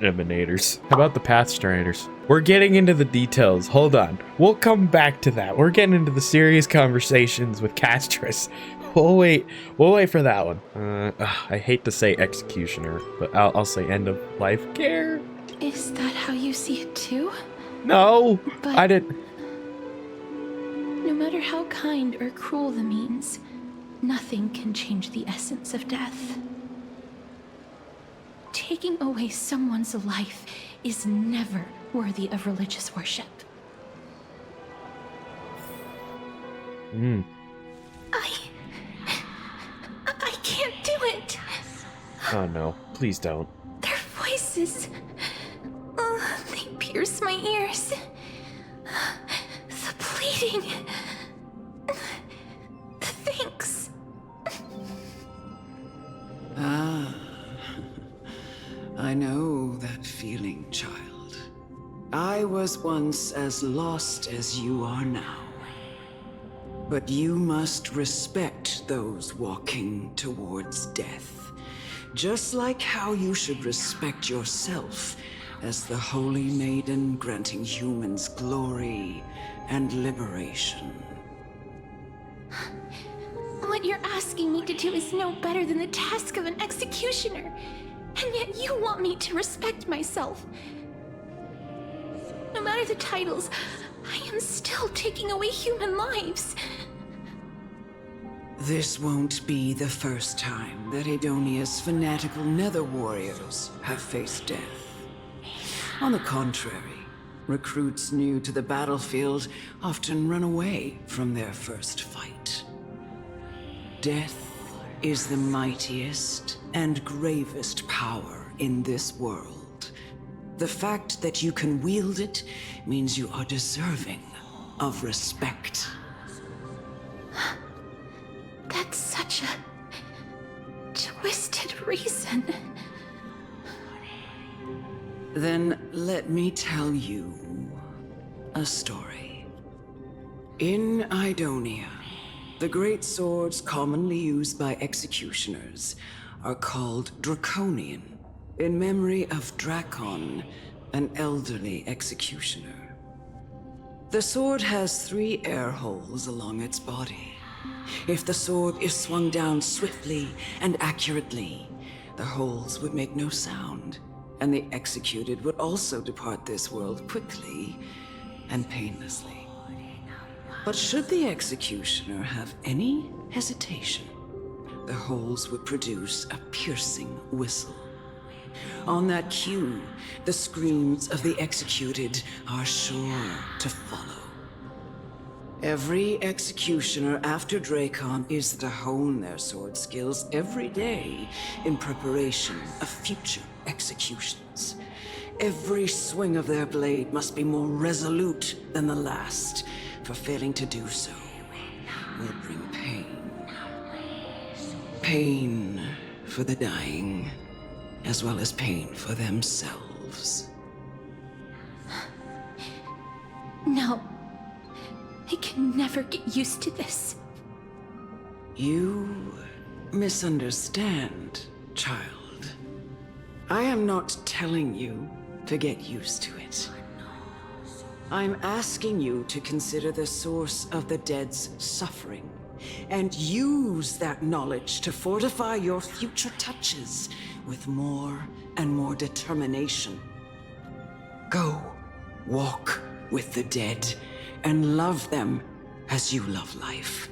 emanators. How about the Pathstriders? We're getting into the details. Hold on. We'll come back to that. We're getting into the serious conversations with Castris. We'll wait for that one. I hate to say executioner, but I'll say end of life care. Is that how you see it too? No, but I didn't. No matter how kind or cruel the means, nothing can change the essence of death. Taking away someone's life is never worthy of religious worship. I can't do it. Oh no, please don't. Their voices, they pierce my ears. The pleading, the thanks. I know that feeling, child. I was once as lost as you are now. But you must respect those walking towards death. Just like how you should respect yourself as the Holy Maiden granting humans glory and liberation. What you're asking me to do is no better than the task of an executioner. And yet you want me to respect myself. No matter the titles, I am still taking away human lives. This won't be the first time that Edonia's fanatical nether warriors have faced death. On the contrary, recruits new to the battlefield often run away from their first fight. Death is the mightiest and gravest power in this world. The fact that you can wield it means you are deserving of respect. That's such a twisted reason. Then let me tell you a story. In Idonia, the great swords commonly used by executioners are called Draconian, in memory of Drakon, an elderly executioner. The sword has 3 air holes along its body. If the sword is swung down swiftly and accurately, the holes would make no sound, and the executed would also depart this world quickly and painlessly. But should the executioner have any hesitation, the holes would produce a piercing whistle. On that cue, the screams of the executed are sure to follow. Every executioner after Drakon is to hone their sword skills every day in preparation of future executions. Every swing of their blade must be more resolute than the last, for failing to do so will bring pain. Pain for the dying, as well as pain for themselves. No. I can never get used to this. You misunderstand, child. I am not telling you to get used to it. I'm asking you to consider the source of the dead's suffering, and use that knowledge to fortify your future touches with more and more determination. Go, walk with the dead, and love them as you love life.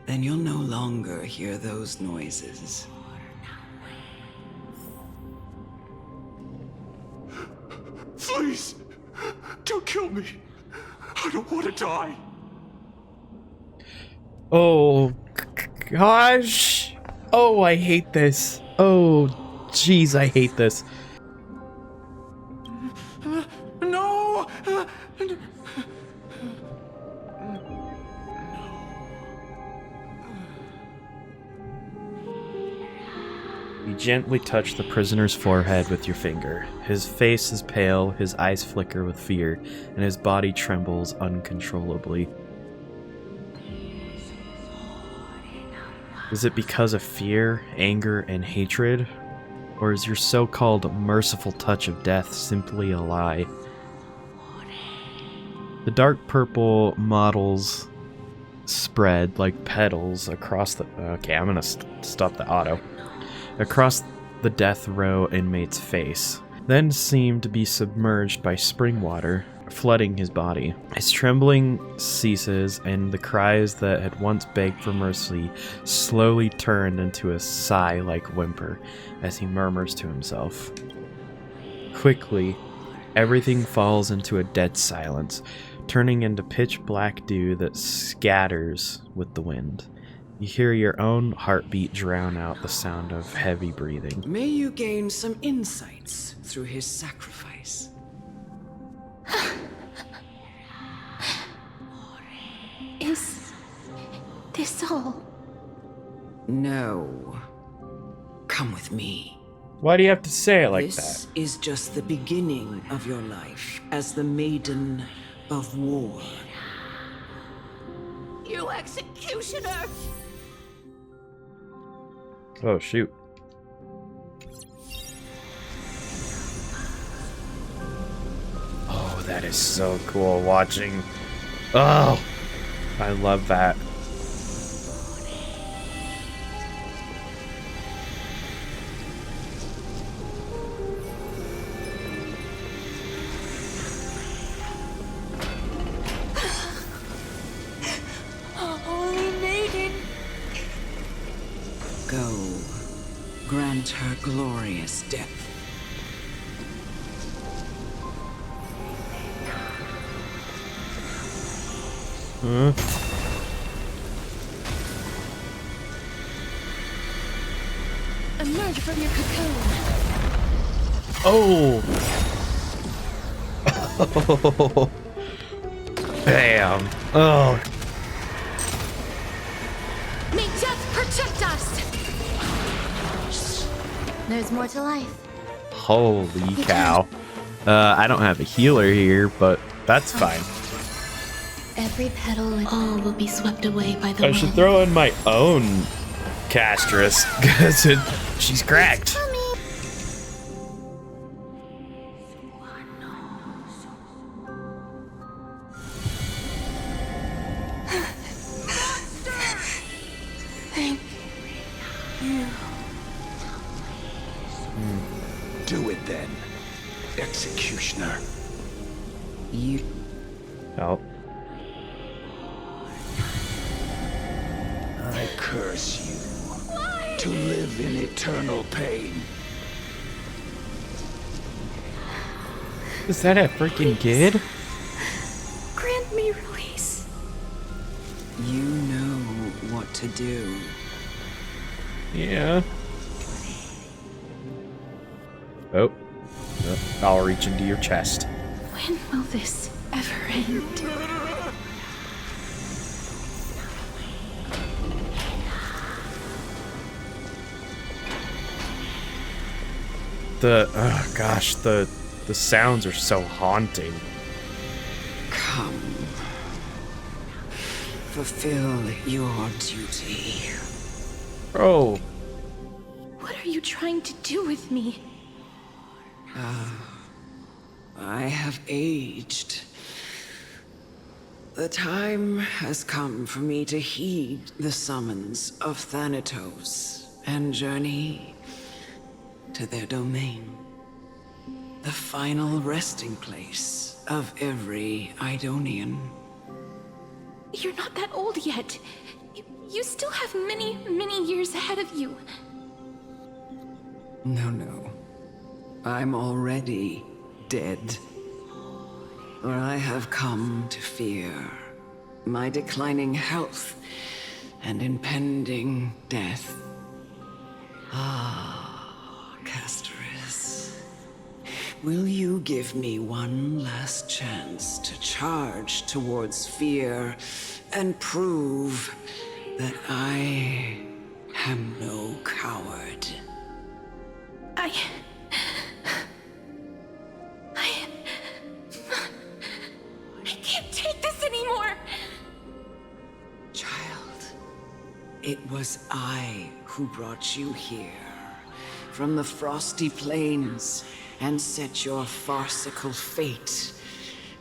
Then you'll no longer hear those noises. Please, don't kill me. I don't want to die. Oh, gosh. Oh, I hate this. Oh, jeez, I hate this. No! You gently touch the prisoner's forehead with your finger. His face is pale, his eyes flicker with fear, and his body trembles uncontrollably. Is it because of fear, anger, and hatred? Or is your so-called merciful touch of death simply a lie? The dark purple models spread like petals across the... Okay, I'm gonna stop the auto. Across the death row inmate's face, then seemed to be submerged by spring water, flooding his body. His trembling ceases, and the cries that had once begged for mercy slowly turned into a sigh-like whimper as he murmurs to himself. Quickly, everything falls into a dead silence, turning into pitch black dew that scatters with the wind. You hear your own heartbeat drown out the sound of heavy breathing. May you gain some insights through his sacrifice. Is this all? No. Come with me. Why do you have to say it like that? This is just the beginning of your life as the Maiden of War. You executioner! Oh, shoot. Oh, that is so cool watching. Oh, I love that. Holy Maiden! Go. Grant her glorious death. Huh? Emerge from your cocoon! Oh! Bam! Oh! May death protect us! There's more to life. Holy cow. I don't have a healer here, but that's fine. Every petal and all will be swept away by the I wind. should throw in my own castress, because she's cracked. Thank you. Do it then, executioner. You. Oh. I curse you to live in eternal pain. Is that a freaking kid? Grant me release. You know what to do. Yeah. Oh. Yep. I'll reach into your chest. When will this ever end? Oh gosh, the sounds are so haunting. Come. Fulfill your duty. Bro. What are you trying to do with me? I have aged The time has come for me to heed the summons of Thanatos and journey to their domain. The final resting place of every Idonian. You're not that old yet. You still have many, many years ahead of you. No. I'm already dead. For I have come to fear my declining health and impending death. Ah, Castorus. Will you give me one last chance to charge towards fear and prove that I am no coward? I can't take this anymore! Child, it was I who brought you here, from the frosty plains, and set your farcical fate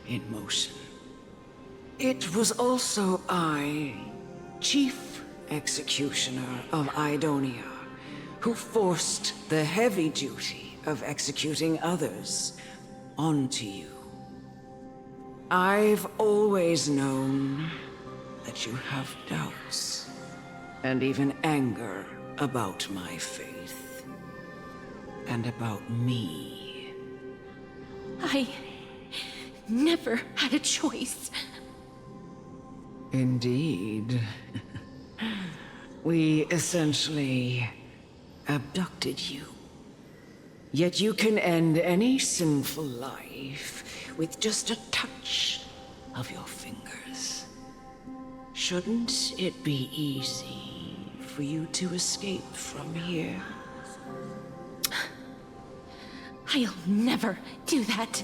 in motion. It was also I, Chief Executioner of Idonia, who forced the heavy duty of executing others onto you. I've always known that you have doubts, and even anger about my faith, and about me. I never had a choice. Indeed. We essentially abducted you. Yet you can end any sinful life with just a touch of your fingers. Shouldn't it be easy for you to escape from here? I'll never do that.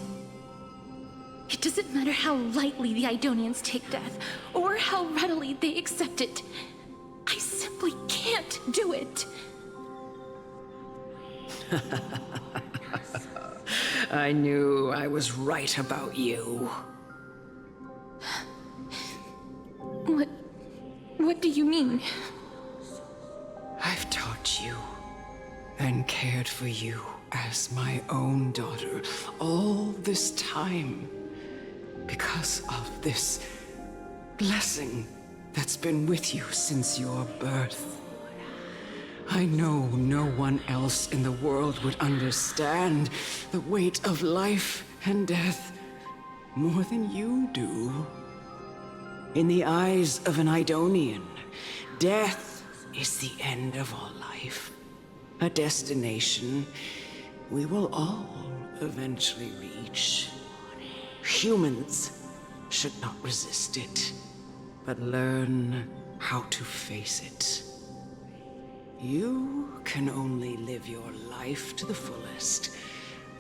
It doesn't matter how lightly the Idonians take death, or how readily they accept it. I simply can't do it. I knew I was right about you. What do you mean? I've taught you and cared for you as my own daughter all this time because of this blessing that's been with you since your birth. I know no one else in the world would understand the weight of life and death more than you do. In the eyes of an Idonian, death is the end of all life. A destination we will all eventually reach. Humans should not resist it, but learn how to face it. You can only live your life to the fullest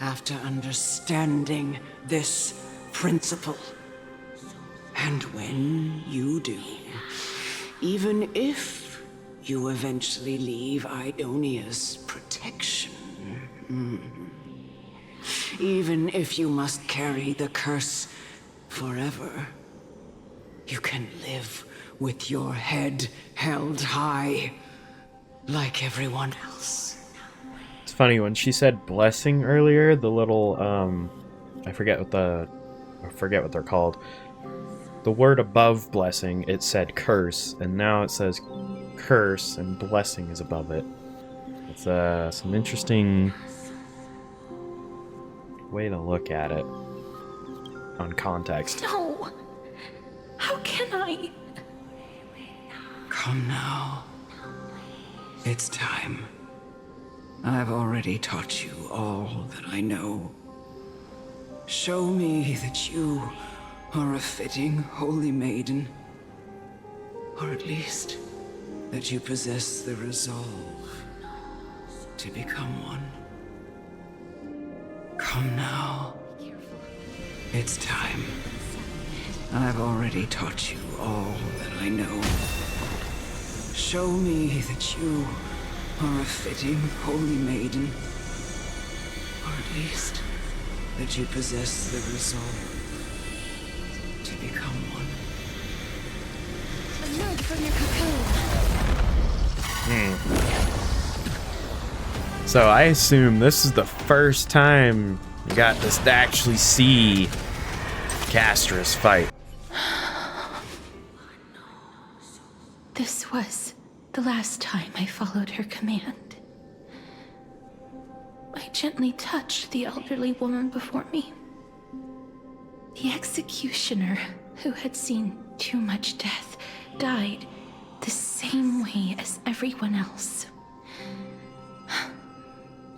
after understanding this principle. And when you do, even if you eventually leave Idonia's protection, even if you must carry the curse forever, you can live with your head held high, like everyone else. It's funny, when she said blessing earlier, the little, I forget what they're called. The word above blessing, it said curse, and now it says curse, and blessing is above it. It's some interesting way to look at it on context. No! How can I? Come now. It's time. I've already taught you all that I know. Show me that you are a fitting holy maiden. Or at least, that you possess the resolve to become one. Come now. It's time. I've already taught you all that I know. Show me that you are a fitting holy maiden. Or at least, that you possess the resolve to become one. from your cocoon. So I assume this is the first time you got this to actually see Castrus fight. This was the last time I followed her command. I gently touched the elderly woman before me. The executioner, who had seen too much death, died the same way as everyone else.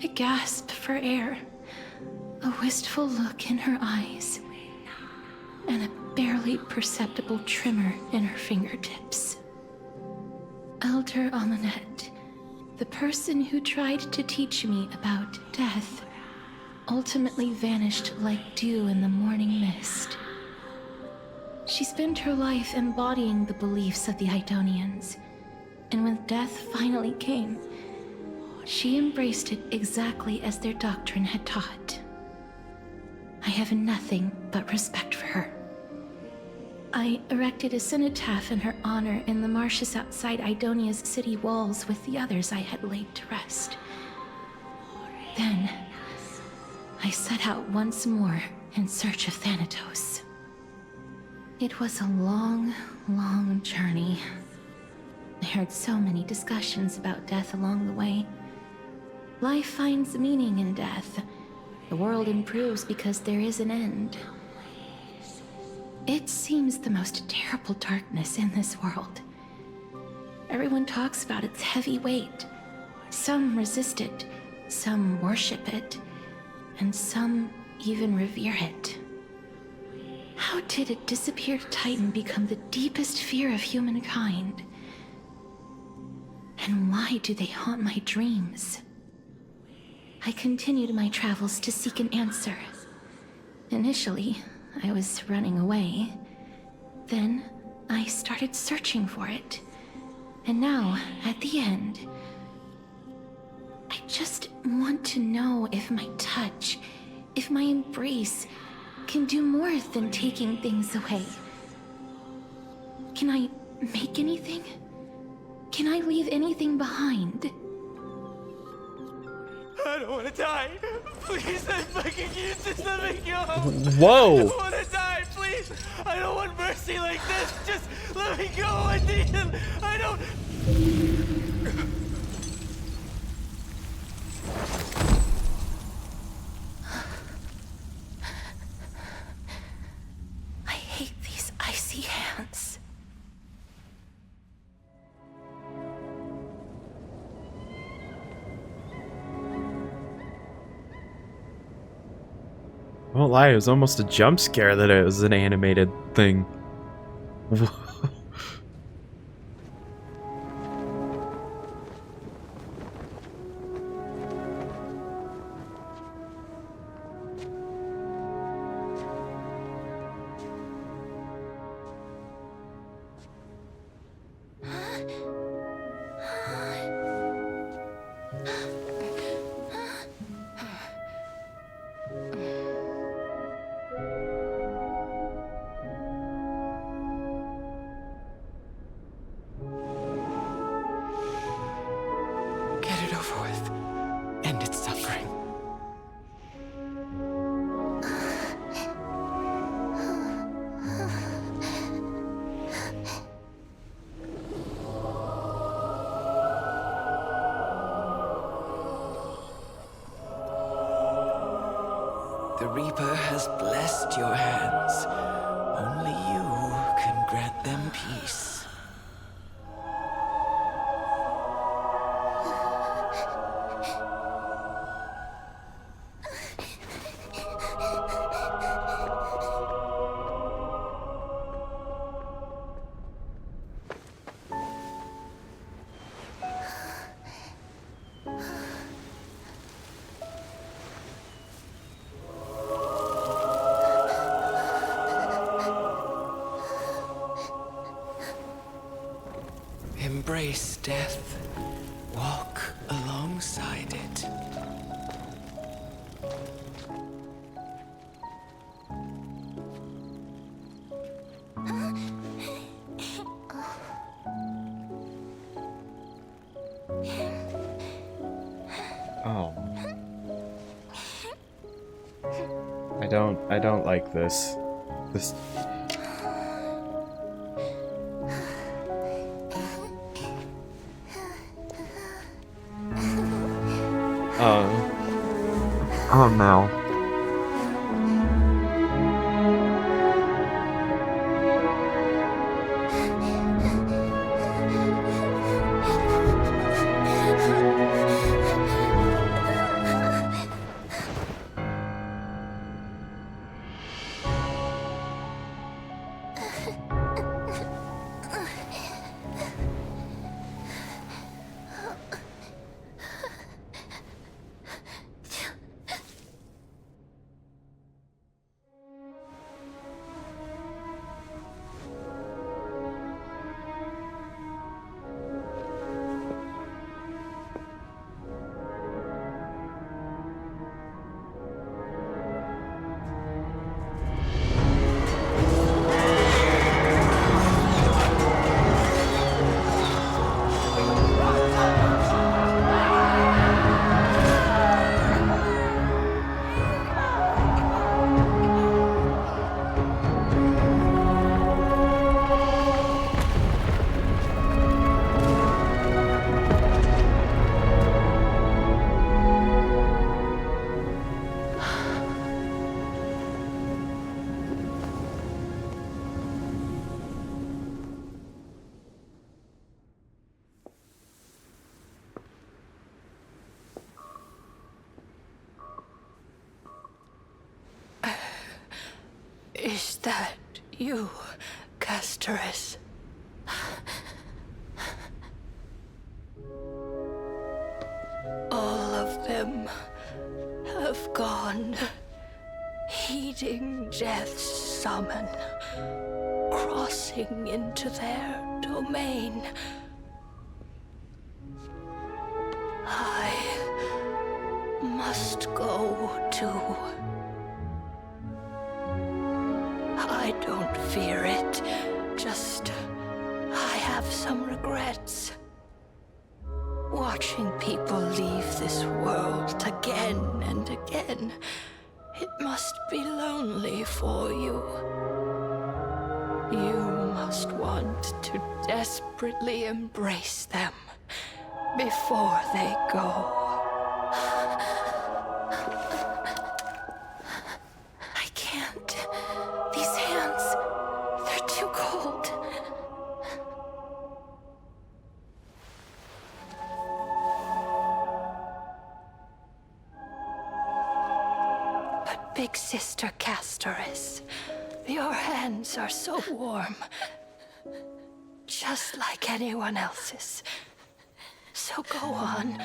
A gasp for air, a wistful look in her eyes, and a barely perceptible tremor in her fingertips. Elder Amunet, the person who tried to teach me about death, ultimately vanished like dew in the morning mist. She spent her life embodying the beliefs of the Idonians, and when death finally came, she embraced it exactly as their doctrine had taught. I have nothing but respect for her. I erected a cenotaph in her honor in the marshes outside Idonia's city walls with the others I had laid to rest. Then, I set out once more in search of Thanatos. It was a long, long journey. I heard so many discussions about death along the way. Life finds meaning in death. The world improves because there is an end. It seems the most terrible darkness in this world. Everyone talks about its heavy weight. Some resist it, some worship it, and some even revere it. How did a disappeared titan become the deepest fear of humankind? And why do they haunt my dreams? I continued my travels to seek an answer. Initially, I was running away. Then, I started searching for it. And now, at the end, I just want to know if my touch, if my embrace, can do more than taking things away. Can I make anything? Can I leave anything behind? I don't want to die. Please, I fucking you just let me go. Whoa. I don't want to die, please. I don't want mercy like this. Just let me go. I need him. I don't. I hate these icy hands. I won't lie, it was almost a jump scare that it was an animated thing. Get it over with. End its suffering. The Reaper has blessed your hands. Only you can grant them peace. Embrace death. Walk alongside it. I don't like this. This... Oh no. Is that you, Casterus? All of them have gone, heeding death's summon, crossing into their domain. I must go too. I don't fear it, just I have some regrets. Watching people leave this world again and again, it must be lonely for you. You must want to desperately embrace them before they go. I can't. These hands, they're too cold. But Big Sister Casterus, your hands are so warm. Just like anyone else's. So go on.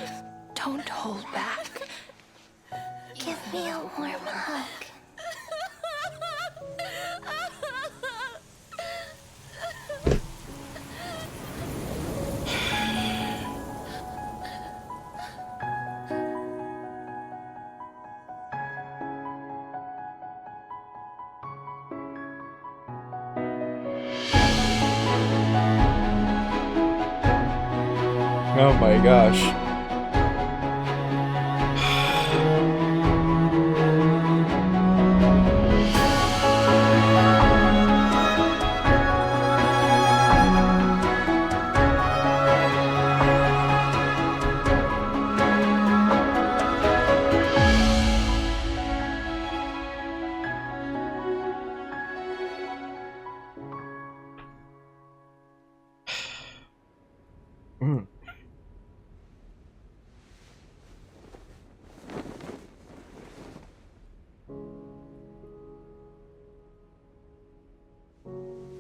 Don't hold back. Give me a warm hug. Oh my gosh.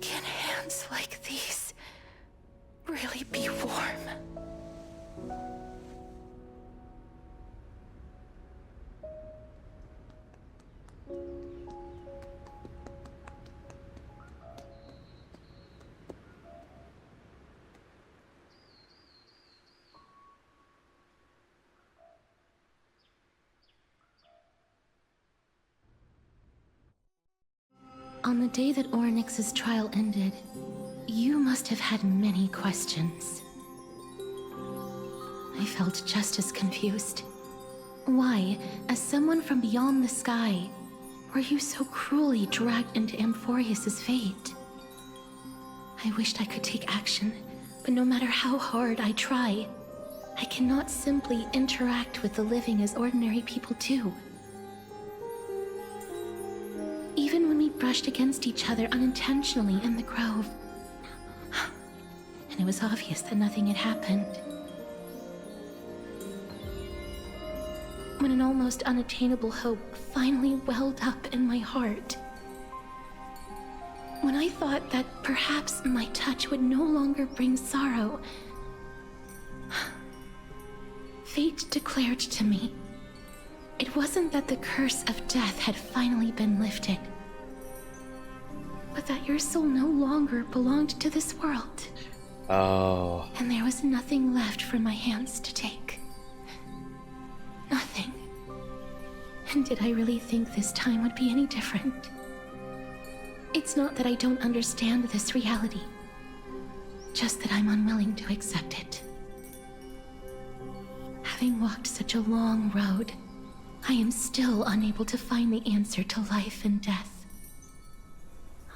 Can hands like these really be warm? On the day that Orynyx's trial ended, you must have had many questions. I felt just as confused. Why, as someone from beyond the sky, were you so cruelly dragged into Amphoreus' fate? I wished I could take action, but no matter how hard I try, I cannot simply interact with the living as ordinary people do. Even when we brushed against each other unintentionally in the grove, and it was obvious that nothing had happened. When an almost unattainable hope finally welled up in my heart. When I thought that perhaps my touch would no longer bring sorrow, fate declared to me, it wasn't that the curse of death had finally been lifted, but that your soul no longer belonged to this world. Oh. And there was nothing left for my hands to take. Nothing. And did I really think this time would be any different? It's not that I don't understand this reality, just that I'm unwilling to accept it. Having walked such a long road, I am still unable to find the answer to life and death.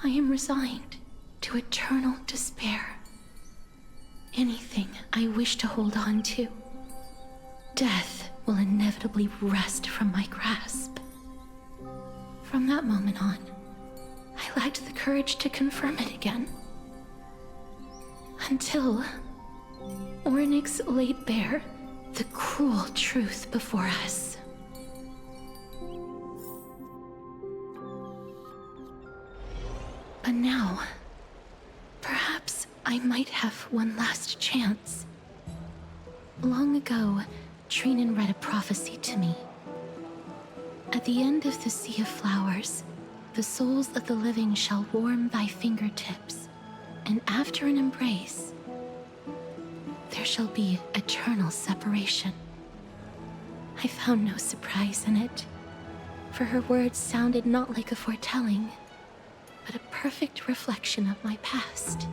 I am resigned to eternal despair. Anything I wish to hold on to, death will inevitably wrest from my grasp. From that moment on, I lacked the courage to confirm it again. Until Ornyx laid bare the cruel truth before us. But now, perhaps I might have one last chance. Long ago, Trinan read a prophecy to me. At the end of the Sea of Flowers, the souls of the living shall warm thy fingertips, and after an embrace, there shall be eternal separation. I found no surprise in it, for her words sounded not like a foretelling, but a perfect reflection of my past.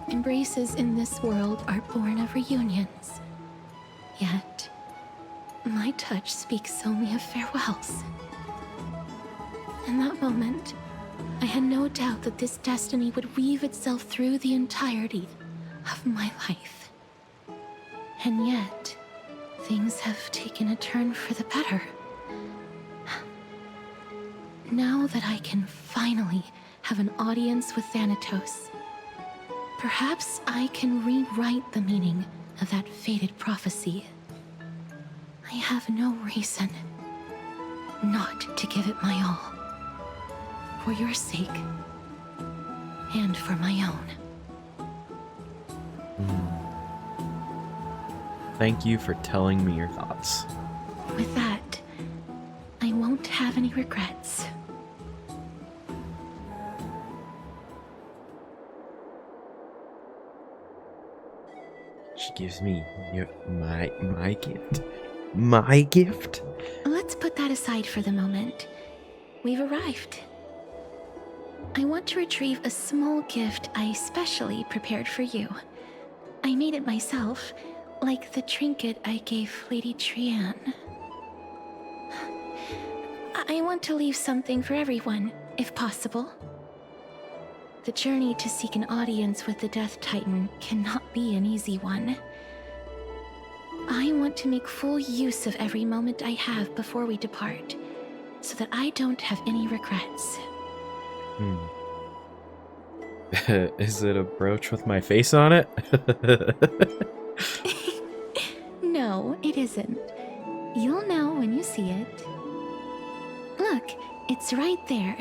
Embraces in this world are born of reunions, yet my touch speaks only of farewells. In that moment, I had no doubt that this destiny would weave itself through the entirety of my life. And yet, things have taken a turn for the better. Now that I can finally have an audience with Thanatos, perhaps I can rewrite the meaning of that fated prophecy. I have no reason not to give it my all. For your sake, and for my own. Thank you for telling me your thoughts. With that, I won't have any regrets. She gives me my gift. My gift? Let's put that aside for the moment. We've arrived. I want to retrieve a small gift I specially prepared for you. I made it myself, like the trinket I gave Lady Trian. I want to leave something for everyone, if possible. The journey to seek an audience with the Death Titan cannot be an easy one. I want to make full use of every moment I have before we depart, so that I don't have any regrets. Is it a brooch with my face on it? No, it isn't. You'll know when you see it. Look, it's right there.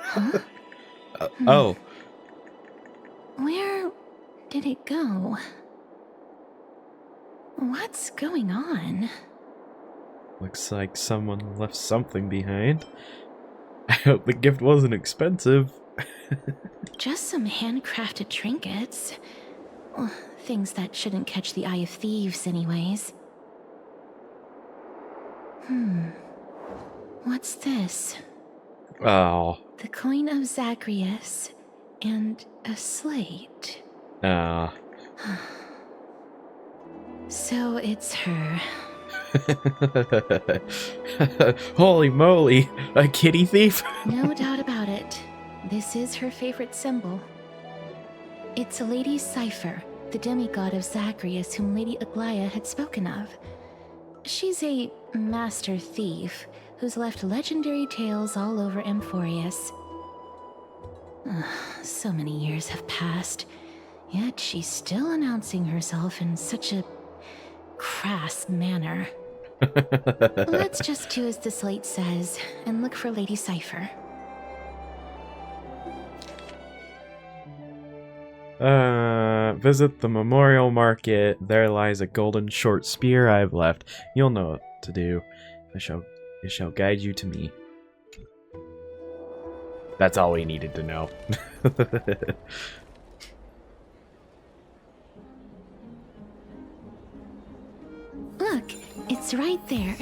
Huh? Oh. Where did it go? What's going on? Looks like someone left something behind. I hope the gift wasn't expensive. Just some handcrafted trinkets. Well, things that shouldn't catch the eye of thieves anyways. What's this? Oh. The coin of Zagreus and a slate. Ah. So it's her. Holy moly, a kitty thief? No doubt about it. This is her favorite symbol. It's Lady Cypher, the demigod of Zagreus whom Lady Aglaya had spoken of. She's a master thief who's left legendary tales all over Amphoreus. So many years have passed, yet she's still announcing herself in such a crass manner. Let's just do as the slate says and look for Lady Cypher. Visit the memorial market. There lies a golden short spear I've left. You'll know what to do. It shall guide you to me. That's all we needed to know. Look, it's right there.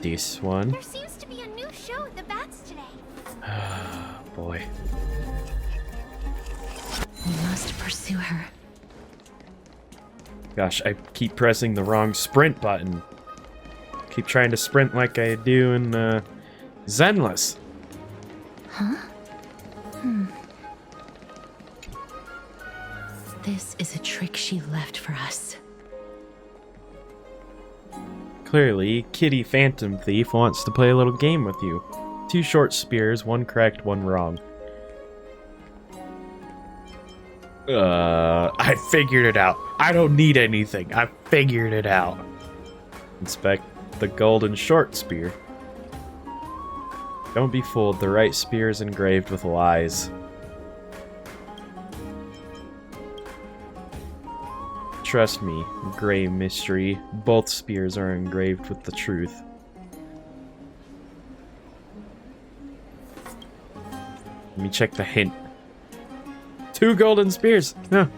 This one. There seems to be a new show at the Bats today. Boy. We must pursue her. Gosh, I keep pressing the wrong sprint button. Keep trying to sprint like I do in Zenless. Huh? This is a trick she left for us. Clearly, Kitty Phantom Thief wants to play a little game with you. 2 short spears, 1 correct, 1 wrong. I figured it out. I don't need anything. I figured it out. Inspect the golden short spear. Don't be fooled. The right spear is engraved with lies. Trust me, Grey Mystery. Both spears are engraved with the truth. Let me check the hint. 2 golden spears. No.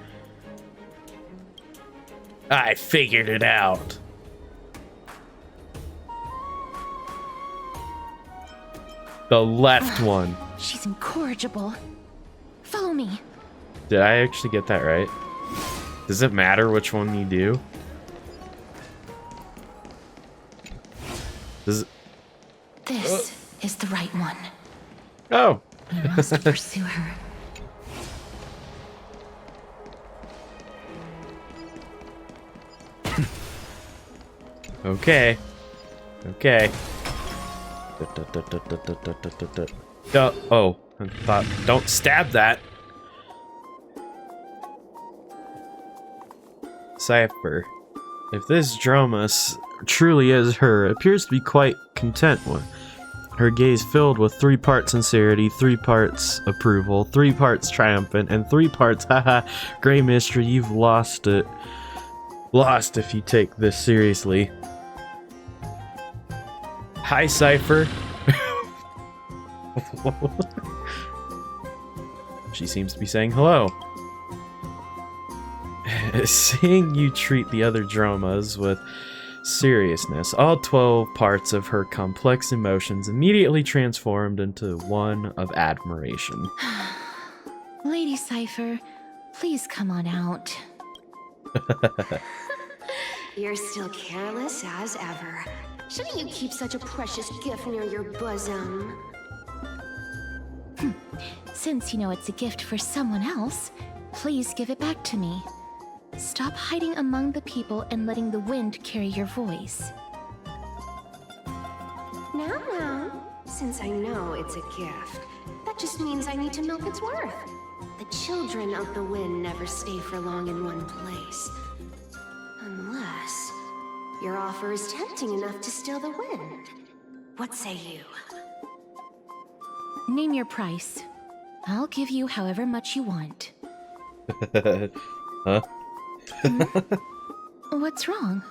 I figured it out. The left one. She's incorrigible. Follow me. Did I actually get that right? Does it matter which one you do? Does it... This is the right one. Oh. We must pursue her. Okay. Okay. Oh, I thought, don't stab that. Cypher. If this drama truly is her, it appears to be quite content with her gaze filled with 3 parts sincerity, 3 parts approval, 3 parts triumphant, and 3 parts haha, Grey Mystery, you've lost it. Lost if you take this seriously. Hi, Cypher. She seems to be saying hello. Seeing you treat the other dramas with seriousness, all 12 parts of her complex emotions immediately transformed into one of admiration. Lady Cypher, please come on out. You're still careless as ever. Shouldn't you keep such a precious gift near your bosom? Since you know it's a gift for someone else, please give it back to me. Stop hiding among the people and letting the wind carry your voice. Now, since I know it's a gift, that just means I need to milk its worth. The children of the wind never stay for long in one place. Unless your offer is tempting enough to steal the wind. What say you? Name your price. I'll give you however much you want. Huh? What's wrong?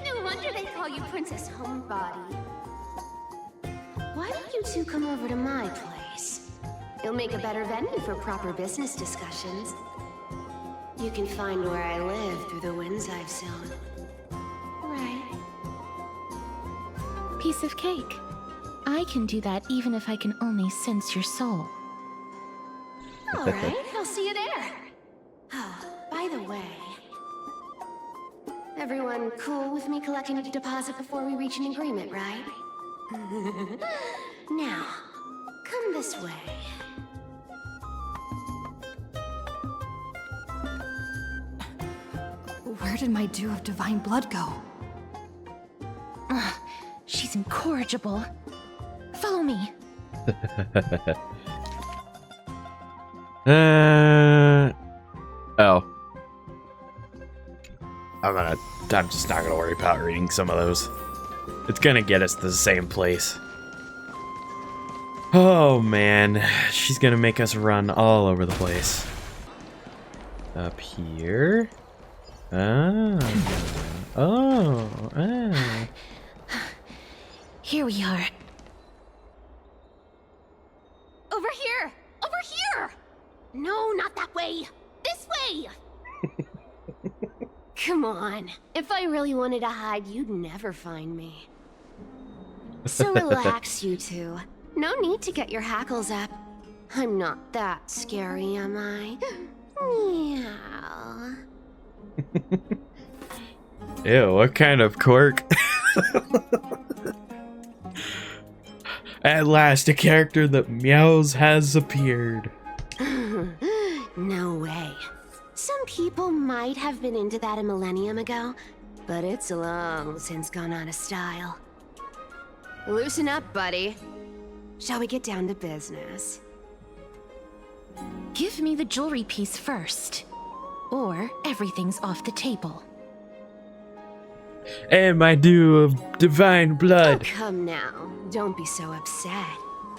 No wonder they call you Princess Homebody. Why don't you two come over to my place? It'll make a better venue for proper business discussions. You can find where I live through the winds I've sown. Right. Piece of cake. I can do that even if I can only sense your soul. Alright, I'll see you there. By the way, everyone cool with me collecting a deposit before we reach an agreement, right? Now, come this way. Where did my dew of divine blood go? She's incorrigible. Follow me. Oh. I'm just not gonna worry about reading some of those. It's gonna get us to the same place. Oh man, she's gonna make us run all over the place. Up here? Oh. Here we are. Over here! Over here! No, not that way! This way! Come on. If I really wanted to hide, you'd never find me. So relax, you two. No need to get your hackles up. I'm not that scary, am I? Meow. Ew, what kind of quirk? At last, a character that meows has appeared. No way. Some people might have been into that a millennium ago, but it's long since gone out of style. Loosen up, buddy. Shall we get down to business? Give me the jewelry piece first, or everything's off the table. And my dew of divine blood. Oh, come now. Don't be so upset.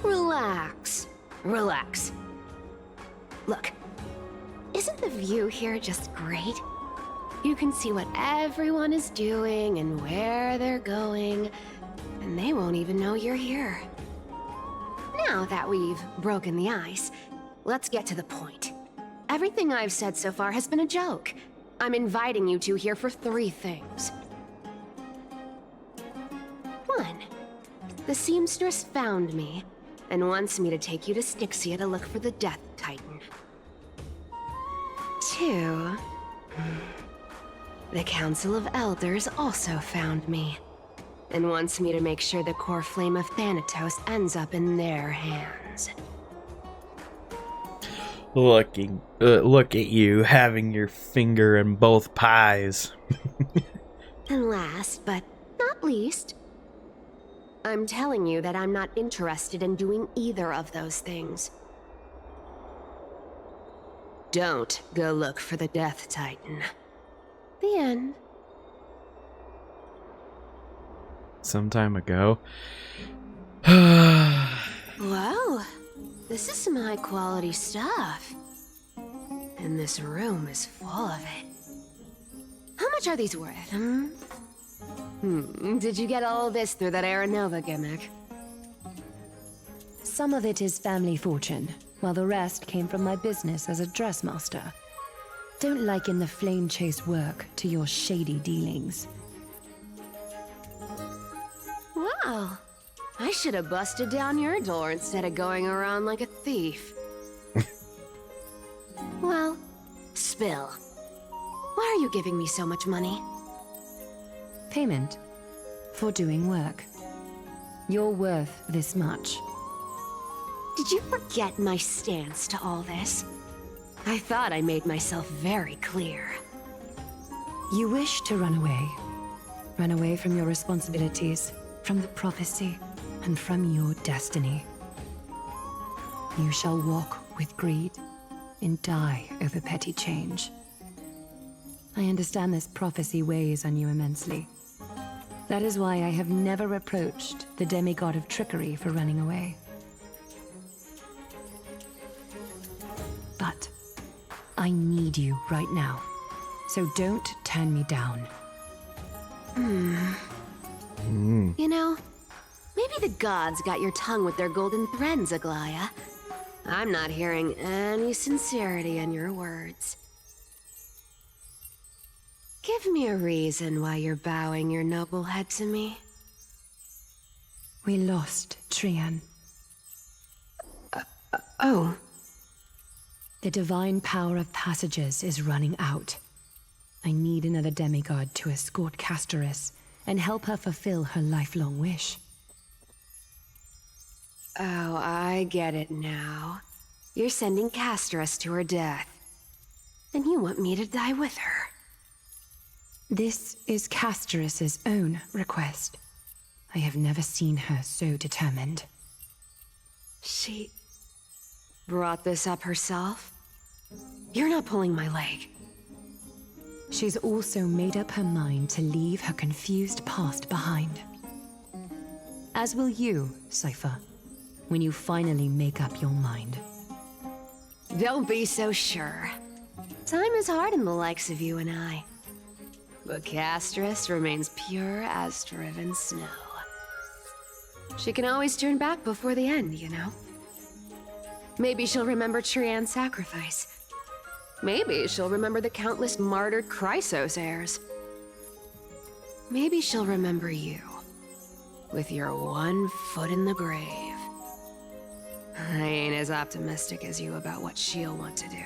Relax. Relax. Look, isn't the view here just great? You can see what everyone is doing and where they're going, and they won't even know you're here. Now that we've broken the ice, let's get to the point. Everything I've said so far has been a joke. I'm inviting you two here for 3 things. 1. The seamstress found me and wants me to take you to Styxia to look for the Death Titan. 2. The Council of Elders also found me and wants me to make sure the core flame of Thanatos ends up in their hands. Look at you having your finger in both pies. And last but not least, I'm telling you that I'm not interested in doing either of those things. Don't go look for the Death Titan. The end. Some time ago. Whoa, this is some high quality stuff. And this room is full of it. How much are these worth, Did you get all this through that Aranova gimmick? Some of it is family fortune, while the rest came from my business as a dressmaster. Don't liken the flame chase work to your shady dealings. Wow, I should have busted down your door instead of going around like a thief. Well, spill. Why are you giving me so much money? Payment for doing work. You're worth this much. Did you forget my stance to all this? I thought I made myself very clear. You wish to run away. Run away from your responsibilities, from the prophecy, and from your destiny. You shall walk with greed and die over petty change. I understand this prophecy weighs on you immensely. That is why I have never reproached the demigod of trickery for running away. But I need you right now, so don't turn me down. You know, maybe the gods got your tongue with their golden threads, Aglaya. I'm not hearing any sincerity in your words. Give me a reason why you're bowing your noble head to me. We lost Trian. Oh. The divine power of passages is running out. I need another demigod to escort Castorus and help her fulfill her lifelong wish. Oh, I get it now. You're sending Castorus to her death. And you want me to die with her. This is Castorus's own request. I have never seen her so determined. She brought this up herself? You're not pulling my leg. She's also made up her mind to leave her confused past behind. As will you, Cypher, when you finally make up your mind. Don't be so sure. Time is hard in the likes of you and I. But Castorus remains pure as driven snow. She can always turn back before the end, you know? Maybe she'll remember Trian's sacrifice. Maybe she'll remember the countless martyred Chrysos heirs. Maybe she'll remember you, with your one foot in the grave. I ain't as optimistic as you about what she'll want to do.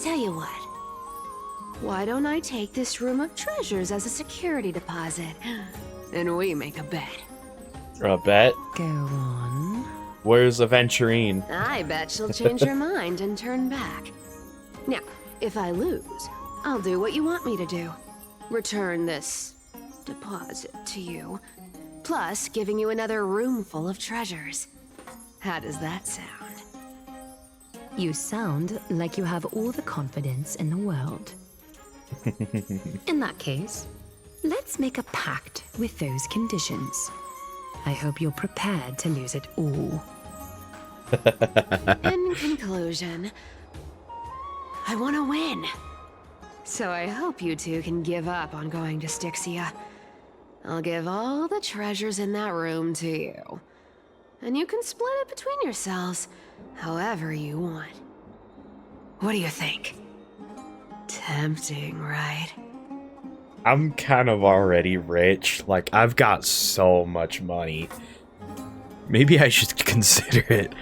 Tell you what, why don't I take this room of treasures as a security deposit, and we make a bet? A bet? Go on. Where's Aventurine? I bet she'll change her mind and turn back. Now, if I lose, I'll do what you want me to do. Return this deposit to you, plus giving you another room full of treasures. How does that sound? You sound like you have all the confidence in the world. In that case, let's make a pact with those conditions. I hope you're prepared to lose it all. In conclusion, I want to win. So I hope you two can give up on going to Styxia. I'll give all the treasures in that room to you. And you can split it between yourselves, however you want. What do you think? Tempting, right? I'm kind of already rich. Like, I've got so much money. Maybe I should consider it.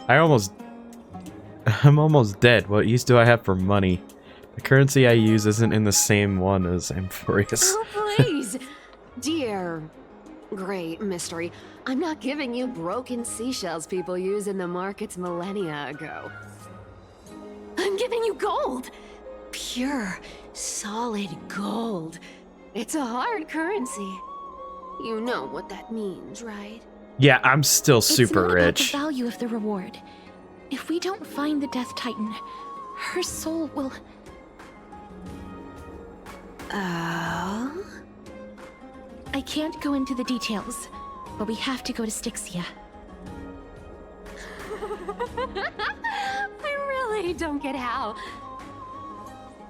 I'm almost dead. What use do I have for money? The currency I use isn't in the same one as Amphoreus. Oh, please! Dear great mystery, I'm not giving you broken seashells people use in the markets millennia ago. I'm giving you gold! Pure, solid gold. It's a hard currency. You know what that means, right? Yeah, I'm still super it's not rich. About the value of the reward. If we don't find the Death Titan, her soul will... Oh? I can't go into the details, but we have to go to Styxia. I really don't get how.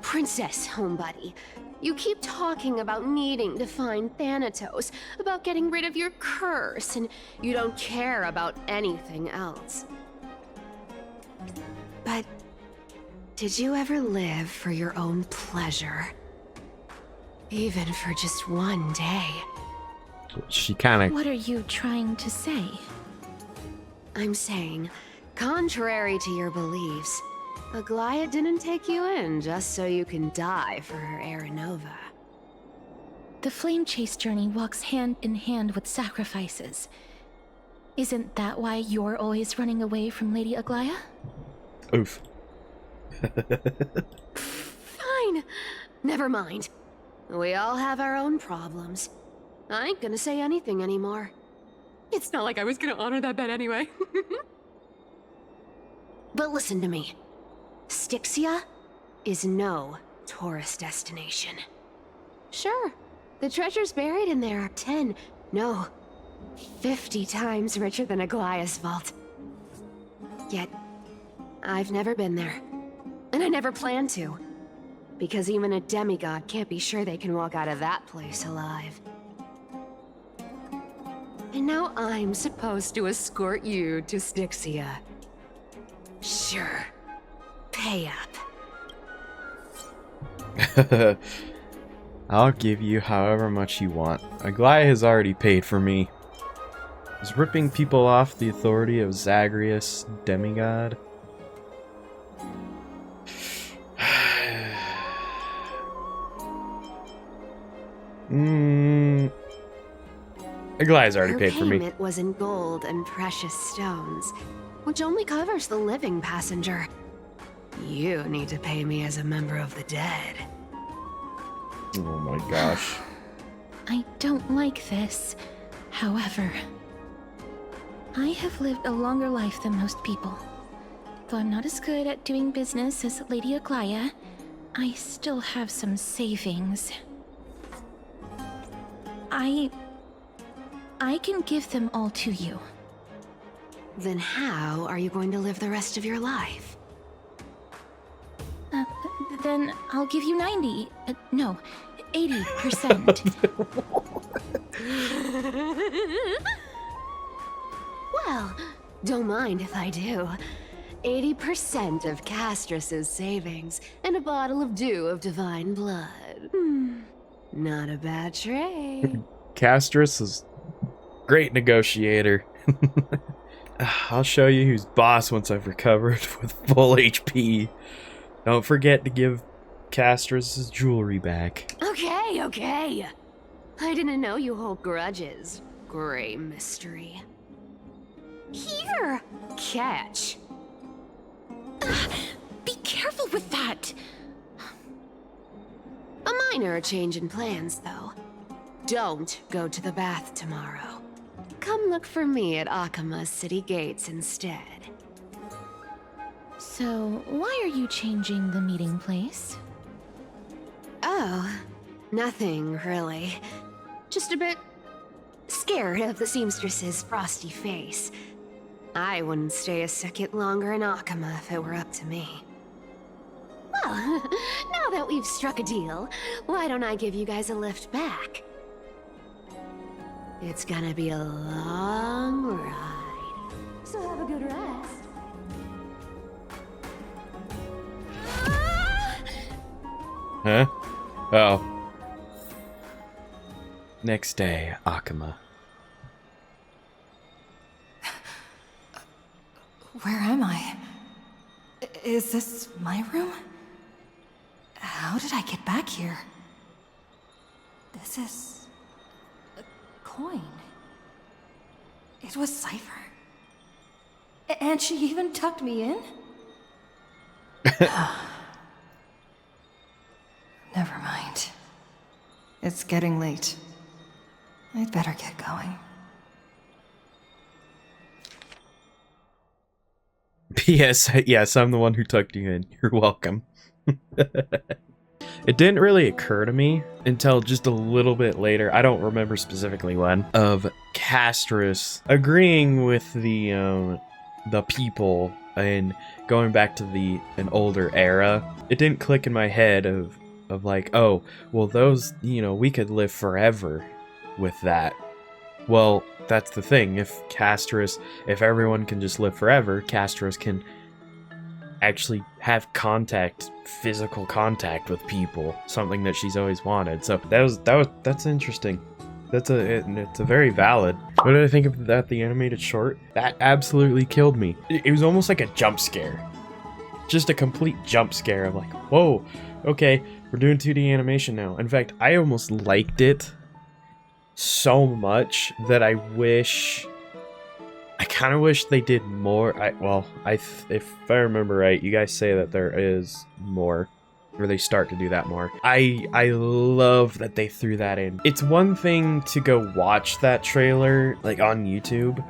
Princess, homebuddy, you keep talking about needing to find Thanatos, about getting rid of your curse, and you don't care about anything else. But did you ever live for your own pleasure? Even for just one day? She kind of... What are you trying to say? I'm saying, contrary to your beliefs, Aglaia didn't take you in just so you can die for her Aranova. The flame chase journey walks hand in hand with sacrifices. Isn't that why you're always running away from Lady Aglaia? Oof. Fine. Never mind. We all have our own problems. I ain't gonna say anything anymore. It's not like I was gonna honor that bet anyway. But listen to me. Styxia is no tourist destination. Sure, the treasures buried in there are 10, no, 50 times richer than Aglaia's vault. Yet, I've never been there. And I never plan to. Because even a demigod can't be sure they can walk out of that place alive. And now I'm supposed to escort you to Styxia. Sure. Pay up. I'll give you however much you want. Aglaia has already paid for me. Is ripping people off the authority of Zagreus, demigod? Aglia's already Her paid for me. payment was in gold and precious stones, which only covers the living passenger. You need to pay me as a member of the dead. Oh my gosh. I don't like this. However, I have lived a longer life than most people. Though I'm not as good at doing business as Lady Aglaia, I still have some savings. I can give them all to you. Then how are you going to live the rest of your life? Then I'll give you 90. No, 80%. Well, don't mind if I do. 80% of Castrus's savings and a bottle of dew of divine blood. Not a bad trade. Castrus is great negotiator. I'll show you who's boss once I've recovered with full HP. Don't forget to give Castrus' jewelry back. Okay, okay. I didn't know you hold grudges. Gray mystery. Here! Catch. Be careful with that! A minor change in plans, though. Don't go to the bath tomorrow. Come look for me at Akima's city gates instead. So, why are you changing the meeting place? Oh, nothing really. Just a bit scared of the seamstress's frosty face. I wouldn't stay a second longer in Akima if it were up to me. Well, now that we've struck a deal, why don't I give you guys a lift back? It's gonna be a long ride, so have a good rest. Huh? Oh. Next day, Akima. Where am I? Is this my room? How did I get back here? This is a coin. It was Cypher. And she even tucked me in? Never mind. It's getting late. I'd better get going. P.S. Yes, I'm the one who tucked you in. You're welcome. It didn't really occur to me until just a little bit later, I don't remember specifically when, of Castrus agreeing with the people and going back to an older era. It didn't click in my head of like, oh, well those, we could live forever with that. Well, that's the thing. If everyone can just live forever, Castrus can actually have physical contact with people, something that she's always wanted. So that's interesting. It's a very valid. What did I think of the animated short? That absolutely killed me. It was almost like a jump scare. Just a complete jump scare of like, whoa, okay, we're doing 2D animation now. In fact, I almost liked it so much that I kind of wish they did more. If I remember right, you guys say that there is more, or they start to do that more. I love that they threw that in. It's one thing to go watch that trailer, like on YouTube.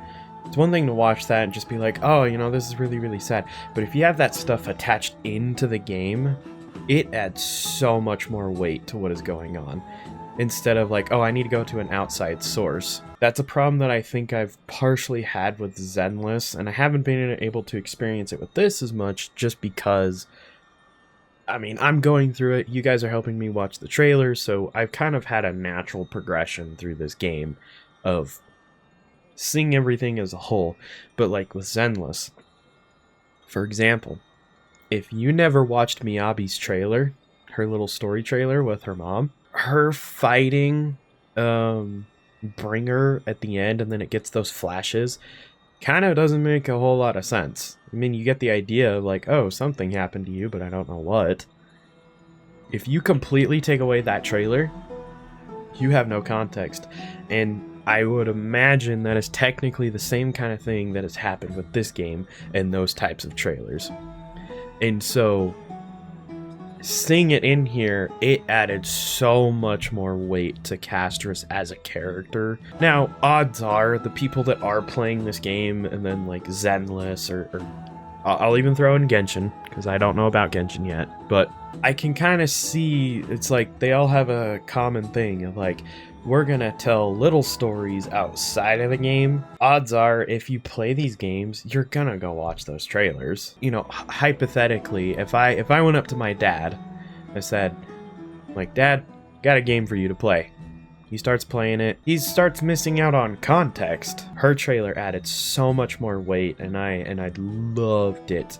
It's one thing to watch that and just be like, oh, this is really, really sad. But if you have that stuff attached into the game, it adds so much more weight to what is going on. Instead of like, oh, I need to go to an outside source. That's a problem that I think I've partially had with Zenless, and I haven't been able to experience it with this as much just because, I'm going through it, you guys are helping me watch the trailer, so I've kind of had a natural progression through this game of seeing everything as a whole. But like with Zenless, for example, if you never watched Miyabi's trailer, her little story trailer with her mom, her fighting Bringer at the end, and then it gets those flashes, kind of doesn't make a whole lot of sense. You get the idea of like, oh, something happened to you, but I don't know what. If you completely take away that trailer, you have no context. And I would imagine that is technically the same kind of thing that has happened with this game and those types of trailers. And so, seeing it in here, it added so much more weight to Castris as a character. Now, odds are, the people that are playing this game, and then like Zenless, or I'll even throw in Genshin, because I don't know about Genshin yet, but I can kind of see, it's like they all have a common thing of like, we're gonna tell little stories outside of the game. Odds are, if you play these games, you're gonna go watch those trailers. You know, hypothetically, if I went up to my dad, I said, like, Dad, got a game for you to play. He starts playing it. He starts missing out on context. Her trailer added so much more weight, and I loved it.